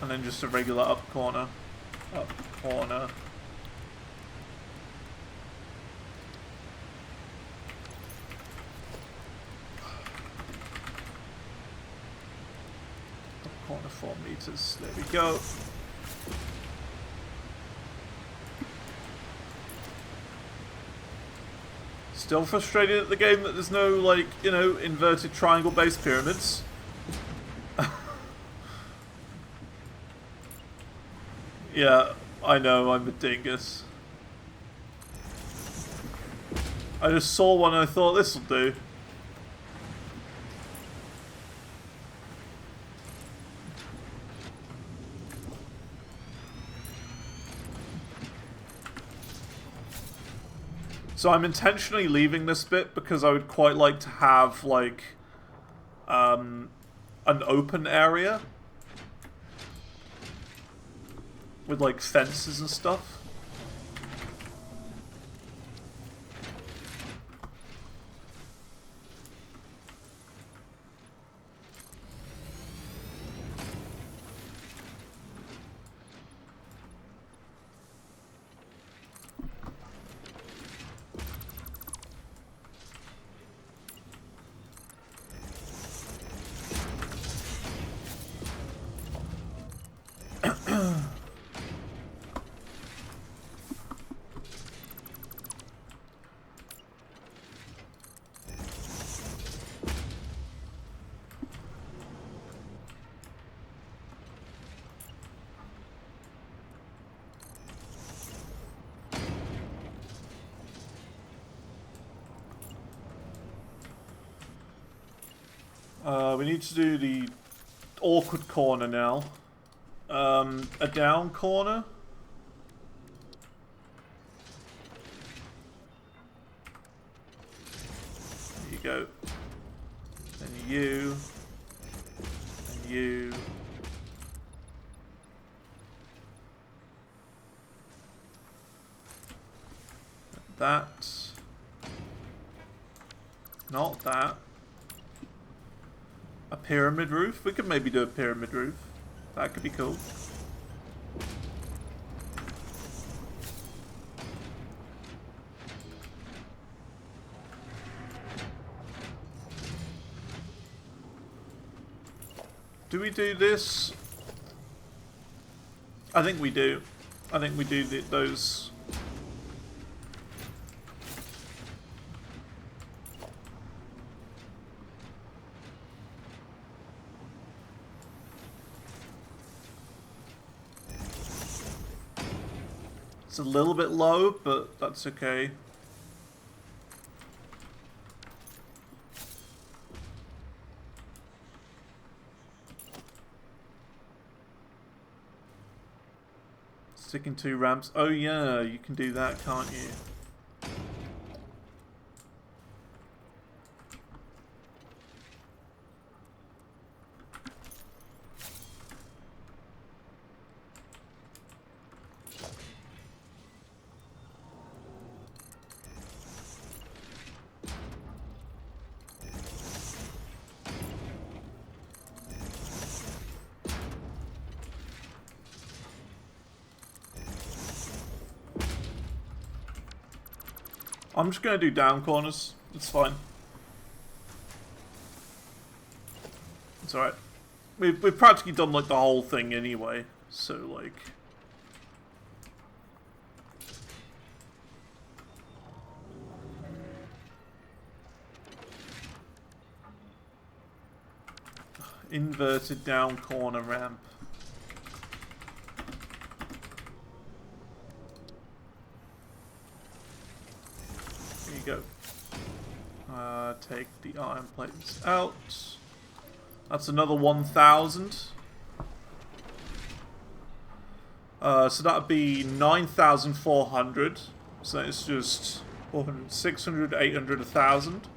And then just a regular up corner. Up corner. 4 meters. There we go. Still frustrated at the game that there's no, like, you know, inverted triangle-based pyramids. Yeah, I know, I'm a dingus. I just saw one and I thought, this'll do. So I'm intentionally leaving this bit because I would quite like to have, like, an open area with, like, fences and stuff. We need to do the awkward corner now. A down corner. There you go. Then you. And you. That. Not that. A pyramid roof? We could maybe do a pyramid roof. That could be cool. Do we do this? I think we do. I think we do those. It's a little bit low, but that's okay. Sticking 2 ramps. Oh yeah, you can do that, can't you? I'm just going to do down corners. It's fine. It's alright. We've practically done, like, the whole thing anyway. So, like... Inverted down corner ramp. Go. Take the iron plates out. That's another 1,000. So that'd be 9,400. So it's just 400, 600, 800, 1,000.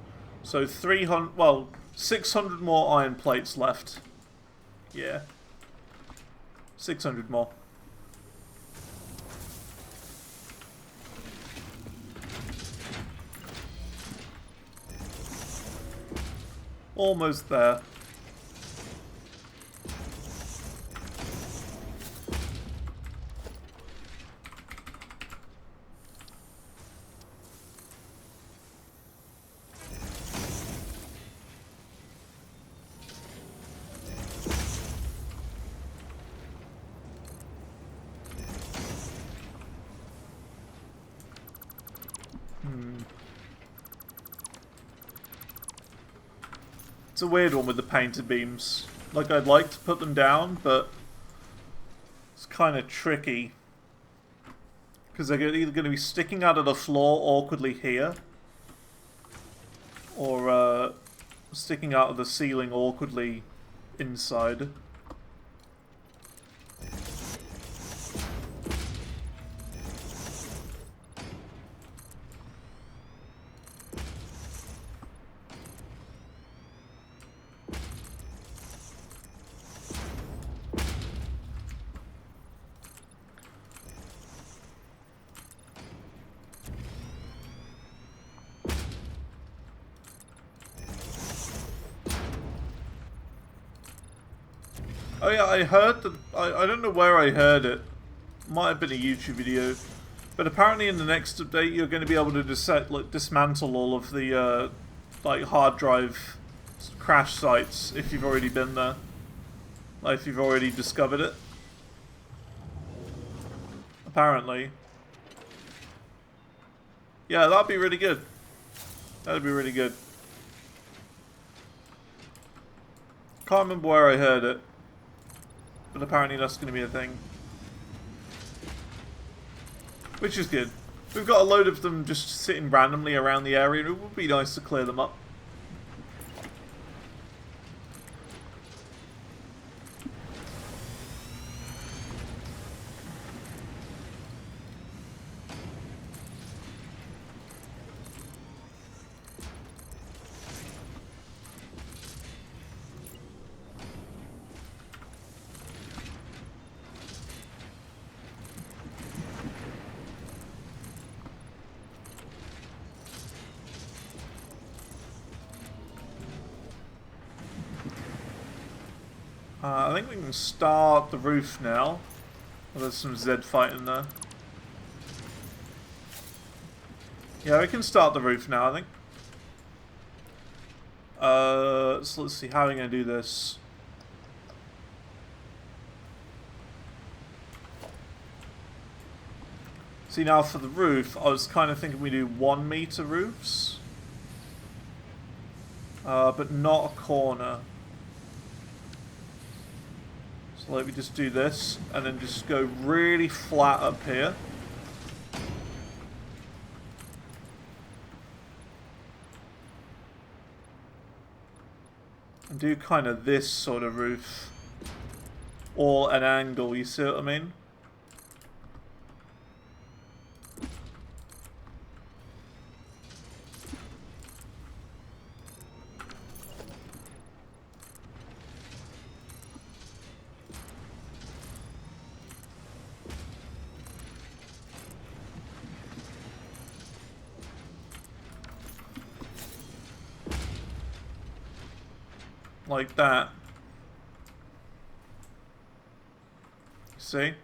So 300. Well, 600 more iron plates left. Yeah. 600 more. Almost there. It's a weird one with the painted beams. Like, I'd like to put them down, but it's kind of tricky. Because they're either going to be sticking out of the floor awkwardly here, or sticking out of the ceiling awkwardly inside. Oh yeah, I heard that, I don't know where I heard it. Might have been a YouTube video. But apparently in the next update you're going to be able to dismantle all of the like hard drive crash sites if you've already been there. Like if you've already discovered it. Apparently. Yeah, that'd be really good. That'd be really good. Can't remember where I heard it. But apparently that's going to be a thing. Which is good. We've got a load of them just sitting randomly around the area, and it would be nice to clear them up. I think we can start the roof now. Oh, there's some Z fighting there. Yeah, we can start the roof now, I think. So let's see, how are we going to do this? See, now for the roof, I was kind of thinking we do 1 meter roofs. But not a corner. So let me just do this, and then just go really flat up here. And do kind of this sort of roof. Or an angle, you see what I mean? Like that. See?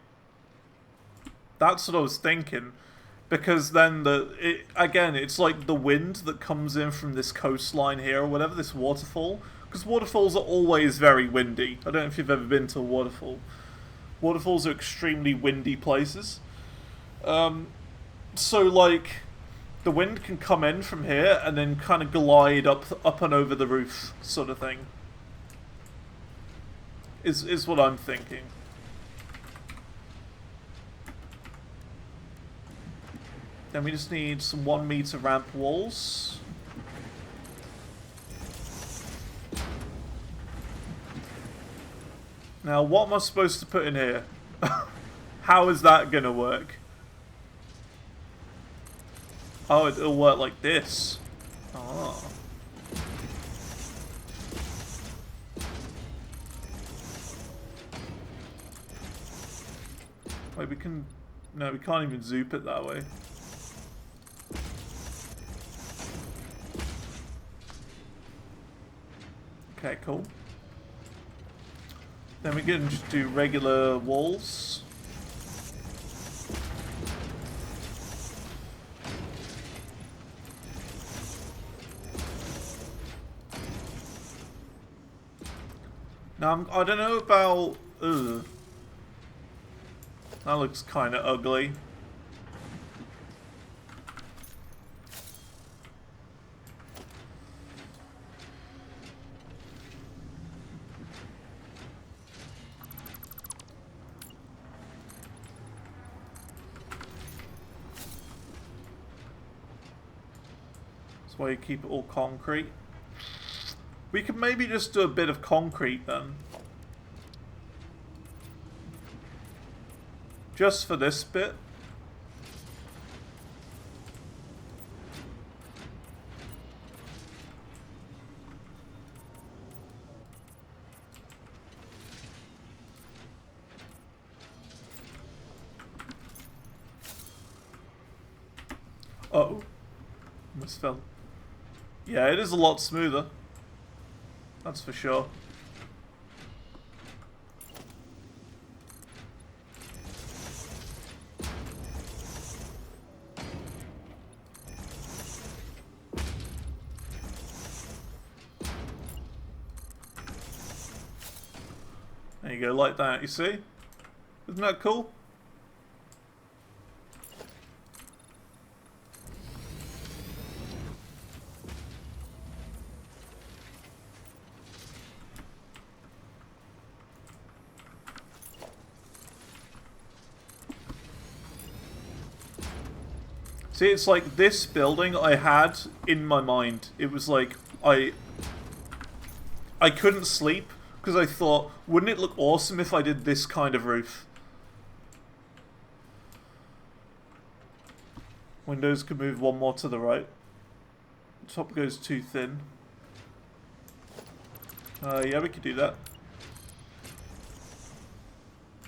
That's what I was thinking. Because then again, it's like the wind that comes in from this coastline here or whatever, this waterfall. Because waterfalls are always very windy. I don't know if you've ever been to a waterfall. Waterfalls are extremely windy places. So like, the wind can come in from here and then kind of glide up and over the roof, sort of thing. Is what I'm thinking. Then we just need some 1 meter ramp walls. Now, what am I supposed to put in here? How is that gonna work? Oh, it'll work like this. Oh. Wait, we can... No, we can't even zoop it that way. Okay, cool. Then we can just do regular walls. Now, I don't know about... Ugh. That looks kind of ugly. That's why you keep it all concrete. We could maybe just do a bit of concrete then. Just for this bit. Uh-oh. Almost fell. Yeah, it is a lot smoother. That's for sure. There you go, like that, you see? Isn't that cool? See, it's like this building I had in my mind. It was like, I couldn't sleep because I thought, wouldn't it look awesome if I did this kind of roof? Windows could move one more to the right. Top goes too thin. Yeah, we could do that.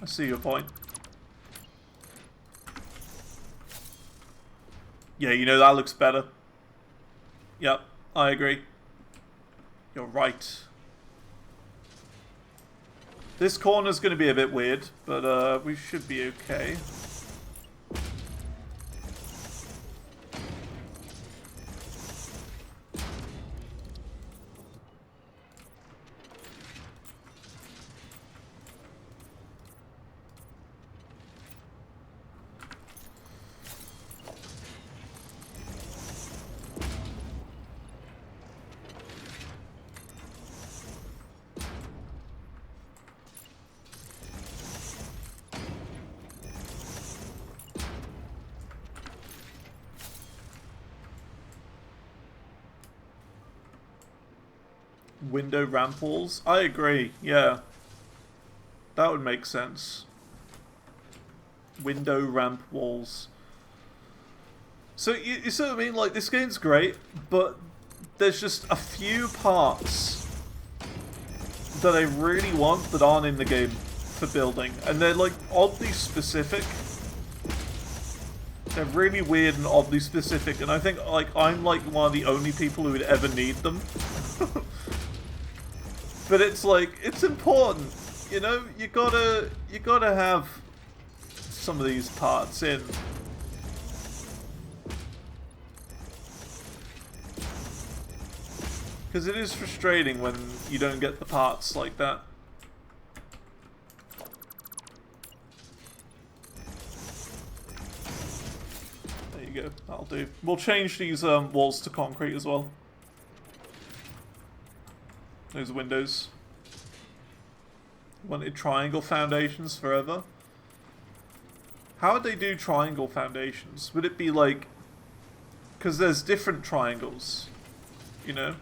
I see your point. Yeah, you know, that looks better. Yep, I agree. You're right. This corner's going to be a bit weird, but we should be okay. Window ramp walls? I agree, yeah. That would make sense. Window ramp walls. So, you see what I mean? Like, this game's great, but there's just a few parts that I really want that aren't in the game for building. And they're, like, oddly specific. They're really weird and oddly specific, and I think, like, I'm, like, one of the only people who would ever need them. But it's like, it's important, you know? You gotta have some of these parts in. Because it is frustrating when you don't get the parts like that. There you go, that'll do. We'll change these walls to concrete as well. Those windows. Wanted triangle foundations forever. How would they do triangle foundations? Would it be like... Because there's different triangles, you know?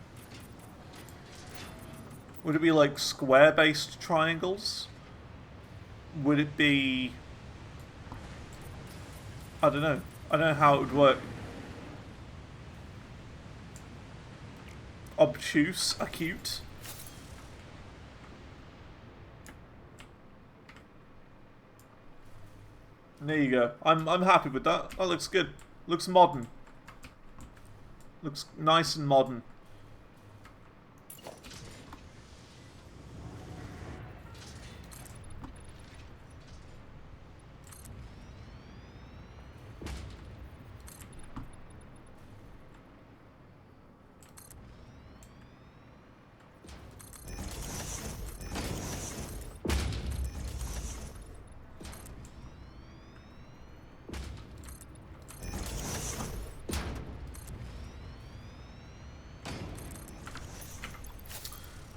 Would it be like square-based triangles? Would it be... I don't know. I don't know how it would work. Obtuse, acute. There you go. I'm happy with that. That looks good. Looks modern. Looks nice and modern.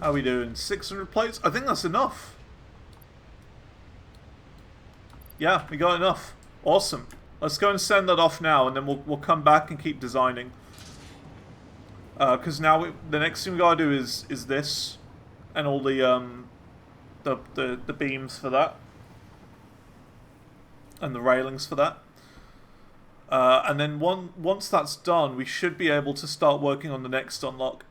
How are we doing? 600 plates? I think that's enough. Yeah, we got enough. Awesome. Let's go and send that off now, and then we'll come back and keep designing. Because now the next thing we gotta do is this, and all the beams for that, and the railings for that. And then once that's done, we should be able to start working on the next unlock.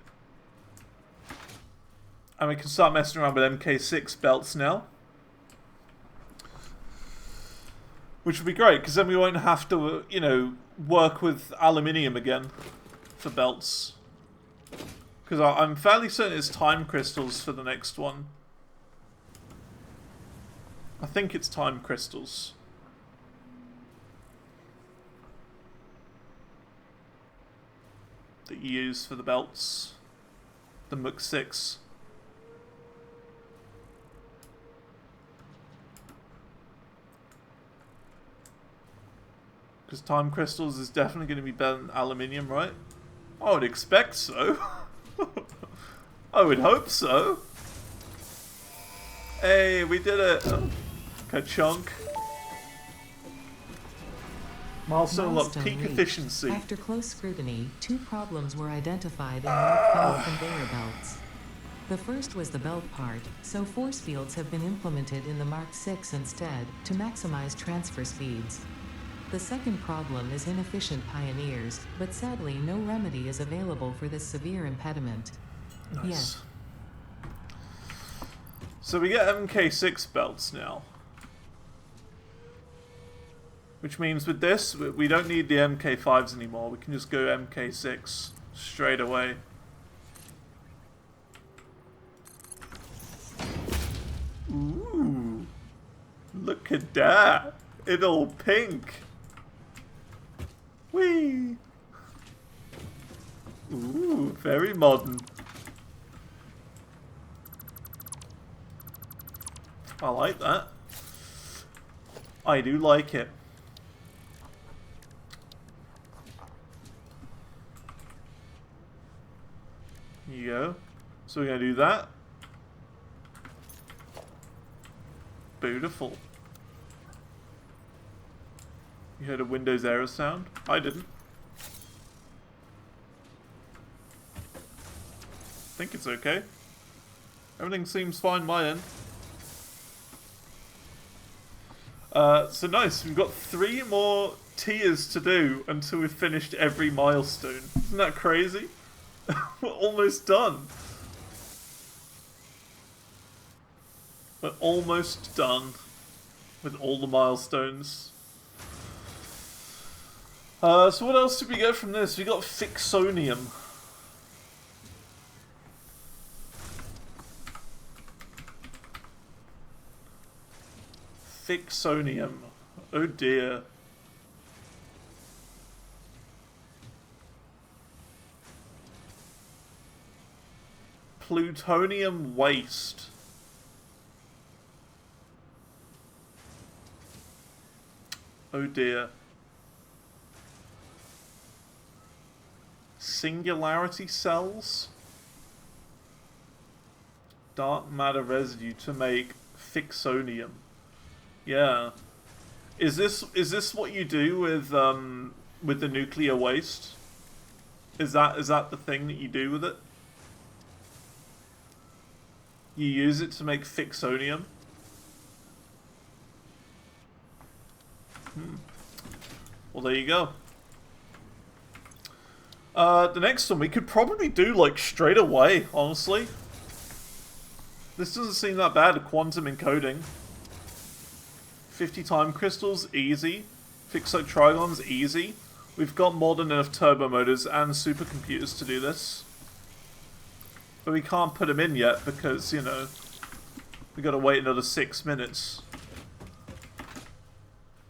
And we can start messing around with MK6 belts now. Which would be great, because then we won't have to, you know, work with aluminium again for belts. Because I'm fairly certain it's time crystals for the next one. I think it's time crystals. That you use for the belts. The MK6. Because time crystals is definitely going to be better than aluminium, right? I would expect so. I would hope so. Hey, we did it. Oh, ka-chunk. Milestone unlocked. Peak reached. efficiency. After close scrutiny, 2 problems were identified in Mark 5 conveyor belts. The first was the belt part, so force fields have been implemented in the Mark 6 instead, to maximize transfer speeds. The second problem is inefficient pioneers, but sadly no remedy is available for this severe impediment. Nice. Yes. So we get MK6 belts now. Which means with this, we don't need the MK5s anymore. We can just go MK6 straight away. Ooh. Look at that. It's all pink. Whee. Ooh, very modern. I like that. I do like it. Here you go. So we're going to do that. Beautiful. You heard a Windows error sound? I didn't. I think it's okay. Everything seems fine my end. So nice, we've got 3 more tiers to do until we've finished every milestone. Isn't that crazy? We're almost done. We're almost done with all the milestones. So what else did we get from this? We got Fixonium. Fixonium. Oh dear. Plutonium waste. Oh dear. Singularity cells? Dark matter residue to make Fixonium. Yeah. Is this what you do with the nuclear waste? Is that the thing that you do with it? You use it to make Fixonium? Well, there you go. The next one we could probably do like straight away, honestly. This doesn't seem that bad, quantum encoding. 50 time crystals, easy. Fixo trigons, easy. We've got more than enough turbo motors and supercomputers to do this. But we can't put them in yet because, you know, we gotta wait another 6 minutes.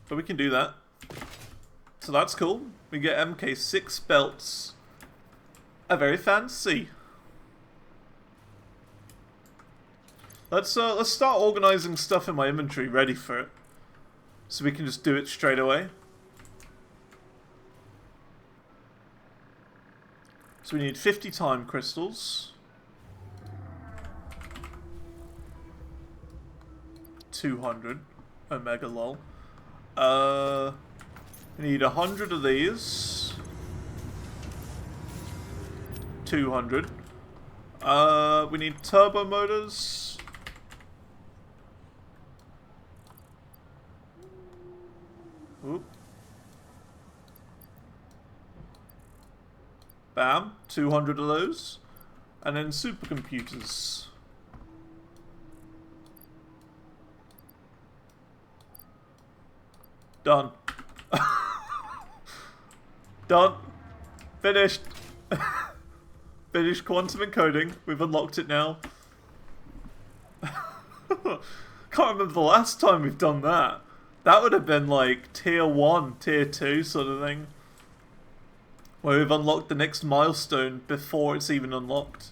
But we can do that. So that's cool. We get MK6 belts. Very fancy. Let's start organizing stuff in my inventory ready for it. So we can just do it straight away. So we need 50 time crystals. 200. Omega lol. We need 100 of these. 200. We need turbo motors. Oop. Bam, 200 of those. And then supercomputers. Done. Done. Finished. Finished quantum encoding. We've unlocked it now. Can't remember the last time we've done that. That would have been like tier 1, tier 2 sort of thing. Where we've unlocked the next milestone before it's even unlocked.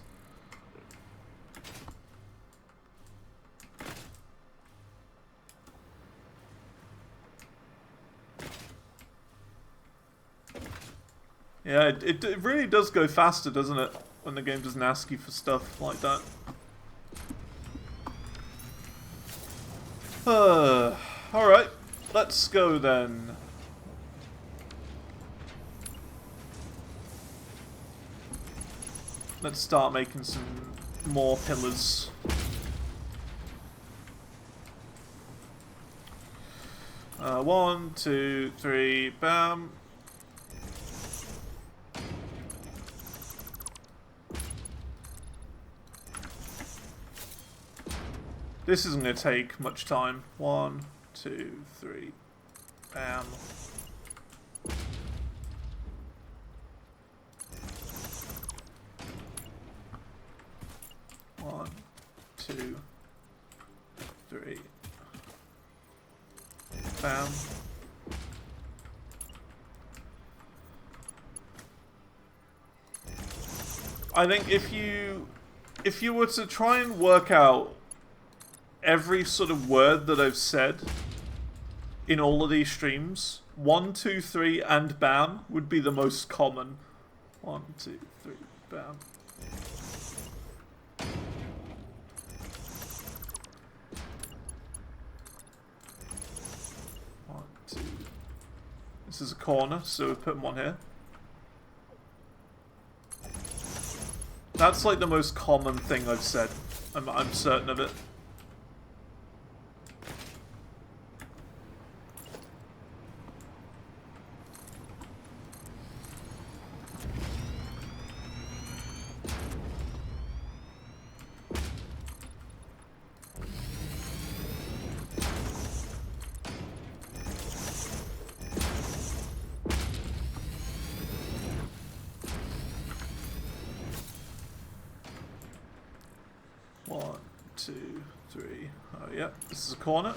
Yeah, it really does go faster, doesn't it? When the game doesn't ask you for stuff like that. Alright, let's go then. Let's start making some more pillars. One, two, three, bam. This isn't going to take much time. 1, 2, 3, bam. One, two, three, bam. I think if you were to try and work out every sort of word that I've said in all of these streams, 1, 2, 3, and bam would be the most common. 1, 2, 3, bam. One, two. This is a corner, so we're putting one here. That's like the most common thing I've said. I'm certain of it. One, two, three. Oh yeah, this is a corner.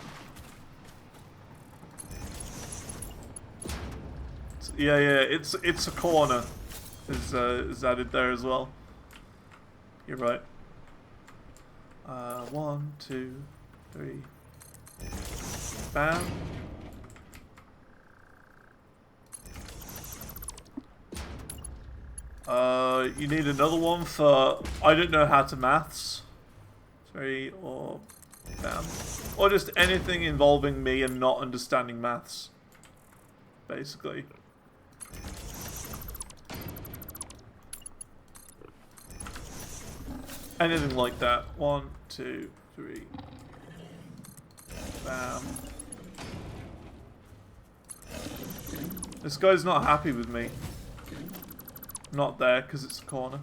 Yeah, it's a corner. Is added there as well. You're right. 1, 2, 3. Bam. You need another one for I don't know how to maths. 3 or bam. Or just anything involving me and not understanding maths. Basically. Anything like that. 1, 2, 3. Bam. This guy's not happy with me. Not there, because it's a corner.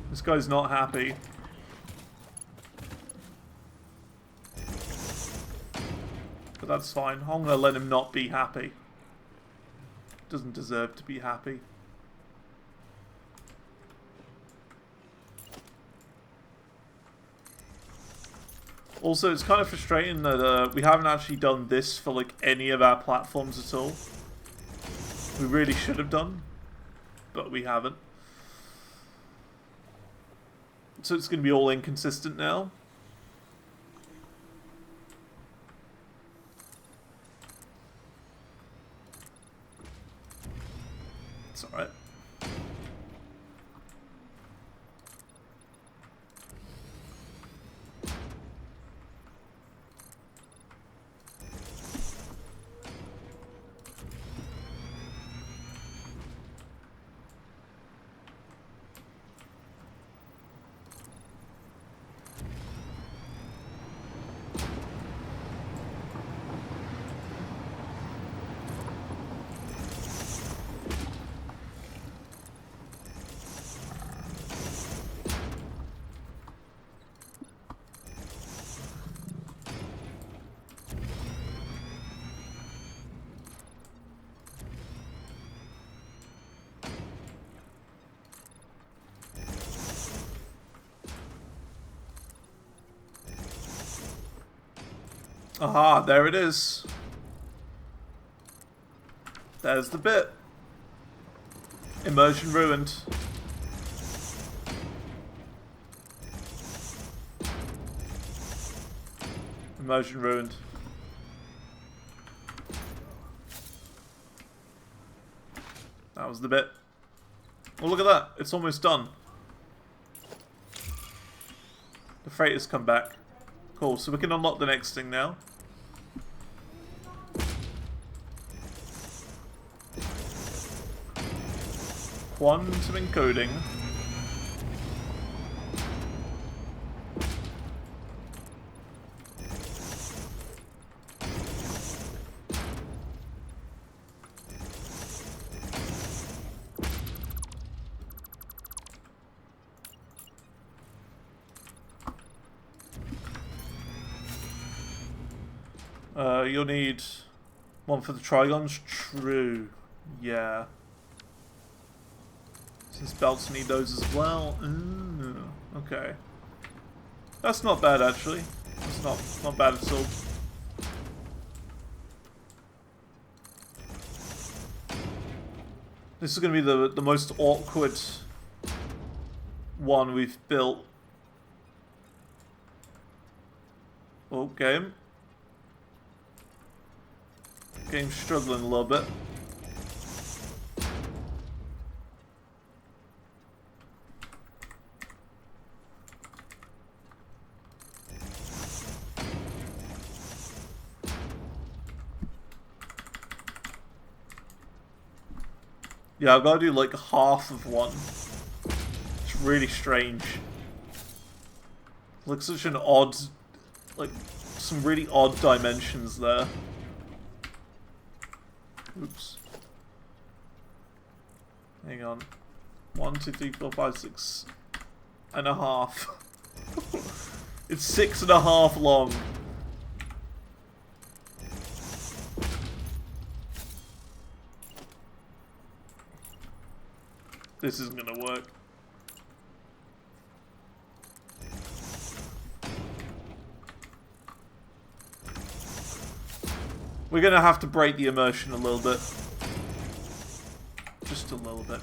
This guy's not happy. But that's fine. I'm gonna let him not be happy. Doesn't deserve to be happy. Also, it's kind of frustrating that we haven't actually done this for like any of our platforms at all. We really should have done, but we haven't. So it's going to be all inconsistent now. It's alright. Aha, there it is. There's the bit. Immersion ruined. Immersion ruined. That was the bit. Oh, look at that. It's almost done. The freighter's come back. Cool, so we can unlock the next thing now. Quantum encoding. You'll need one for the Trigons. True. Yeah. Since belts need those as well. Ooh, okay. That's not bad, actually. That's not bad at all. This is going to be the most awkward one we've built. Okay. Game's struggling a little bit. Yeah, I've got to do like half of one. It's really strange. Like such an odd, like some really odd dimensions there. Oops. Hang on. 1, 2, 3, 4, 5, 6 and a half. It's 6.5 long. This isn't gonna work. We're gonna have to break the immersion a little bit. Just a little bit.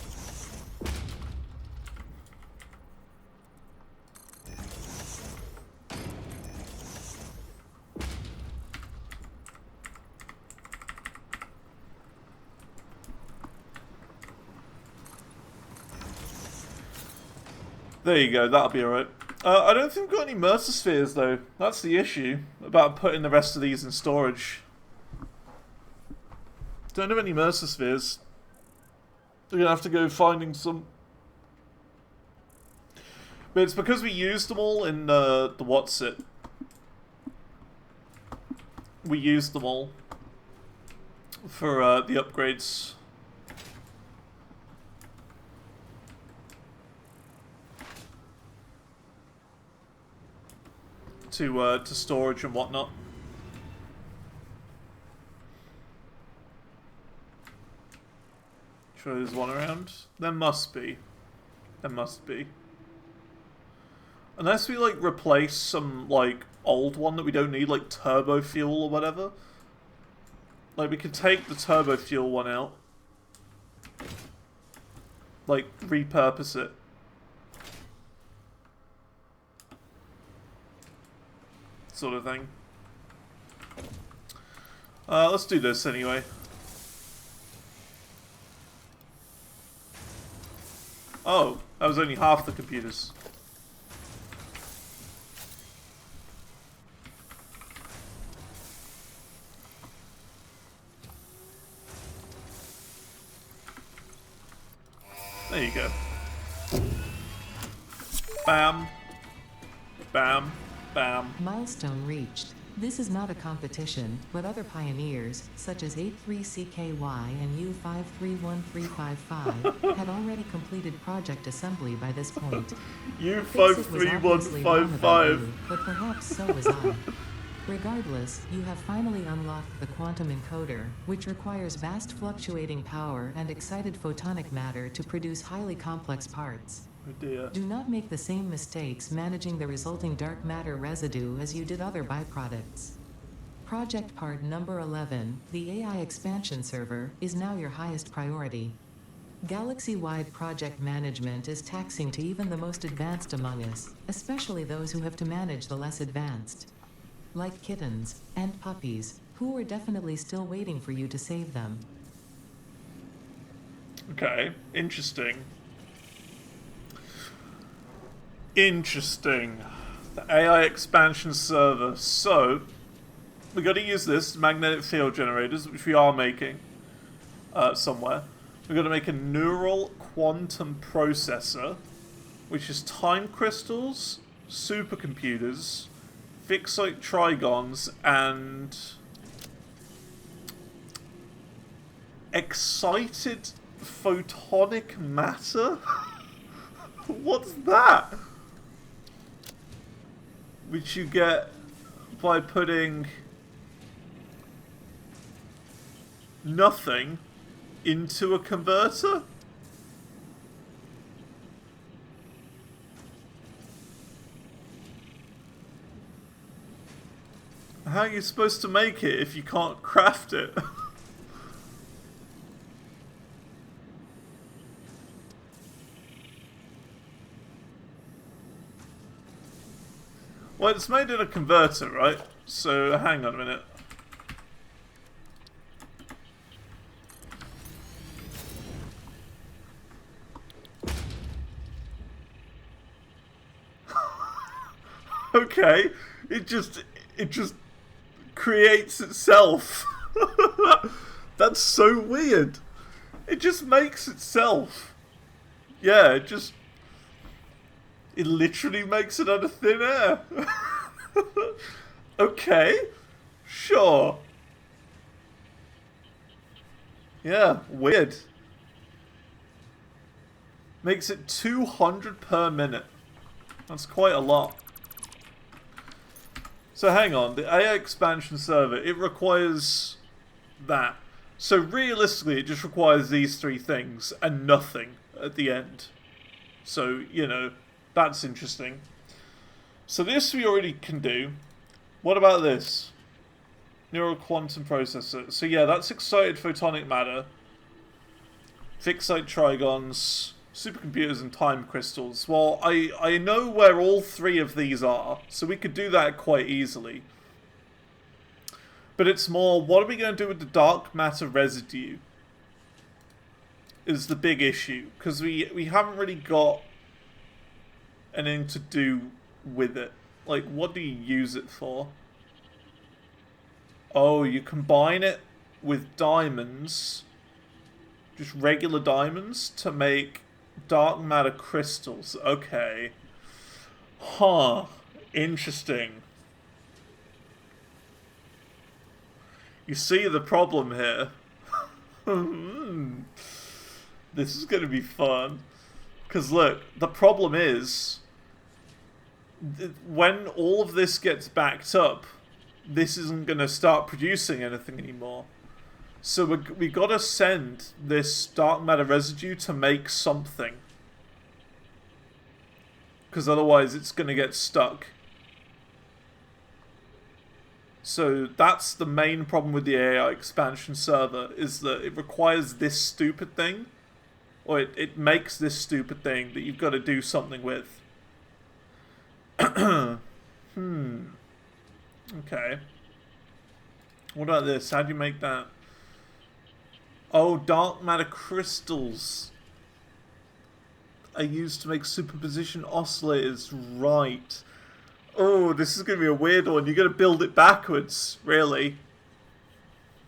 There you go, that'll be alright. I don't think we've got any Mercer Spheres though. That's the issue about putting the rest of these in storage. Don't have any Mercer Spheres. We're gonna have to go finding some. But it's because we used them all in the what's it. We used them all for the upgrades. To storage and whatnot. Sure there's one around? There must be. There must be. Unless we like replace some like old one that we don't need, like turbo fuel or whatever. Like we could take the turbo fuel one out. Like repurpose it. Sort of thing. Let's do this anyway. Oh, that was only half the computers. There you go. Bam. Bam. Bam. Milestone reached. This is not a competition, but other pioneers, such as 83CKY and U531355, had already completed project assembly by this point. U531355. But perhaps so was I. Regardless, you have finally unlocked the quantum encoder, which requires vast fluctuating power and excited photonic matter to produce highly complex parts. Oh dear. Do not make the same mistakes managing the resulting dark matter residue as you did other byproducts. Project part number 11, the AI expansion server, is now your highest priority. Galaxy-wide project management is taxing to even the most advanced among us, especially those who have to manage the less advanced. Like kittens and puppies, who are definitely still waiting for you to save them. Okay, interesting. Interesting. The AI expansion server. So, we got to use this magnetic field generators, which we are making somewhere. We're going to make a neural quantum processor, which is time crystals, supercomputers, fixite trigons, and excited photonic matter? What's that? Which you get by putting nothing into a converter? How are you supposed to make it if you can't craft it? Well, it's made in a converter, right? So, hang on a minute. Okay, it just creates itself. That's so weird. It just makes itself. Yeah, it literally makes it out of thin air. Okay, sure. Yeah, weird. Makes it 200 per minute. That's quite a lot. So hang on, the AI expansion server, it requires that. So realistically, it just requires these three things and nothing at the end. So, you know, that's interesting. So this we already can do. What about this? Neural quantum processor. So yeah, that's excited photonic matter. Fixite trigons, supercomputers, and time crystals. Well, I know where all three of these are, so we could do that quite easily. But it's more, what are we going to do with the dark matter residue? Is the big issue. Because we haven't really got anything to do with it. Like, what do you use it for? Oh, you combine it with diamonds, just regular diamonds, to make dark matter crystals. Okay. Huh. Interesting. You see the problem here. This is going to be fun. Because look, the problem is, when all of this gets backed up, this isn't going to start producing anything anymore. So we got to send this dark matter residue to make something. Because otherwise it's going to get stuck. So that's the main problem with the AI expansion server, is that it requires this stupid thing. Or it makes this stupid thing that you've got to do something with. Okay. What about this? How do you make that? Oh, dark matter crystals are used to make superposition oscillators. Right. Oh, this is going to be a weird one. You're going to build it backwards, really.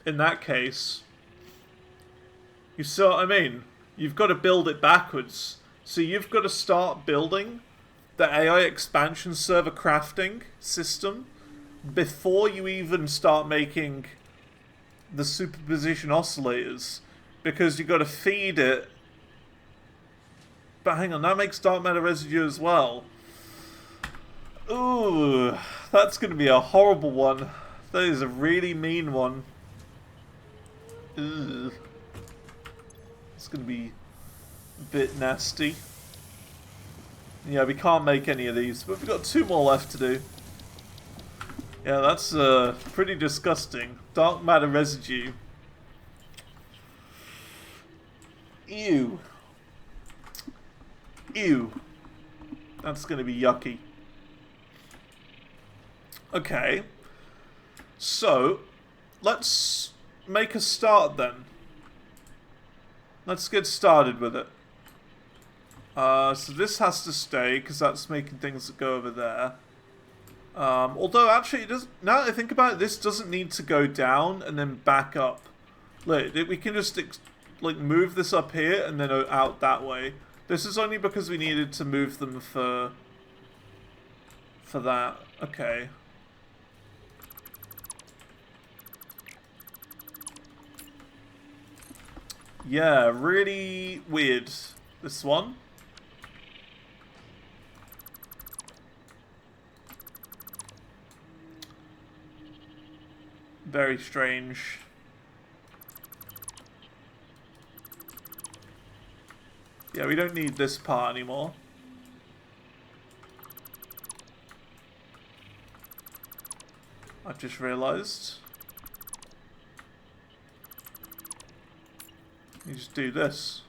In that case. You see what I mean? You've got to build it backwards. So you've got to start building the AI expansion server crafting system before you even start making the superposition oscillators, because you've got to feed it. But hang on, that makes dark matter residue as well. Ooh, that's going to be a horrible one. That is a really mean one. Ugh. It's going to be a bit nasty. Yeah, we can't make any of these, but we've got 2 more left to do. Yeah, that's pretty disgusting. Dark matter residue. Ew. Ew. That's gonna be yucky. Okay. So, let's make a start then. Let's get started with it. So this has to stay, because that's making things that go over there. Although, actually, it does, now that I think about it, this doesn't need to go down and then back up. Look, we can just, like, move this up here and then out that way. This is only because we needed to move them for that. Okay. Yeah, really weird. This one. Very strange. Yeah, we don't need this part anymore. I've just realized. You just do this.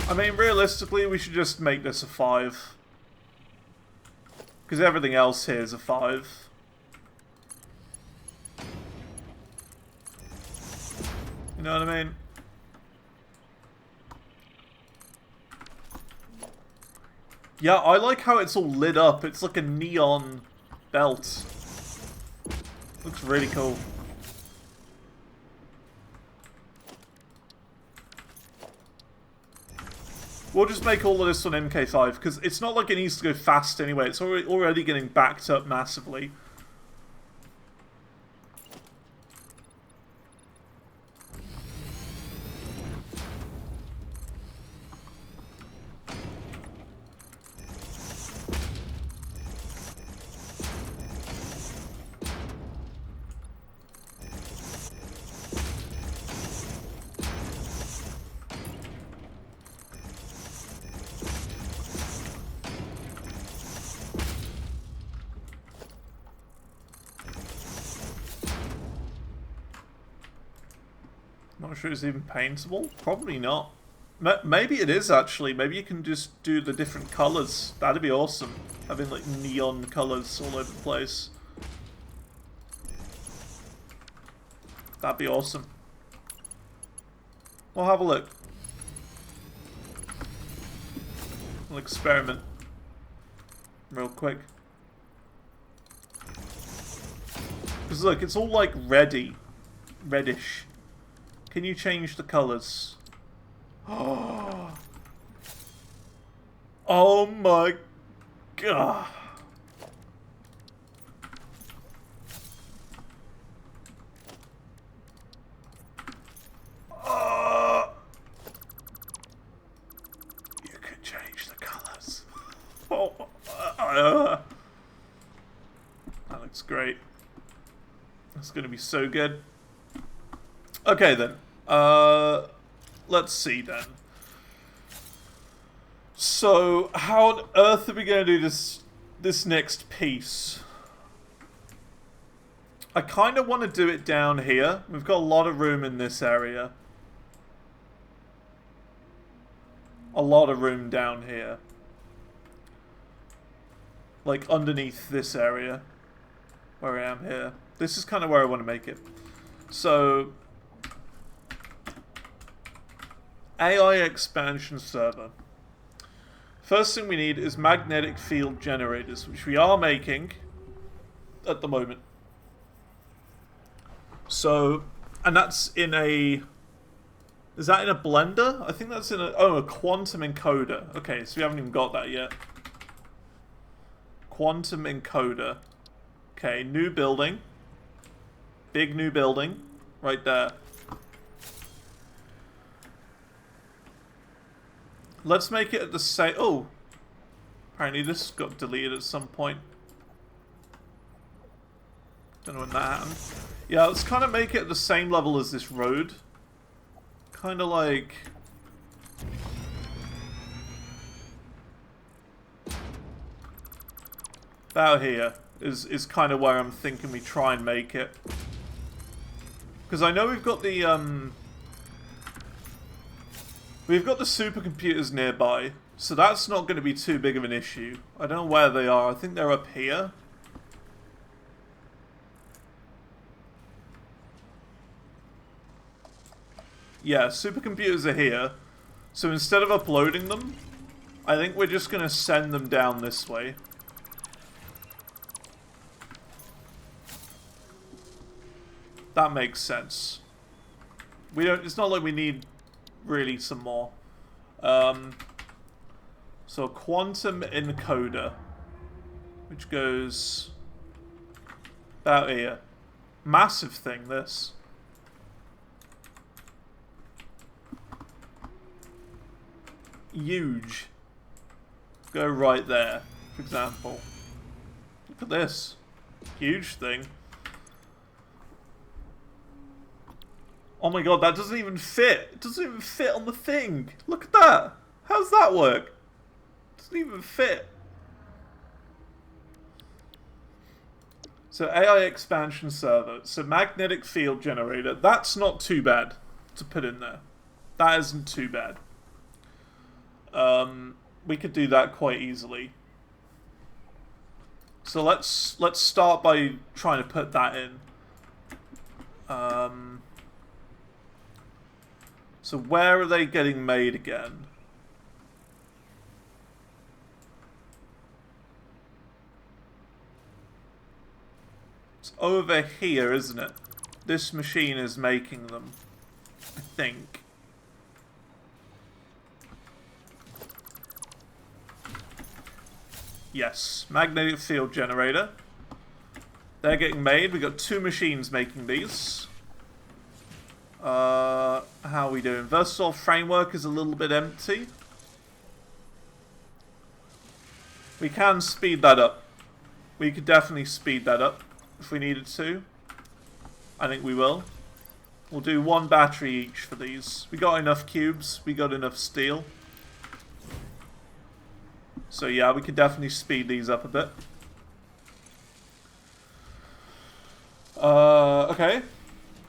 I mean, realistically, we should just make this a 5. Because everything else here is a 5. You know what I mean? Yeah, I like how it's all lit up. It's like a neon belt. Looks really cool. We'll just make all of this on MK5, because it's not like it needs to go fast anyway. It's already getting backed up massively. Not sure it's even paintable. Probably not. Maybe it is, actually. Maybe you can just do the different colours. That'd be awesome. Having, like, neon colours all over the place. That'd be awesome. We'll have a look. We'll experiment. Real quick. Because look, it's all, like, reddish. Can you change the colours? Oh my god. You can change the colours. That looks great. That's going to be so good. Okay then. Let's see then. So, how on earth are we going to do this next piece? I kind of want to do it down here. We've got a lot of room in this area. A lot of room down here. Like underneath this area. Where I am here. This is kind of where I want to make it. So, AI expansion server. First thing we need is magnetic field generators, which we are making at the moment. So, and that's in a... Is that in a blender? I think that's in a... Oh, a quantum encoder. Okay, so we haven't even got that yet. Quantum encoder. Okay, new building. Big new building. Right there. Let's make it at the same... Oh. Apparently this got deleted at some point. Don't know when that happened. Yeah, let's kind of make it the same level as this road. Kind of like... about here is kind of where I'm thinking we try and make it. Because I know we've got the supercomputers nearby, so that's not going to be too big of an issue. I don't know where they are. I think they're up here. Yeah, supercomputers are here. So instead of uploading them, I think we're just going to send them down this way. That makes sense. We don't. It's not like we need really some more. So quantum encoder, which goes about here. Massive thing. This. Huge. Go right there, for example. Look at this. Huge thing. Oh my god, that doesn't even fit. It doesn't even fit on the thing. Look at that. How's that work? It doesn't even fit. So AI expansion server. So magnetic field generator. That's not too bad to put in there. That isn't too bad. We could do that quite easily. So let's start by trying to put that in. So where are they getting made again? It's over here, isn't it? This machine is making them, I think. Yes, magnetic field generator. They're getting made. We've got 2 machines making these. How are we doing? Versatile framework is a little bit empty. We can speed that up. We could definitely speed that up if we needed to. I think we will. We'll do 1 battery each for these. We got enough cubes. We got enough steel. So yeah, we could definitely speed these up a bit. Okay.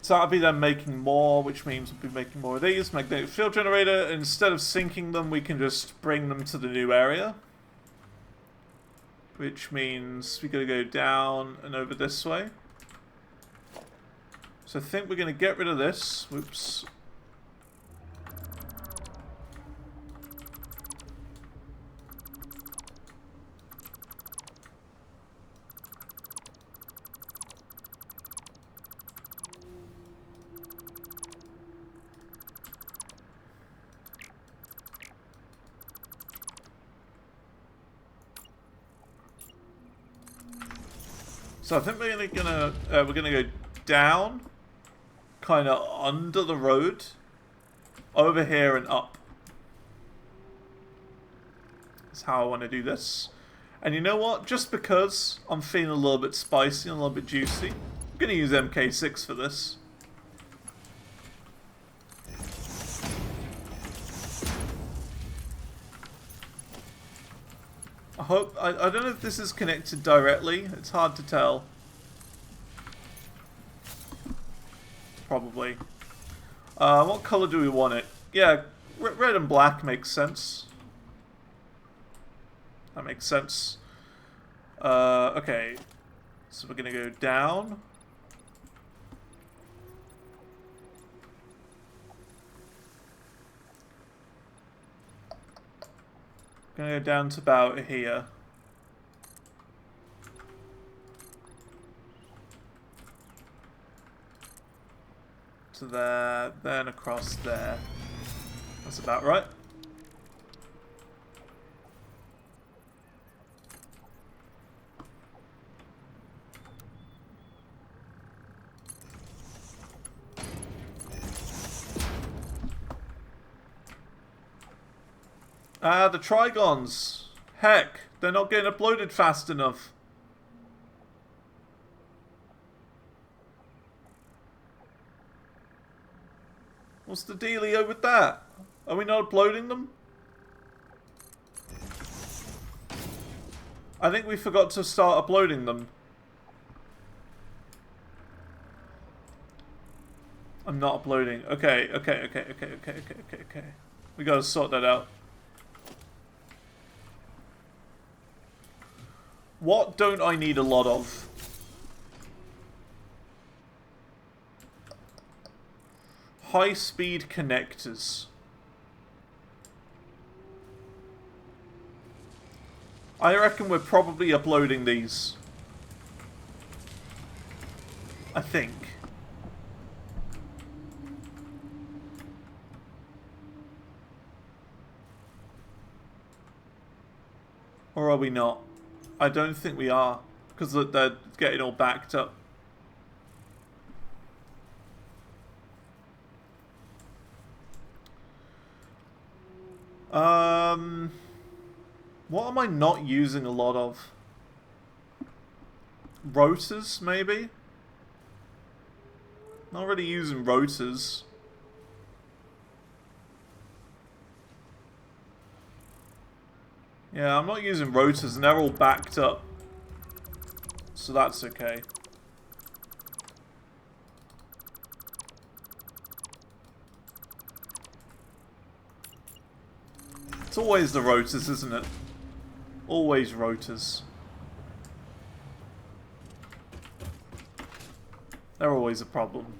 So that'll be them making more, which means we'll be making more of these. Magnetic field generator. Instead of sinking them, we can just bring them to the new area. Which means we gotta go down and over this way. So I think we're gonna get rid of this. Whoops. So I think we're gonna go down, kind of under the road, over here and up. That's how I want to do this. And you know what? Just because I'm feeling a little bit spicy and a little bit juicy, I'm gonna use MK6 for this. I don't know if this is connected directly. It's hard to tell. Probably. What color do we want it? Yeah, red and black makes sense. That makes sense. Okay. So we're gonna go down. Gonna go down to about here. To there, then across there. That's about right. The Trigons. heck? They're not getting uploaded fast enough. What's the dealio with that? Are we not uploading them? I think we forgot to start uploading them. I'm not uploading. Okay. We gotta sort that out. What don't I need a lot of? High-speed connectors. I reckon we're probably uploading these. I think. Or are we not? I don't think we are. Because they're getting all backed up. What am I not using a lot of? Rotors, maybe? Not really using rotors. Yeah, I'm not using rotors and they're all backed up. So that's okay. It's always the rotors, isn't it? Always rotors. They're always a problem.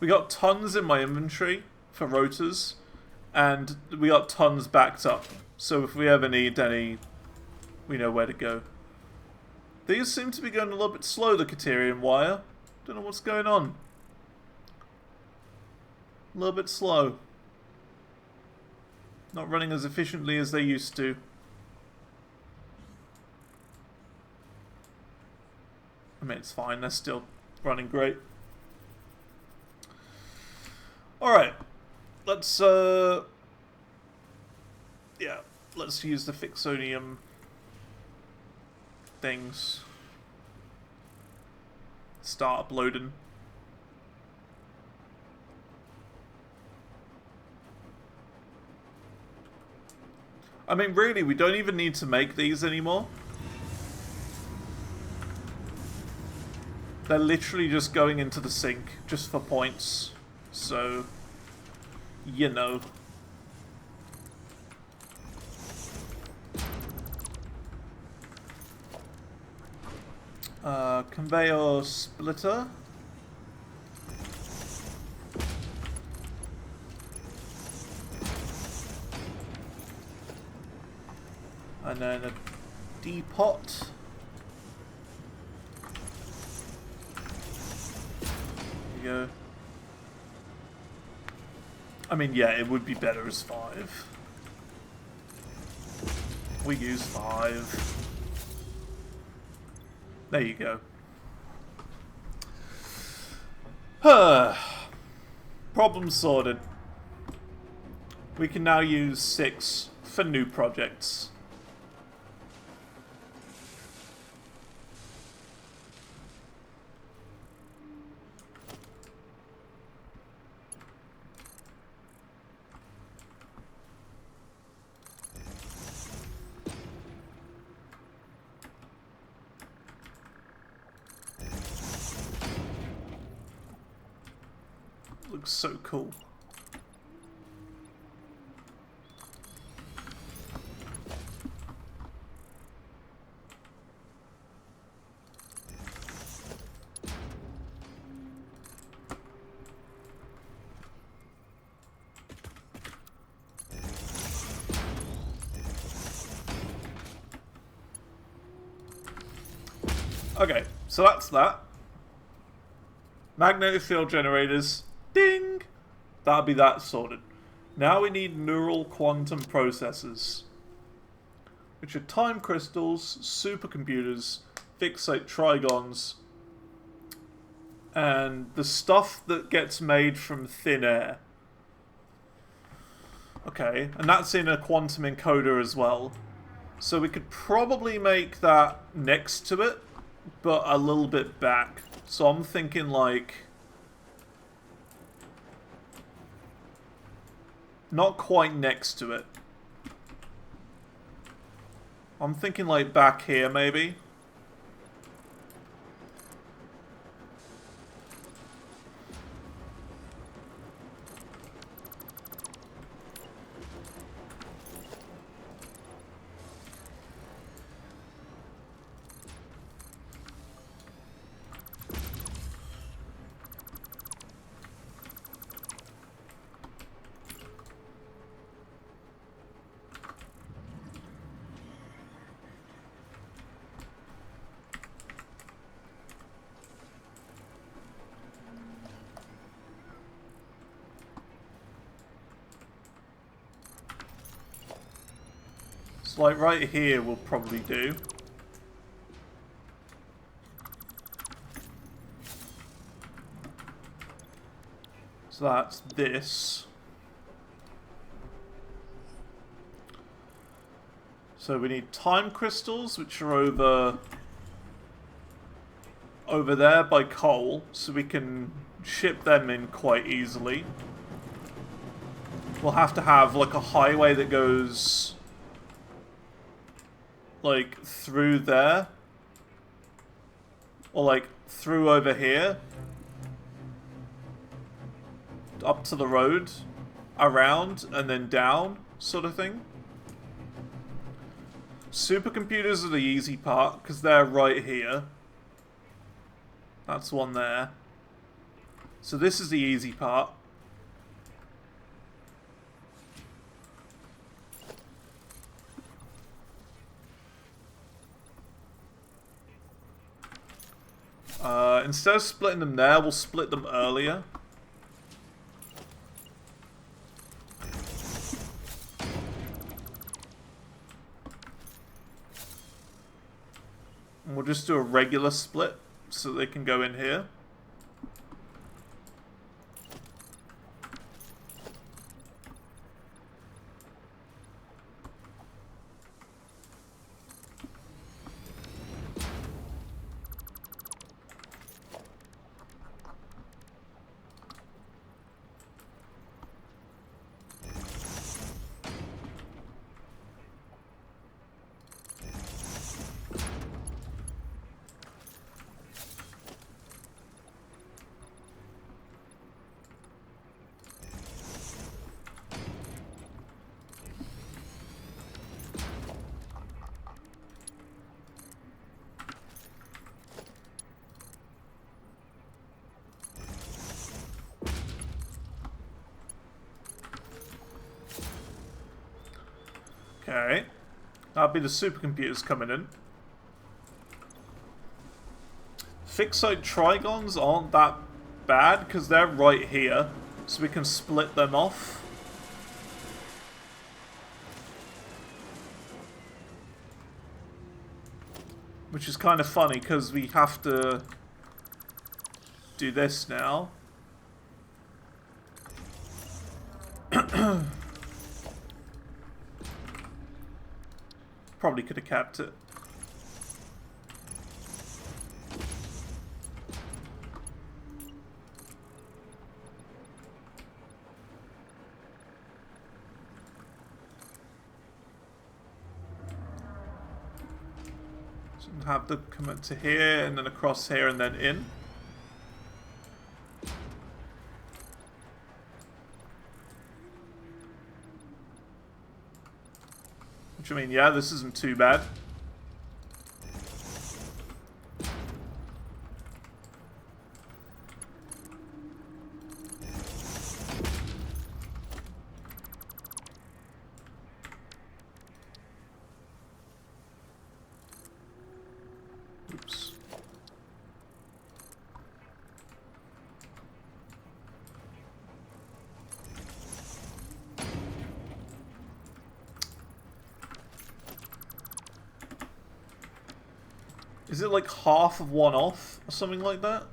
We got tons in my inventory for rotors, and we got tons backed up. So if we ever need any, we know where to go. These seem to be going a little bit slow, the Caterian wire. Don't know what's going on. A little bit slow. Not running as efficiently as they used to. I mean, it's fine. They're still running great. Alright. Let's, yeah. Let's use the Fixonium things. Start uploading. I mean, really, we don't even need to make these anymore. They're literally just going into the sink, just for points. So, you know. Conveyor splitter. And then a depot. There you go. I mean, yeah, it would be better as 5. We use 5. There you go. Problem sorted. We can now use 6 for new projects. Looks so cool. Okay, so that's that. Magnetic field generators. Ding! That'll be that sorted. Now we need neural quantum processors, which are time crystals, supercomputers, fixate trigons, and the stuff that gets made from thin air. Okay, and that's in a quantum encoder as well. So we could probably make that next to it, but a little bit back. So I'm thinking like... not quite next to it. I'm thinking like back here maybe. So like right here will probably do. So that's this. So we need time crystals, which are over there by coal, so we can ship them in quite easily. We'll have to have like a highway that goes like through there, or like through over here, up to the road, around, and then down, sort of thing. Supercomputers are the easy part, because they're right here. That's one there. So this is the easy part. Instead of splitting them there, we'll split them earlier. And we'll just do a regular split so they can go in here. Okay. That'll be the supercomputers coming in. Fixite trigons aren't that bad because they're right here, so we can split them off. Which is kind of funny because we have to do this now. Probably could have kept it. So have them come up to here and then across here and then in. Which I mean, yeah, this isn't too bad. Oops. Is it like half of one off or something like that?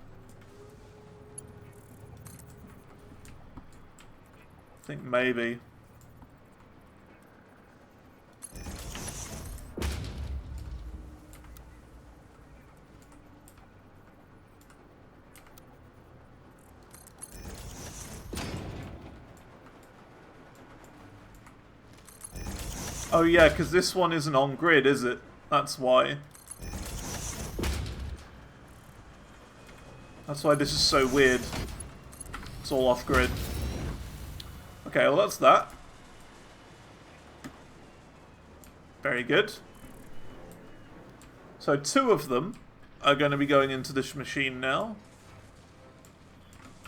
I think maybe. Oh yeah, because this one isn't on grid, is it? That's why. That's why this is so weird. It's all off grid. Okay, well that's that. Very good. So 2 of them are going to be going into this machine now.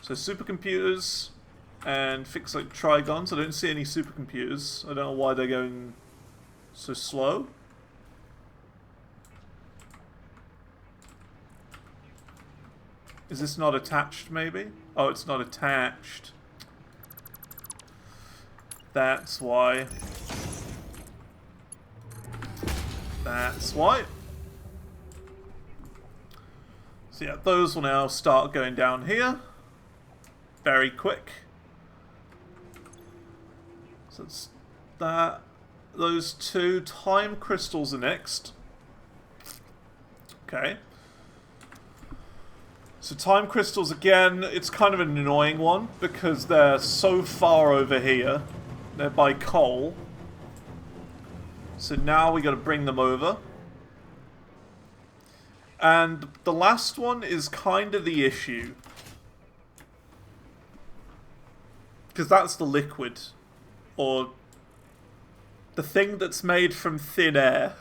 So supercomputers and fix like trigons. I don't see any supercomputers. I don't know why they're going so slow. Is this not attached, maybe? Oh, it's not attached. That's why. That's why. So yeah, those will now start going down here. Very quick. So it's that. Those 2 time crystals are next. Okay. So time crystals, again, it's kind of an annoying one because they're so far over here. They're by coal. So now we got to bring them over. And the last one is kind of the issue. Because that's the liquid. Or the thing that's made from thin air.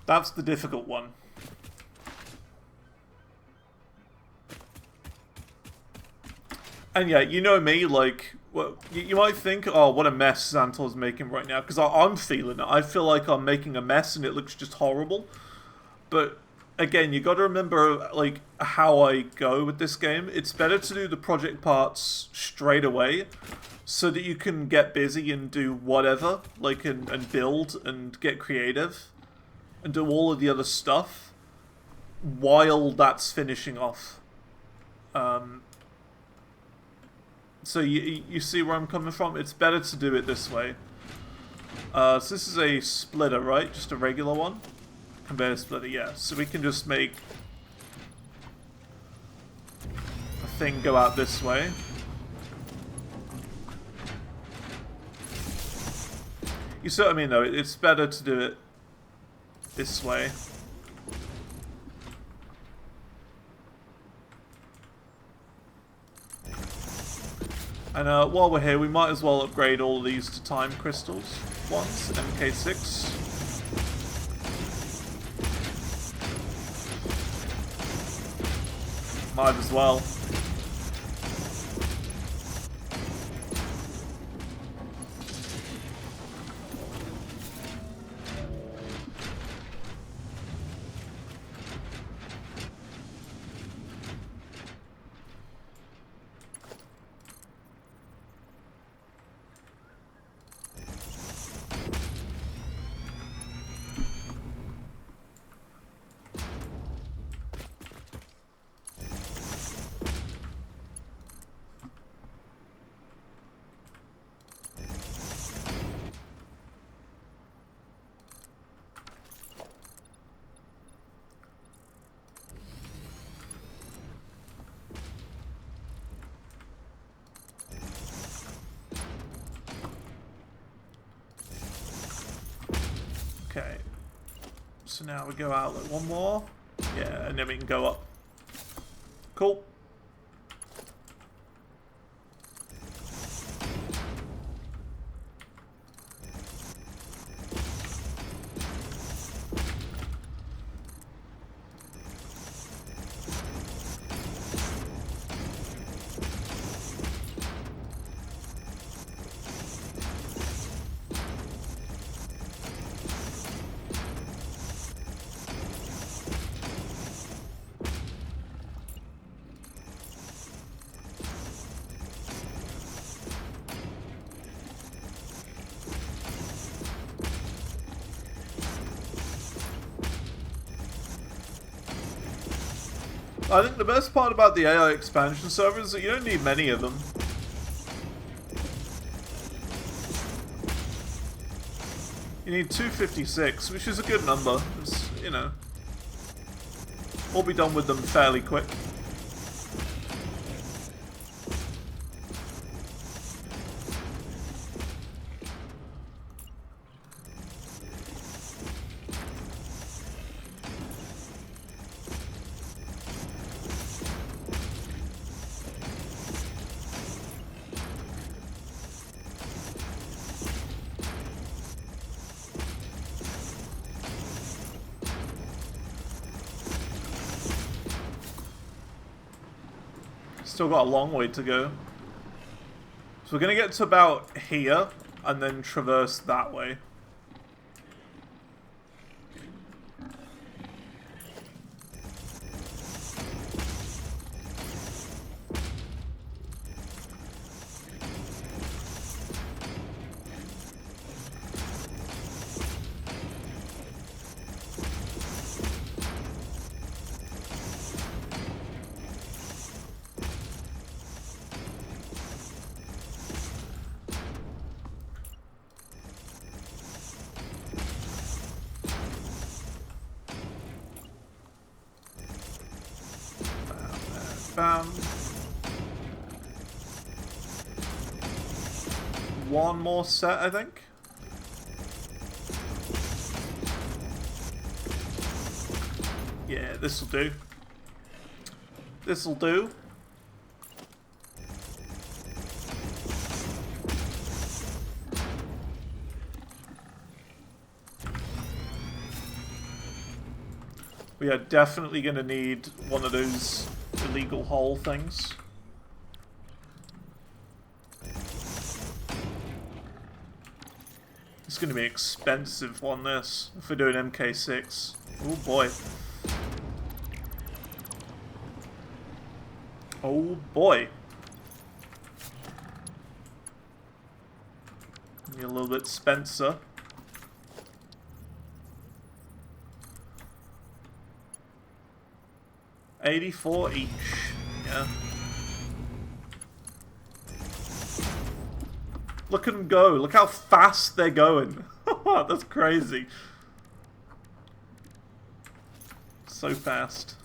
That's the difficult one. And yeah, you know me, like, well, you might think, oh, what a mess Xantor's making right now, because I'm feeling it. I feel like I'm making a mess and it looks just horrible. But, again, you gotta remember, like, how I go with this game. It's better to do the project parts straight away, so that you can get busy and do whatever, like, and build and get creative, and do all of the other stuff, while that's finishing off. So you see where I'm coming from? It's better to do it this way. So this is a splitter, right? Just a regular one? Conveyor splitter, yeah. So we can just make a thing go out this way. You see what I mean, though? It's better to do it this way. And while we're here, we might as well upgrade all of these to time crystals once, MK6. Might as well. Okay, so now we go out like one more, yeah, and then we can go up. Cool. I think the best part about the AI expansion server is that you don't need many of them. You need 256, which is a good number. It's, you know. We'll be done with them fairly quick. Still got a long way to go. So we're going to get to about here, and then traverse that way. One more set, I think. Yeah, this'll do. This'll do. We are definitely going to need one of those illegal hole things. It's going to be an expensive one, this, if we're doing MK6. Oh boy. Oh boy. Need a little bit Spencer. $84 each. Yeah. Look at them go. Look how fast they're going. That's crazy. So fast.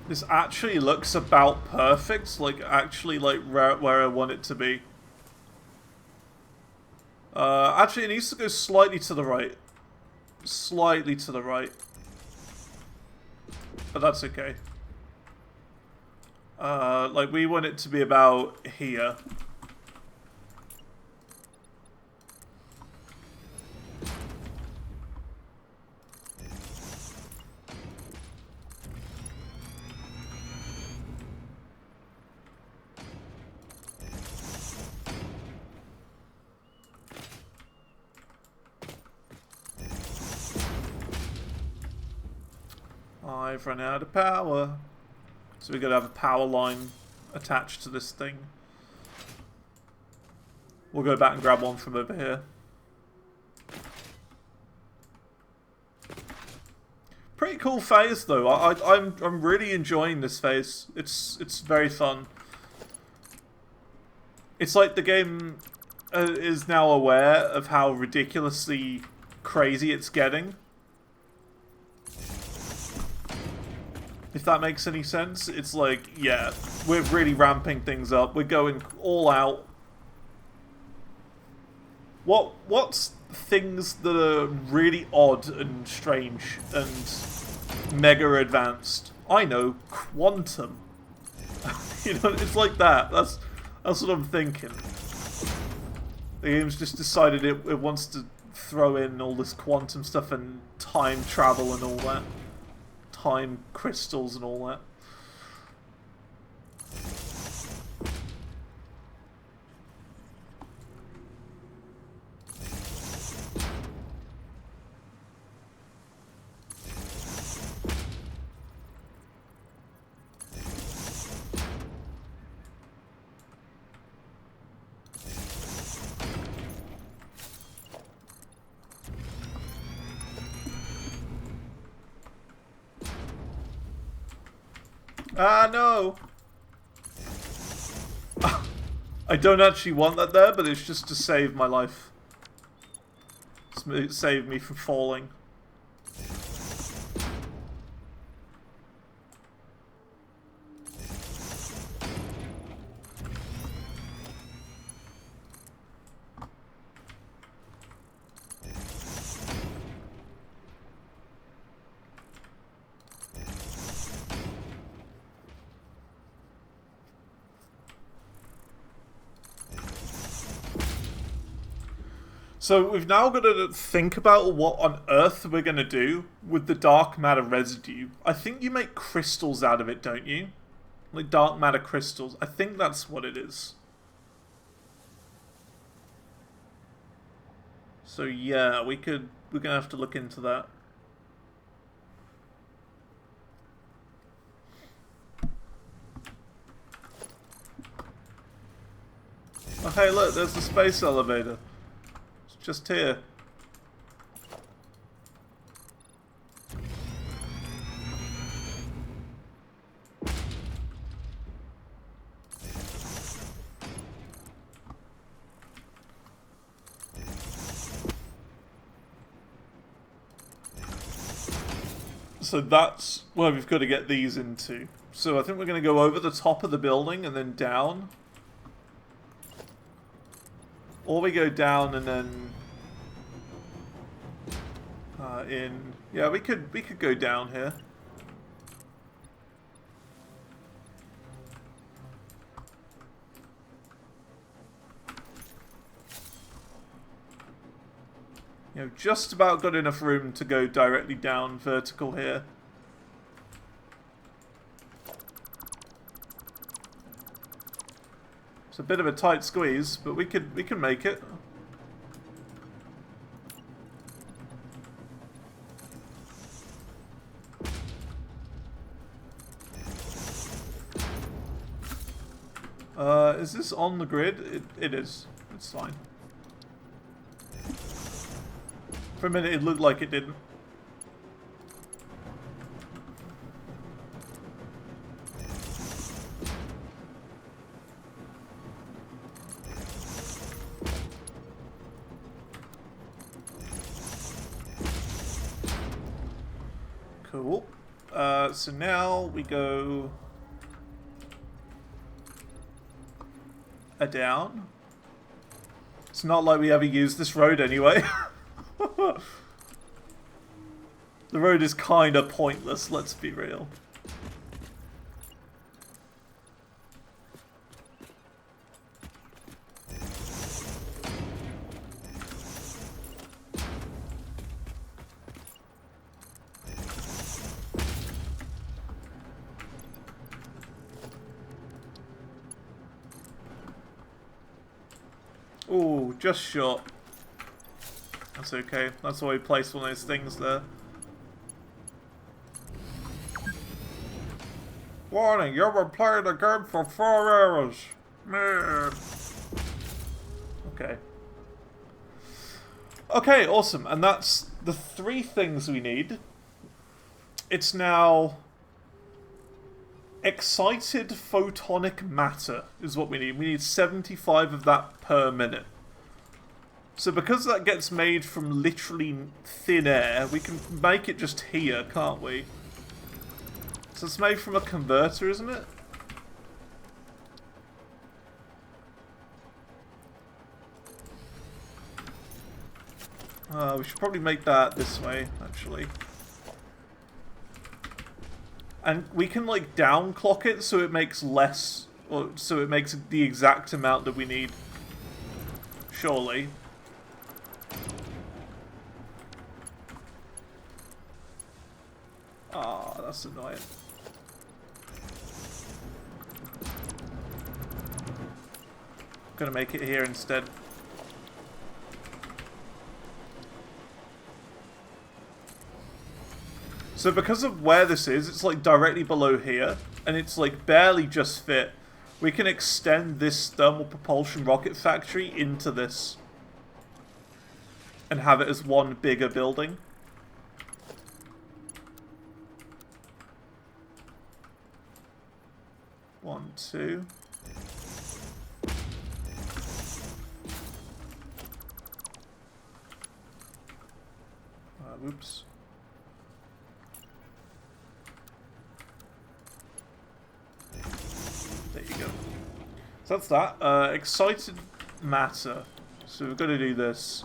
This actually looks about perfect, like actually like where I want it to be. Actually it needs to go slightly to the right. Slightly to the right. But that's okay. Like we want it to be about here. I've run out of power. So we're going to have a power line attached to this thing. We'll go back and grab one from over here. Pretty cool phase though. I'm really enjoying this phase. It's very fun. It's like the game is now aware of how ridiculously crazy it's getting. If that makes any sense, it's like, yeah, we're really ramping things up. We're going all out. What's things that are really odd and strange and mega advanced? I know, quantum. You know, it's like that. That's what I'm thinking. The game's just decided it wants to throw in all this quantum stuff and time travel and all that. Time crystals and all that. Ah, no! I don't actually want that there, but it's just to save my life. Save me from falling. So we've now got to think about what on earth we're going to do with the dark matter residue. I think you make crystals out of it, don't you? Like dark matter crystals. I think that's what it is. So yeah, we're going to have to look into that. Oh hey look, there's the space elevator. Just here. So that's where we've got to get these into. So I think we're going to go over the top of the building and then down. Or we go down and then in. Yeah, we could go down here. You know, just about got enough room to go directly down vertical here. It's a bit of a tight squeeze, but we can make it. Is this on the grid? It is. It's fine. For a minute it looked like it didn't. Cool. So now we go down. It's not like we ever use this road anyway. The road is kinda pointless, let's be real. Ooh, just short. That's okay. That's why we placed one of those things there. Warning, you've been playing the game for 4 hours. Man. Okay. Okay, awesome. And that's the 3 things we need. It's now excited photonic matter is what we need. We need 75 of that per minute. So because that gets made from literally thin air, we can make it just here, can't we? So it's made from a converter, isn't it? We should probably make that this way, actually. And we can, like, downclock it so it makes less, or so it makes the exact amount that we need. Surely. That's annoying. Gonna make it here instead. So because of where this is, it's like directly below here, and it's like barely just fit. We can extend this thermal propulsion rocket factory into this. And have it as one bigger building. One, two. Oops. There you go. So that's that. Excited matter. So we've got to do this.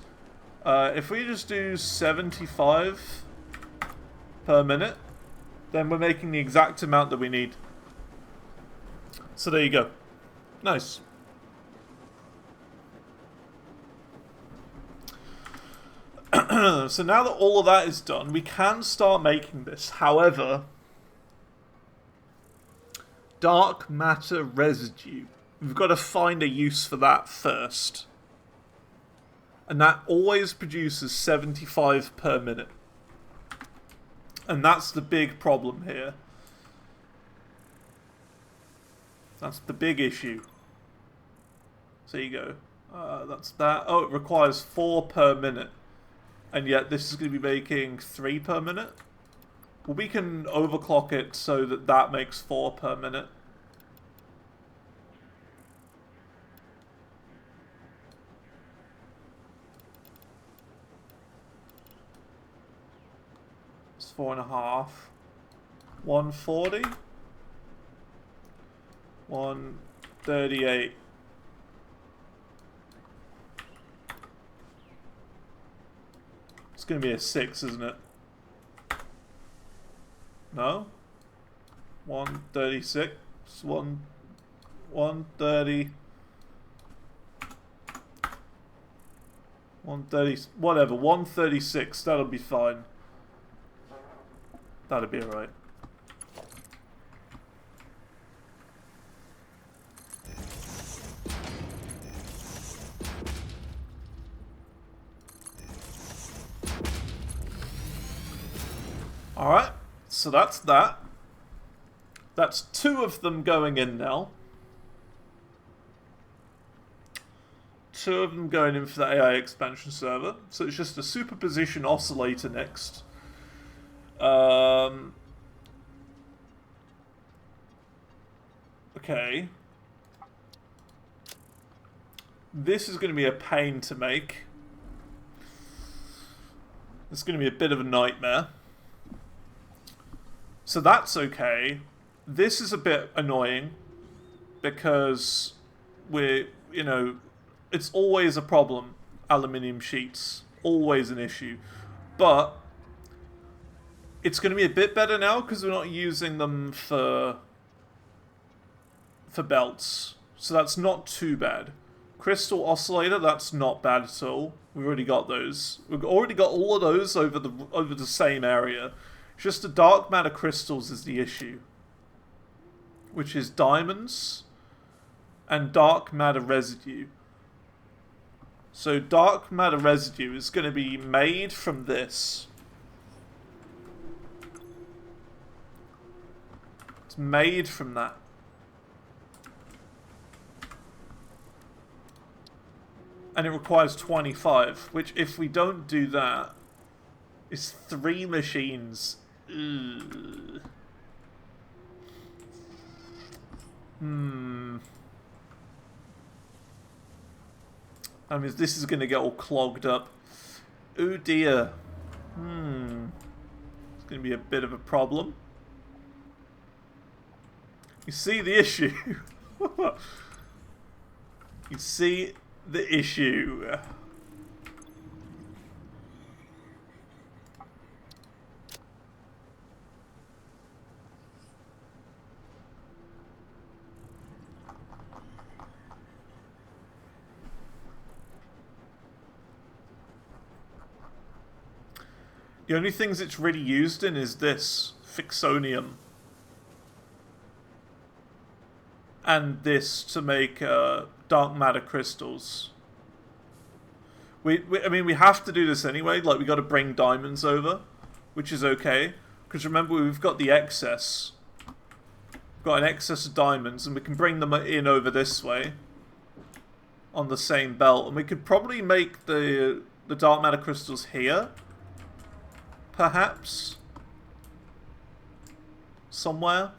If we just do 75 per minute, then we're making the exact amount that we need. So there you go. Nice. So now that all of that is done, we can start making this. However, dark matter residue. We've got to find a use for that first. And that always produces 75 per minute. And that's the big problem here. That's the big issue. So there you go. That's that. Oh, it requires 4 per minute. And yet this is going to be making 3 per minute. Well, we can overclock it so that that makes 4 per minute. It's 4.5. 140. 138. It's going to be a 6, isn't it? No? 136. 130. 130. Whatever. 136. That'll be fine. That'll be alright. Alright, so that's that. That's 2 of them going in now. 2 of them going in for the AI expansion server. So it's just a superposition oscillator next. Okay. This is going to be a pain to make. It's going to be a bit of a nightmare. So that's okay. This is a bit annoying because we're, you know, it's always a problem. Aluminium sheets, always an issue. But it's going to be a bit better now because we're not using them for belts. So that's not too bad. Crystal oscillator, that's not bad at all. We've already got those. We've already got all of those over the same area. Just the dark matter crystals is the issue, which is diamonds and dark matter residue. So dark matter residue is going to be made from this. It's made from that. And it requires 25, which if we don't do that, is 3 machines. Ugh. I mean, this is going to get all clogged up. Oh dear. It's going to be a bit of a problem. You see the issue? You see the issue. The only things it's really used in is this Fixonium. And this to make dark matter crystals. I mean, we have to do this anyway. Like, we got to bring diamonds over, which is okay. Because remember, we've got the excess. We've got an excess of diamonds, and we can bring them in over this way on the same belt. And we could probably make the dark matter crystals here, perhaps, somewhere.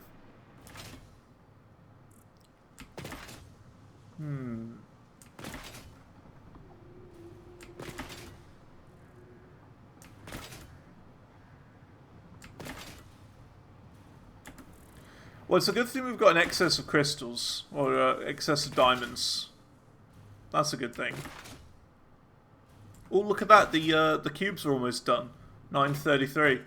Well, it's a good thing we've got an excess of crystals, or excess of diamonds. That's a good thing. Oh, look at that, the cubes are almost done. 933.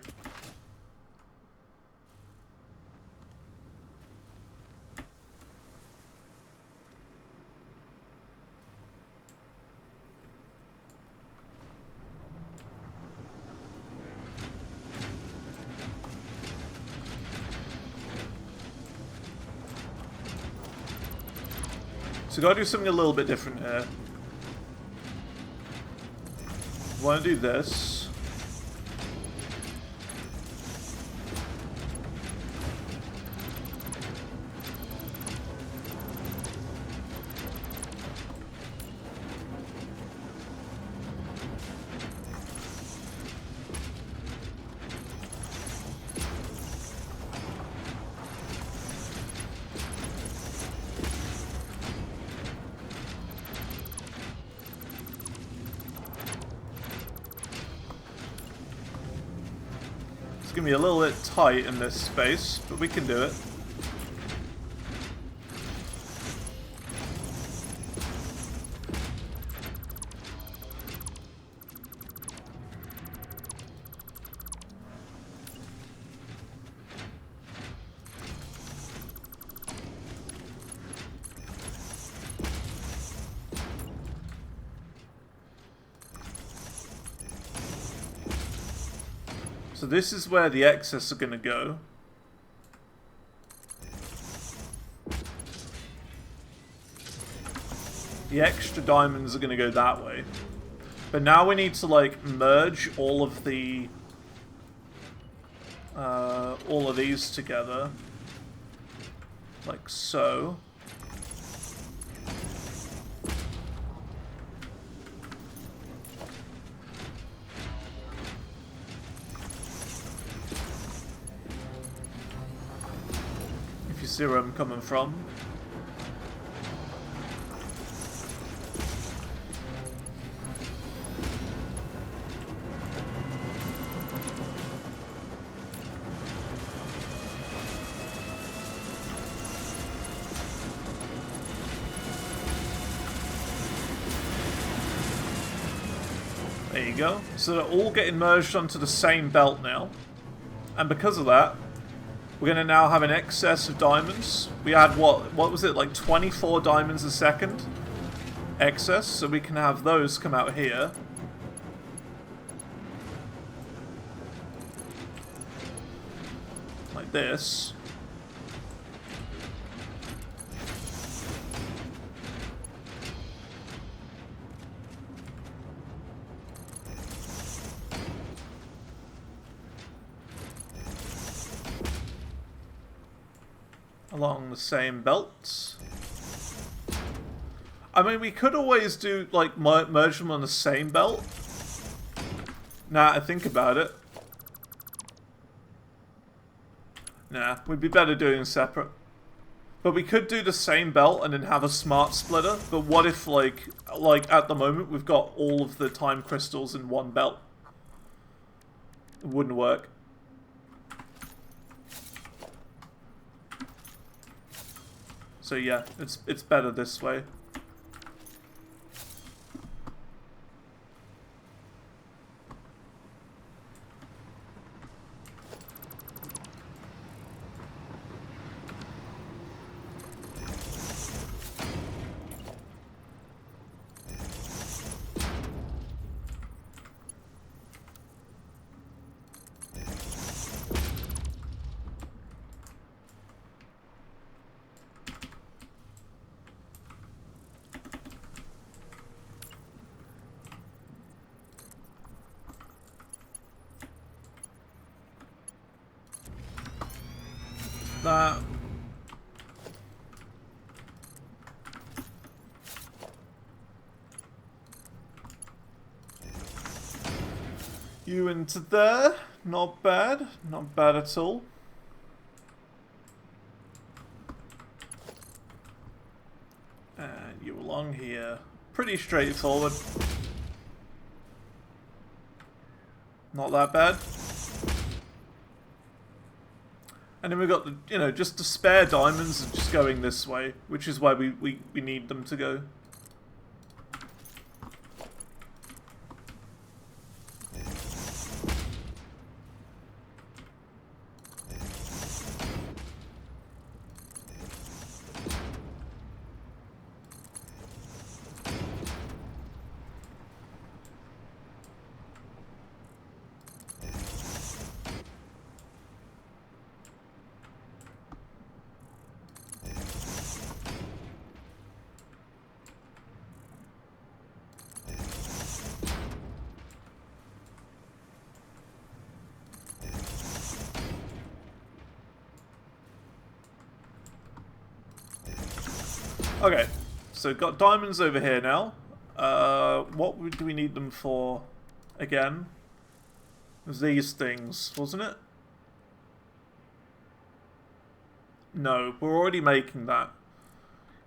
So gotta do something a little bit different here. I want to do this. It's gonna be a little bit tight in this space, but we can do it. So this is where the excess are going to go. The extra diamonds are going to go that way. But now we need to, like, merge all of the... all of these together. Like so. See where I'm coming from. There you go. So they're all getting merged onto the same belt now. And because of that, we're going to now have an excess of diamonds. We had, what was it, like 24 diamonds a second? Excess, so we can have those come out here. Like this. Along the same belts. I mean, we could always do, like, merge them on the same belt. Nah, I think about it. Nah, we'd be better doing separate. But we could do the same belt and then have a smart splitter. But what if, like at the moment, we've got all of the time crystals in one belt? It wouldn't work. So yeah, it's better this way. You into there. Not bad. Not bad at all. And you along here. Pretty straightforward. Not that bad. And then we've got the, you know, just the spare diamonds are just going this way, which is why we need them to go. Okay, so got diamonds over here now. What do we need them for again? It was these things, wasn't it? No, we're already making that.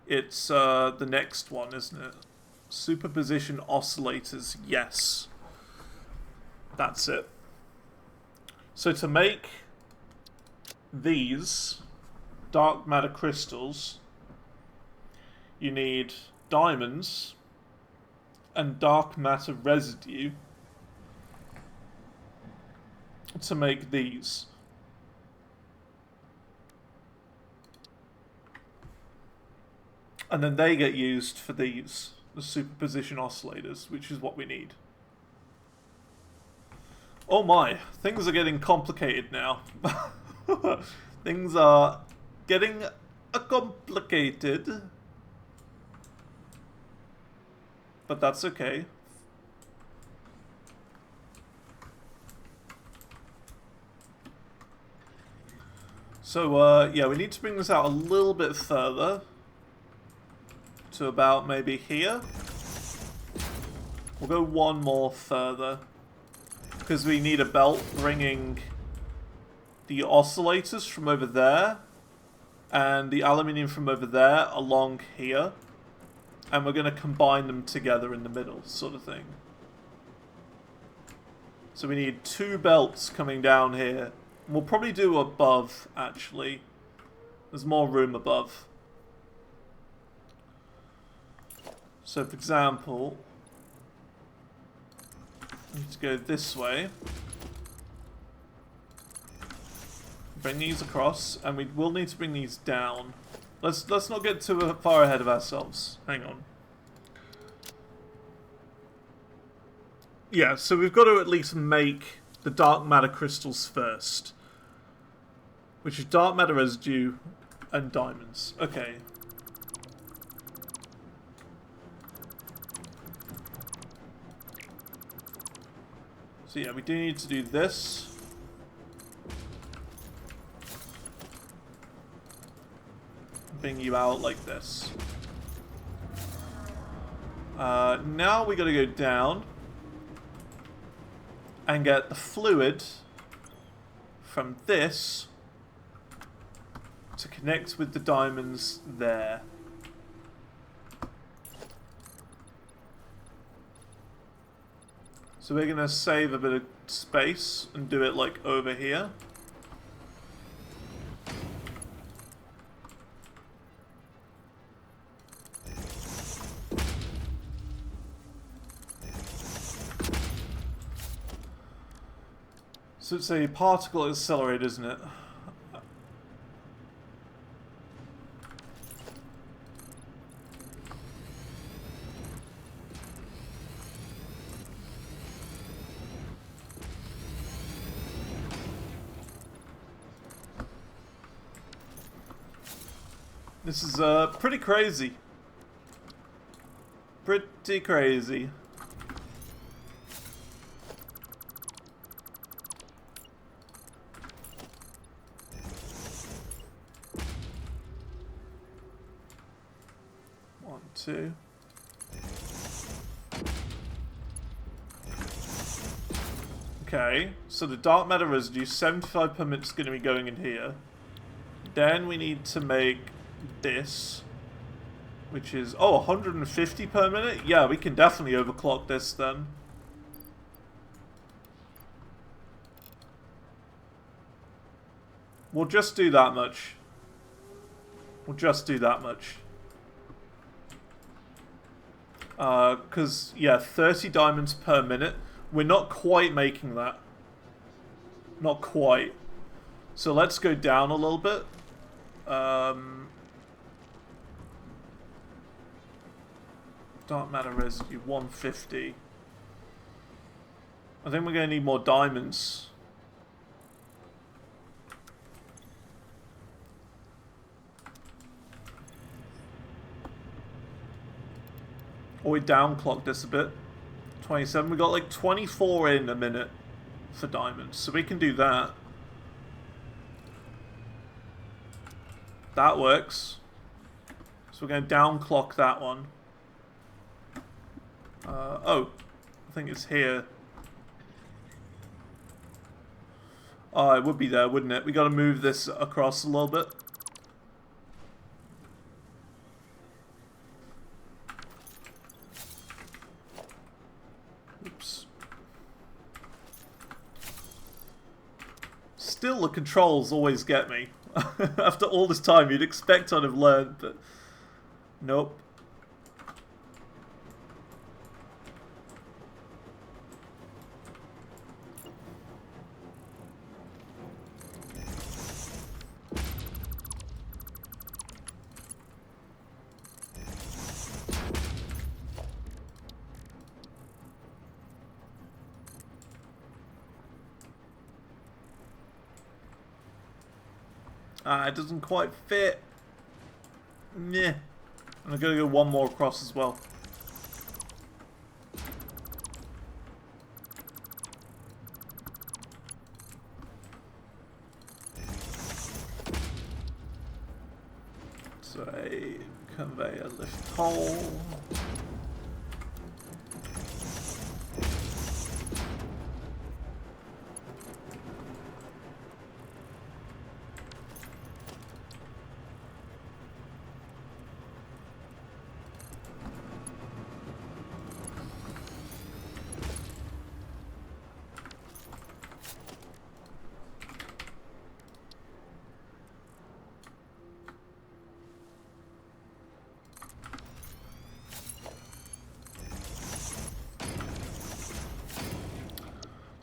It's the next one, isn't it? Superposition oscillators, yes. That's it. So to make these dark matter crystals, you need diamonds and dark matter residue to make these. And then they get used for these, the superposition oscillators, which is what we need. Oh my, things are getting complicated now. Things are getting complicated. But that's okay. So, yeah, we need to bring this out a little bit further. To about maybe here. We'll go one more further. Because we need a belt bringing the oscillators from over there. And the aluminium from over there along here. And we're going to combine them together in the middle, sort of thing. So we need 2 belts coming down here. We'll probably do above, actually. There's more room above. So, for example, we need to go this way. Bring these across, and we will need to bring these down. Let's not get too far ahead of ourselves. Hang on. Yeah, so we've got to at least make the dark matter crystals first. Which is dark matter residue and diamonds. Okay. So yeah, we do need to do this. Bring you out like this. Now we gotta go down and get the fluid from this to connect with the diamonds there. So we're gonna save a bit of space and do it like over here. So it's a particle accelerator, isn't it? This is pretty crazy. Pretty crazy. One, two. Okay, so the dark matter residue, 75 per minute is going to be going in here. Then we need to make this, which is, oh, 150 per minute? Yeah, we can definitely overclock this then. We'll just do that much. We'll just do that much. Because, yeah, 30 diamonds per minute. We're not quite making that. Not quite. So let's go down a little bit. Dark matter residue, 150. I think we're going to need more diamonds. Or we downclock this a bit. 27. We got like 24 in a minute for diamonds, so we can do that. That works. So we're going to downclock that one. Oh, I think it's here. Oh, it would be there, wouldn't it? We got to move this across a little bit. Oops. Still, the controls always get me. After all this time, you'd expect I'd have learned, but nope. It doesn't quite fit. Meh. I'm gonna go one more across as well. So a conveyor lift hole.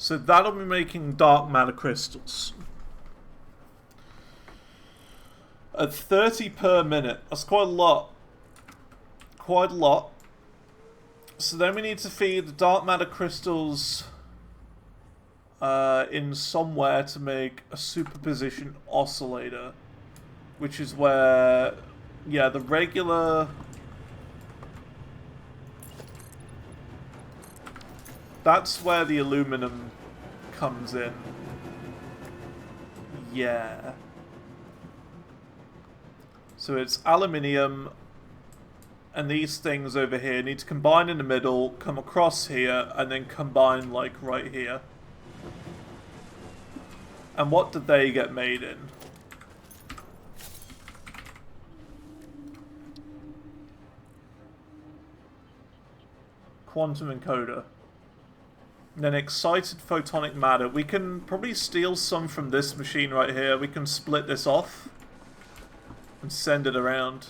So that'll be making dark matter crystals. At 30 per minute. That's quite a lot. Quite a lot. So then we need to feed the dark matter crystals in somewhere to make a superposition oscillator. Which is where, yeah, the regular... That's where the aluminum comes in. Yeah. So it's aluminium, and these things over here need to combine in the middle, come across here, and then combine like right here. And what did they get made in? Quantum encoder. And then excited photonic matter. We can probably steal some from this machine right here. We can split this off and send it around.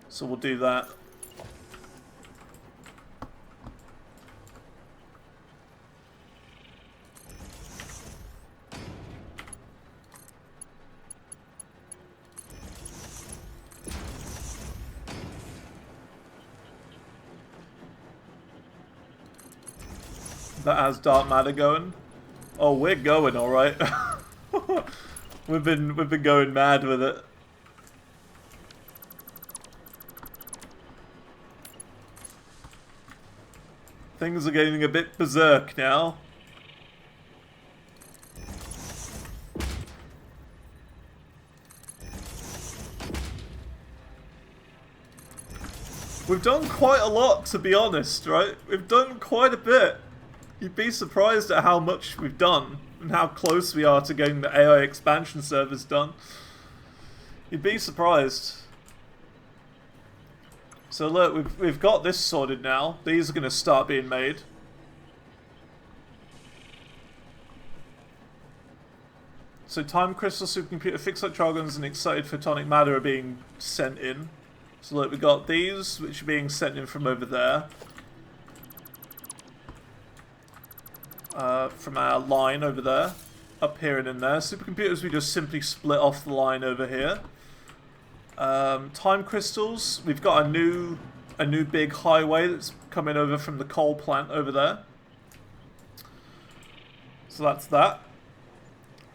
So we'll do that. That has dark matter going. Oh, we're going all right. we've been going mad with it. Things are getting a bit berserk now. We've done quite a lot, to be honest, right? We've done quite a bit. You'd be surprised at how much we've done and how close we are to getting the AI expansion servers done. You'd be surprised. So look, we've got this sorted now. These are going to start being made. So time crystal supercomputer, fixed electrons, and excited photonic matter are being sent in. So look, we got these, which are being sent in from over there. From our line over there. Up here and in there. Supercomputers, we just simply split off the line over here. Time crystals, we've got a new big highway that's coming over from the coal plant over there. So that's that.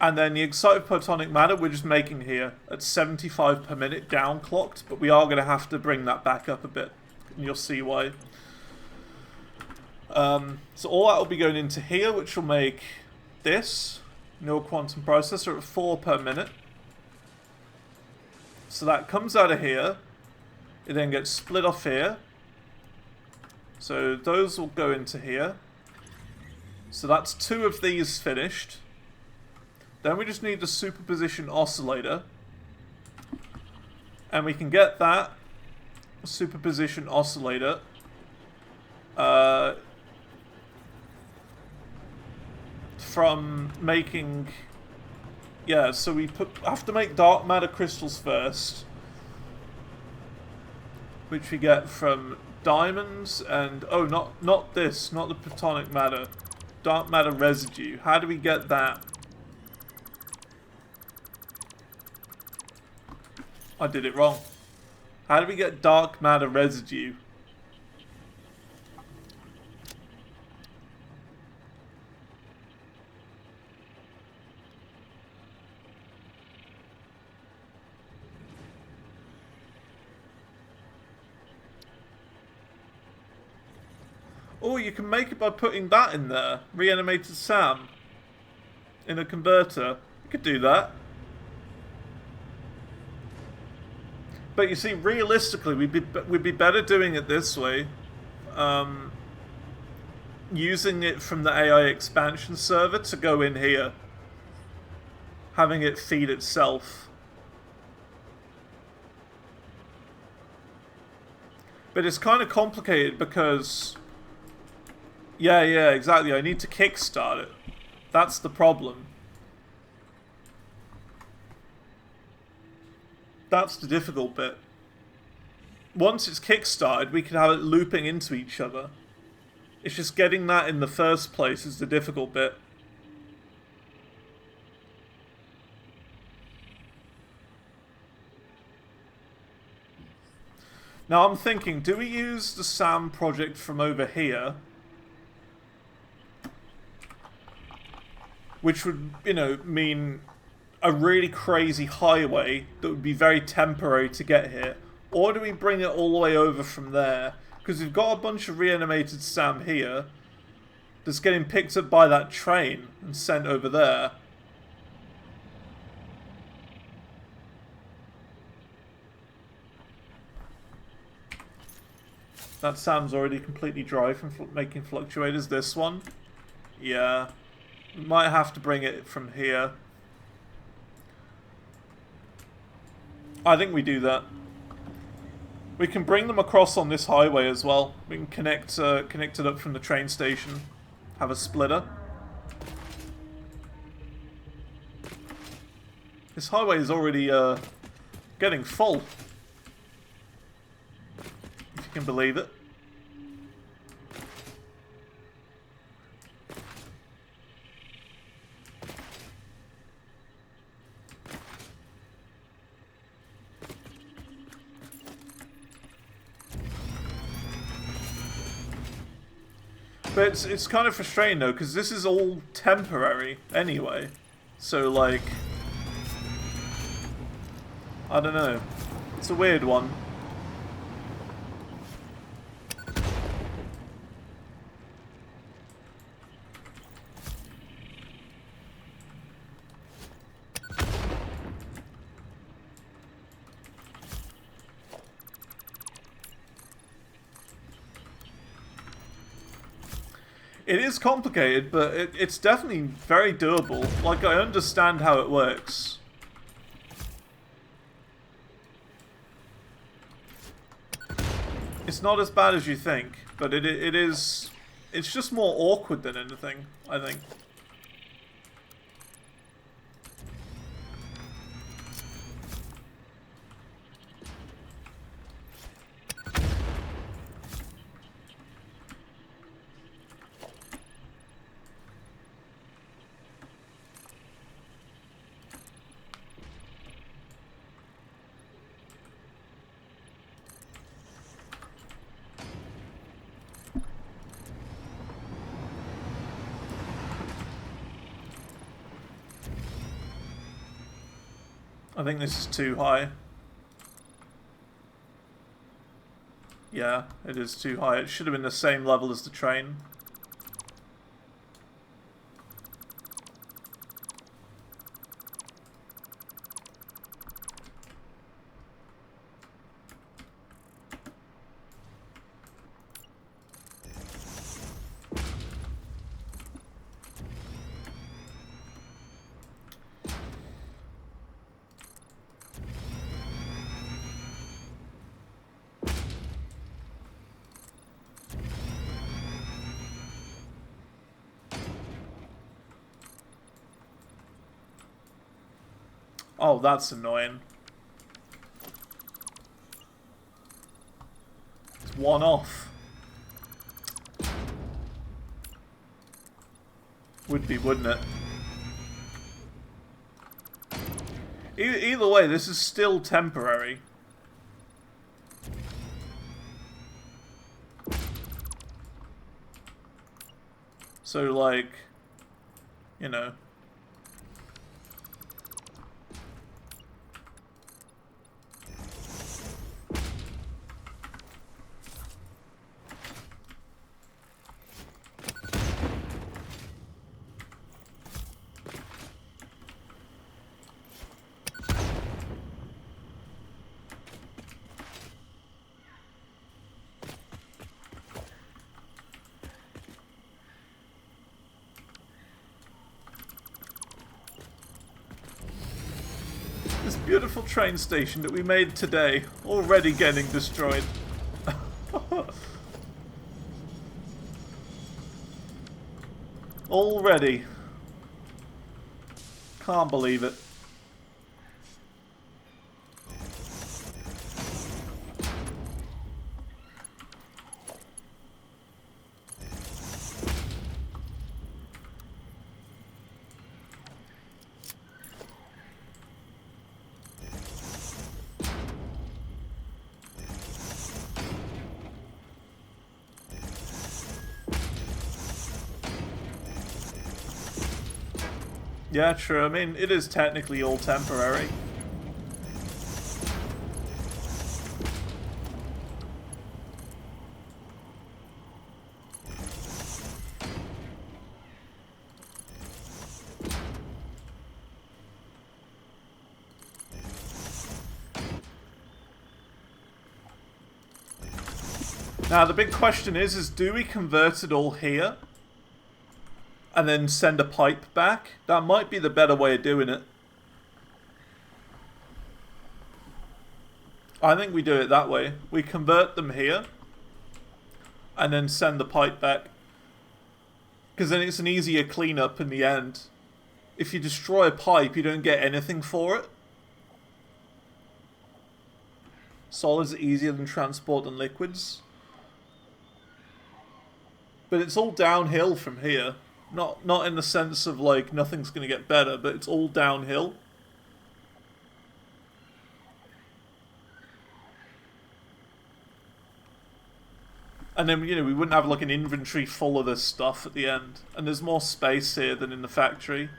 And then the excited photonic matter we're just making here at 75 per minute downclocked, but we are going to have to bring that back up a bit, and you'll see why. So all that will be going into here, which will make this nil quantum processor at 4 per minute. So that comes out of here. It then gets split off here. So those will go into here. So that's 2 of these finished. Then we just need the superposition oscillator. And we can get that superposition oscillator from making... Yeah, so we have to make dark matter crystals first. Which we get from diamonds and... Oh, not this, not the photonic matter. Dark matter residue. How do we get that? I did it wrong. How do we get dark matter residue? Oh, you can make it by putting that in there. Reanimated Sam. In a converter. You could do that. But you see, realistically, we'd be better doing it this way. Using it from the AI expansion server to go in here. Having it feed itself. But it's kind of complicated because... Yeah, exactly. I need to kickstart it. That's the problem. That's the difficult bit. Once it's kickstarted, we can have it looping into each other. It's just getting that in the first place is the difficult bit. Now I'm thinking, do we use the SAM project from over here? Which would, you know, mean a really crazy highway that would be very temporary to get here. Or do we bring it all the way over from there? Because we've got a bunch of reanimated Sam here that's getting picked up by that train and sent over there. That Sam's already completely dry from making fluctuators. This one? Yeah. We might have to bring it from here. I think we do that. We can bring them across on this highway as well. We can connect it up from the train station. Have a splitter. This highway is already getting full. If you can believe it. But it's kind of frustrating though, because this is all temporary anyway. So like... I don't know. It's a weird one. It is complicated, but it's definitely very doable. Like, I understand how it works. It's not as bad as you think, but it is... It's just more awkward than anything, I think. I think this is too high. Yeah, it is too high. It should have been the same level as the train. Oh, that's annoying. It's one off. Would be, wouldn't it? Either way, this is still temporary. So, like, you know. This beautiful train station that we made today, already getting destroyed. Already. Can't believe it. Yeah, true. I mean, it is technically all temporary. Now, the big question is do we convert it all here? And then send a pipe back? That might be the better way of doing it. I think we do it that way. We convert them here. And then send the pipe back. Because then it's an easier cleanup in the end. If you destroy a pipe, you don't get anything for it. Solids are easier than transport and liquids. But it's all downhill from here. Not in the sense of, like, nothing's going to get better, but it's all downhill. And then, you know, we wouldn't have, like, an inventory full of this stuff at the end. And there's more space here than in the factory.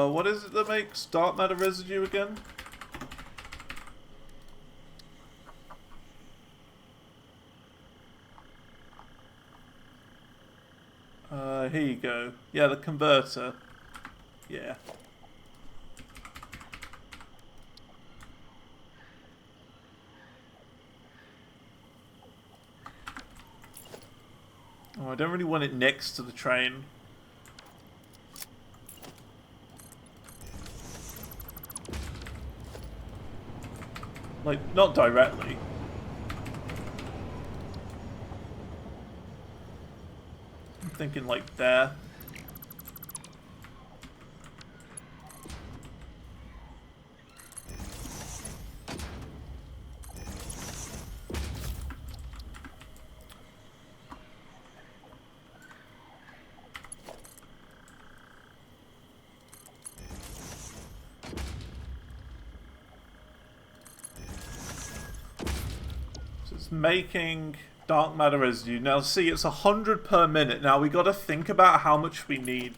What is it that makes dark matter residue again? Here you go. Yeah, the converter. Yeah. Oh, I don't really want it next to the train. Like, not directly. I'm thinking like there. Making dark matter residue. Now see, it's 100 per minute. Now we got to think about how much we need,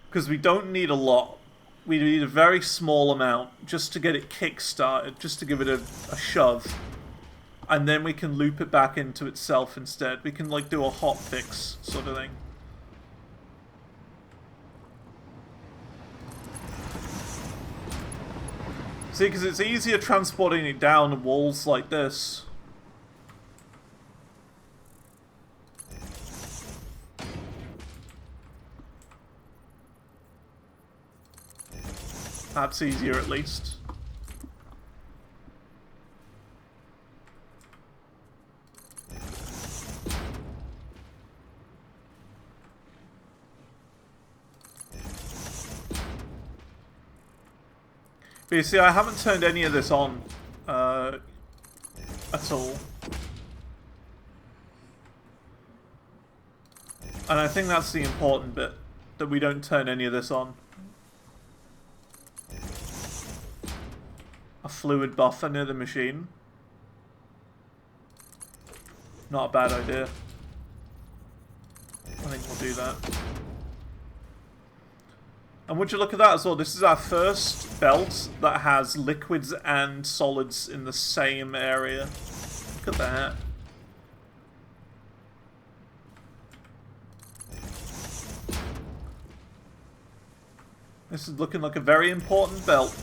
because we don't need a lot. We need a very small amount just to get it kick-started, just to give it a shove, and then we can loop it back into itself instead. We can like do a hot fix sort of thing. See, because it's easier transporting it down walls like this. That's easier at least. But you see, I haven't turned any of this on at all. And I think that's the important bit, that we don't turn any of this on. A fluid buffer near the machine. Not a bad idea. I think we'll do that. And would you look at that as well? This is our first belt that has liquids and solids in the same area. Look at that. This is looking like a very important belt.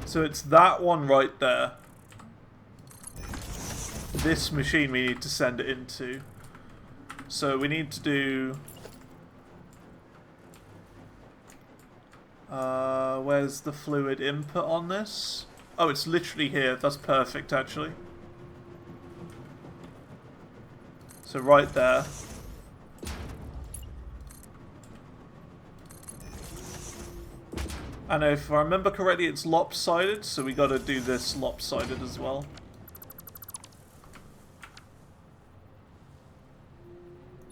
So it's that one right there. This machine we need to send it into. So we need to do... where's the fluid input on this? Oh, it's literally here. That's perfect, actually. So right there. And if I remember correctly, it's lopsided, so we gotta do this lopsided as well.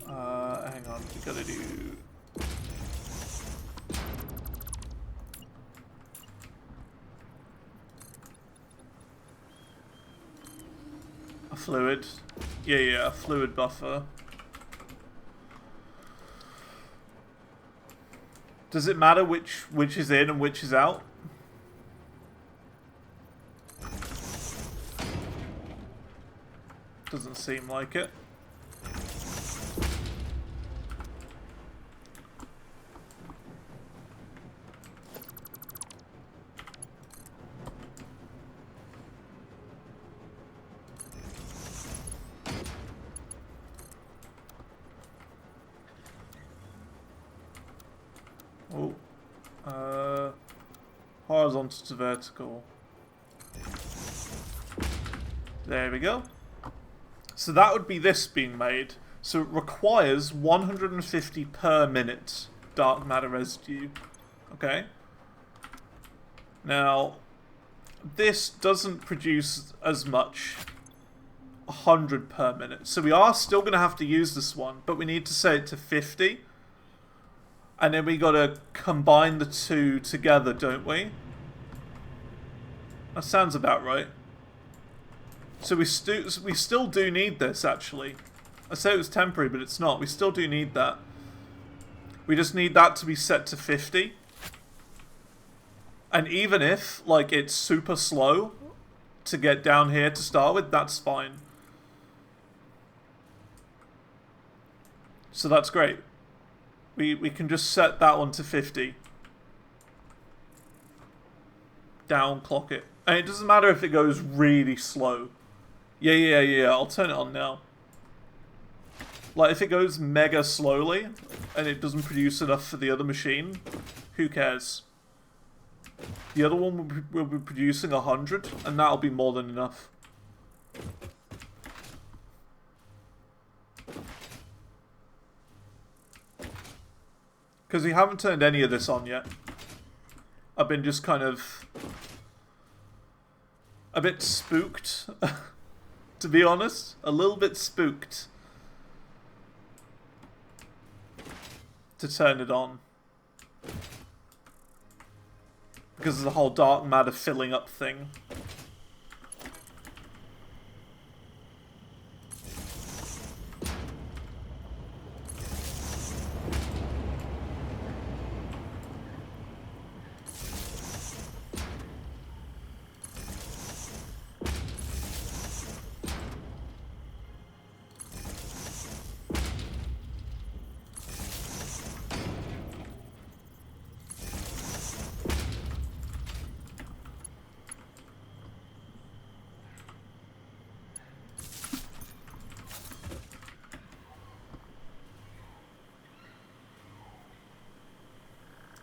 Hang on, we gotta do... a fluid. Yeah, a fluid buffer. Does it matter which is in and which is out? Doesn't seem like it. Horizontal to vertical. There we go. So that would be this being made. So it requires 150 per minute dark matter residue. Okay. Now, this doesn't produce as much. 100 per minute. So we are still going to have to use this one, but we need to set it to 50. And then we got to combine the two together, don't we? That sounds about right. So we still do need this, actually. I said it was temporary, but it's not. We still do need that. We just need that to be set to 50. And even if, like, it's super slow to get down here to start with, that's fine. So that's great. We can just set that one to 50. Down clock it. And it doesn't matter if it goes really slow. Yeah, I'll turn it on now. Like, if it goes mega slowly, and it doesn't produce enough for the other machine, who cares? The other one will be producing 100, and that'll be more than enough. Because we haven't turned any of this on yet. I've been just kind of a bit spooked, to be honest. A little bit spooked to turn it on. Because of the whole dark matter filling up thing.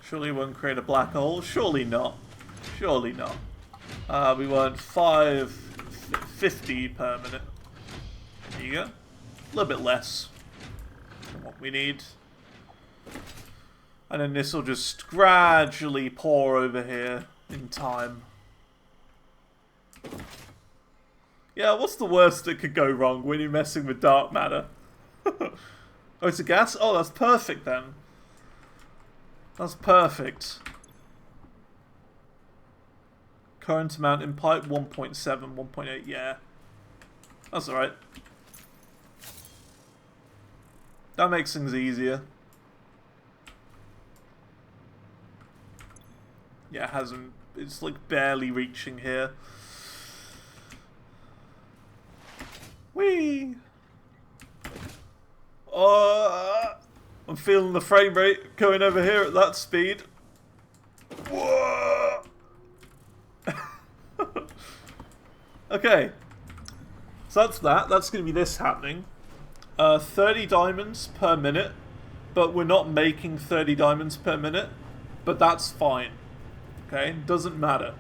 Surely we won't create a black hole. Surely not. Surely not. We want 550 per minute. There you go. A little bit less than what we need. And then this will just gradually pour over here in time. Yeah, what's the worst that could go wrong when you're messing with dark matter? Oh, it's a gas? Oh, that's perfect then. That's perfect. Current amount in pipe 1.7, 1.8, yeah. That's alright. That makes things easier. Yeah, it hasn't. It's like barely reaching here. Whee! I'm feeling the frame rate going over here at that speed. Whoa! Okay. So that's that. That's going to be this happening. 30 diamonds per minute. But we're not making 30 diamonds per minute. But that's fine. Okay? Doesn't matter.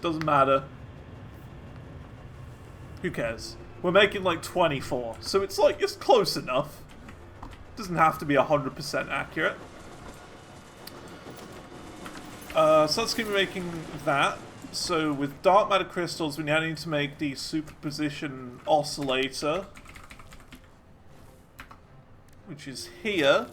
Doesn't matter. Who cares? We're making like 24. So it's like, it's close enough. Doesn't have to be 100% accurate. So that's going to be making that. So with dark matter crystals, we now need to make the superposition oscillator, which is here.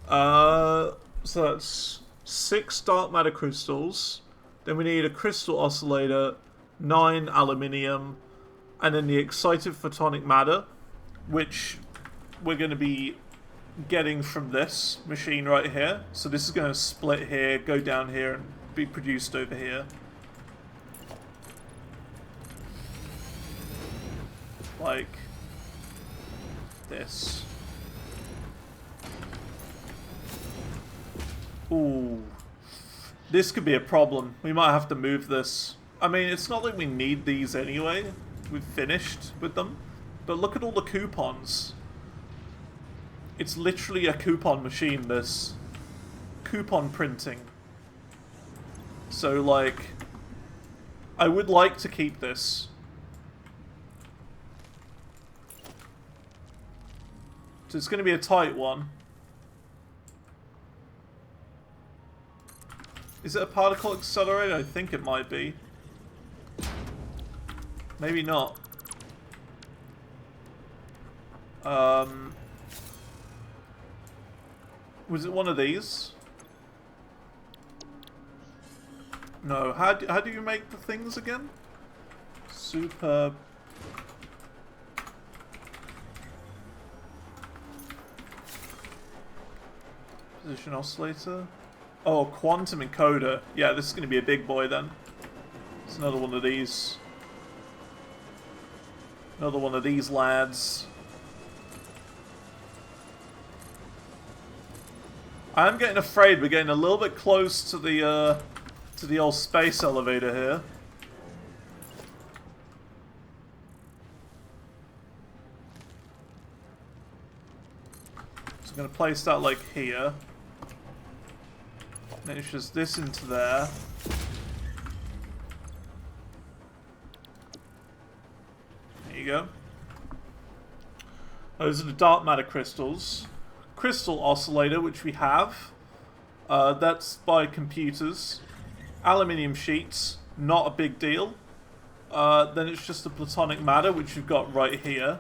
So that's 6 dark matter crystals. Then we need a crystal oscillator, 9 aluminium, and then the excited photonic matter, which we're going to be getting from this machine right here. So this is going to split here, go down here, and be produced over here. Like this. Ooh. This could be a problem. We might have to move this. I mean, it's not like we need these anyway. We've finished with them. But look at all the coupons. It's literally a coupon machine, this. Coupon printing. So, like, I would like to keep this. So it's going to be a tight one. Is it a particle accelerator? I think it might be. Maybe not. Was it one of these? No. How do you make the things again? Super. Position oscillator. Oh, quantum encoder. Yeah, this is going to be a big boy then. It's another one of these. Another one of these lads. I'm getting afraid we're getting a little bit close to the old space elevator here. So I'm going to place that like here. Then it's just this into there. There you go. Those are the dark matter crystals. Crystal oscillator, which we have. That's by computers. Aluminium sheets, not a big deal. Then it's just the platonic matter, which we've got right here.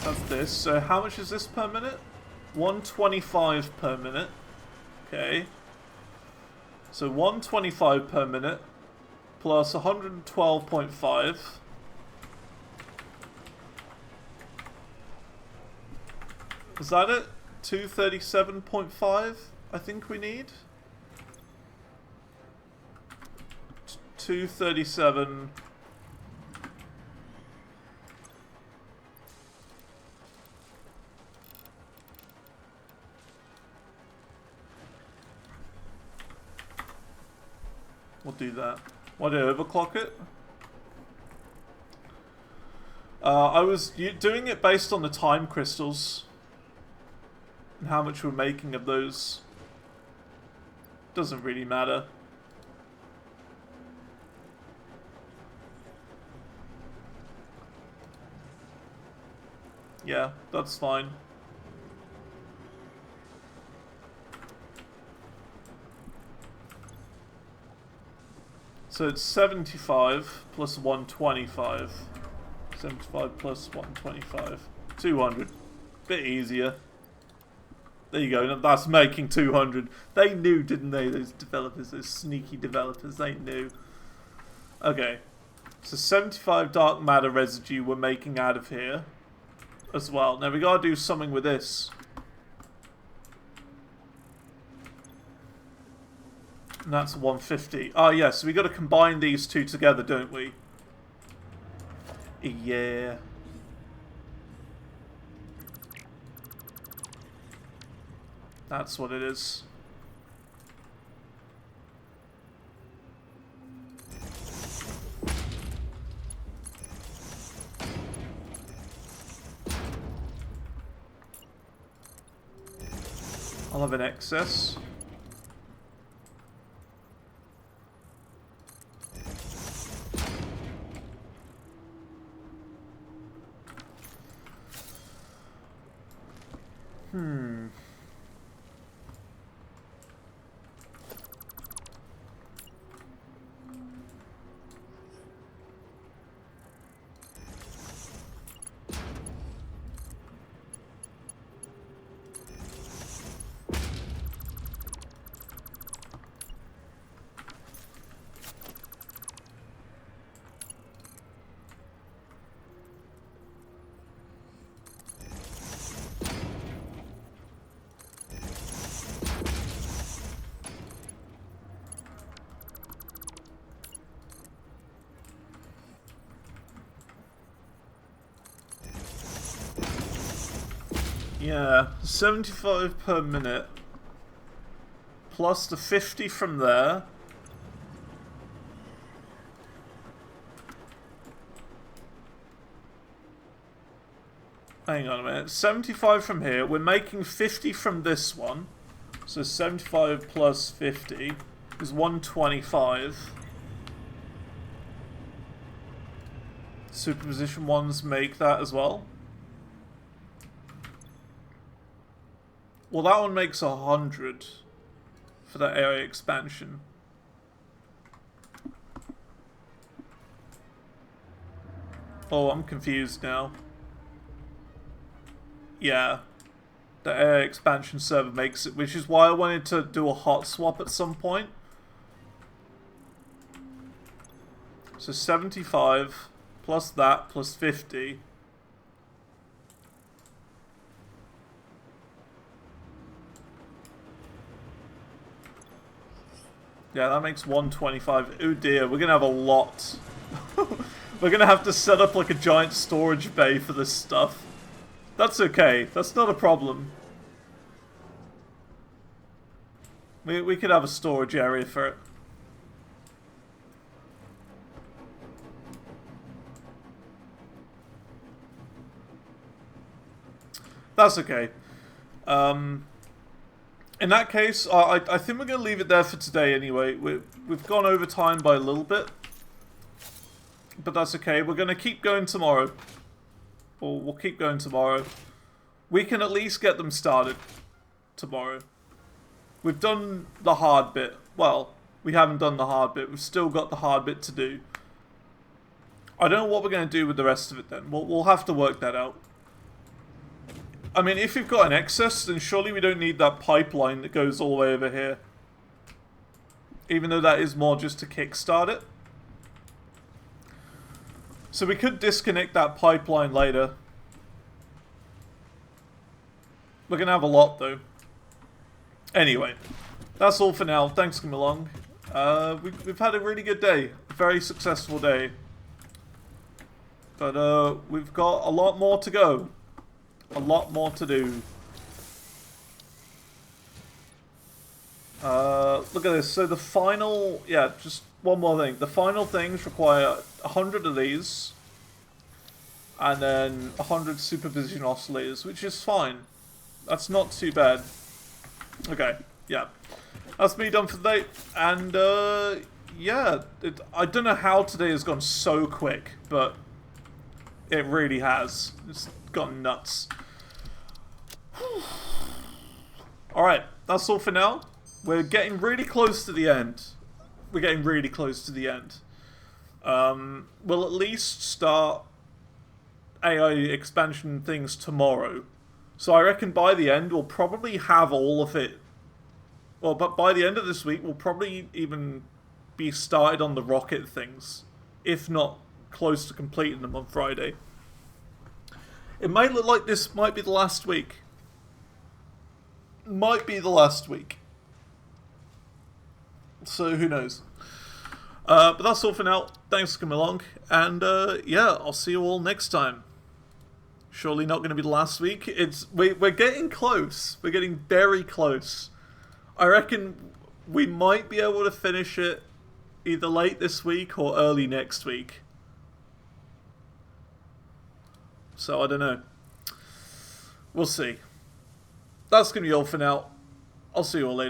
That's this. So how much is this per minute? 125 per minute. Okay. So 125 per minute plus 112.5. Is that it? 237.5 I think we need. 237. We'll do that. Why did I overclock it? I was doing it based on the time crystals. And how much we're making of those. Doesn't really matter. Yeah, that's fine. So it's 75 plus 125. 75 plus 125. 200. Bit easier. There you go. That's making 200. They knew, didn't they? Those developers, those sneaky developers, they knew. Okay. So 75 dark matter residue we're making out of here as well. Now we gotta do something with this. And that's 150. Oh, yeah, so we got to combine these two together, don't we? Yeah. That's what it is. I'll have an excess. Yeah, 75 per minute, plus the 50 from there. Hang on a minute, 75 from here, we're making 50 from this one, so 75 plus 50, is 125. Superposition ones make that as well. Well, that one makes 100 for that area expansion. Oh, I'm confused now. Yeah. The area expansion server makes it, which is why I wanted to do a hot swap at some point. So 75 plus that plus 50. Yeah, that makes 125. Oh dear, we're gonna have a lot. We're gonna have to set up like a giant storage bay for this stuff. That's okay. That's not a problem. We could have a storage area for it. That's okay. In that case, I think we're going to leave it there for today anyway. We've gone over time by a little bit. But that's okay. We're going to keep going tomorrow. We'll keep going tomorrow. We can at least get them started tomorrow. We've done the hard bit. Well, we haven't done the hard bit. We've still got the hard bit to do. I don't know what we're going to do with the rest of it then. We'll have to work that out. I mean, if we've got an excess, then surely we don't need that pipeline that goes all the way over here. Even though that is more just to kickstart it. So we could disconnect that pipeline later. We're going to have a lot, though. Anyway, that's all for now. Thanks for coming along. We've had a really good day. A very successful day. But we've got a lot more to go. A lot more to do. Look at this. So the final... Yeah, just one more thing. The final things require 100 of these. And then 100 superposition oscillators, which is fine. That's not too bad. Okay, yeah. That's me done for today. And, yeah. I don't know how today has gone so quick, but it really has. It's gone nuts. Alright, that's all for now. We're getting really close to the end. We're getting really close to the end. We'll at least start AI expansion things tomorrow. So I reckon by the end we'll probably have all of it. Well, but by the end of this week we'll probably even be started on the rocket things. If not close to completing them on Friday. It might look like this might be the last week. Might be the last week. So who knows. But that's all for now. Thanks for coming along. And yeah, I'll see you all next time. Surely not going to be the last week. We're getting close. We're getting very close. I reckon we might be able to finish it either late this week or early next week. So I don't know. We'll see. That's going to be all for now. I'll see you all later.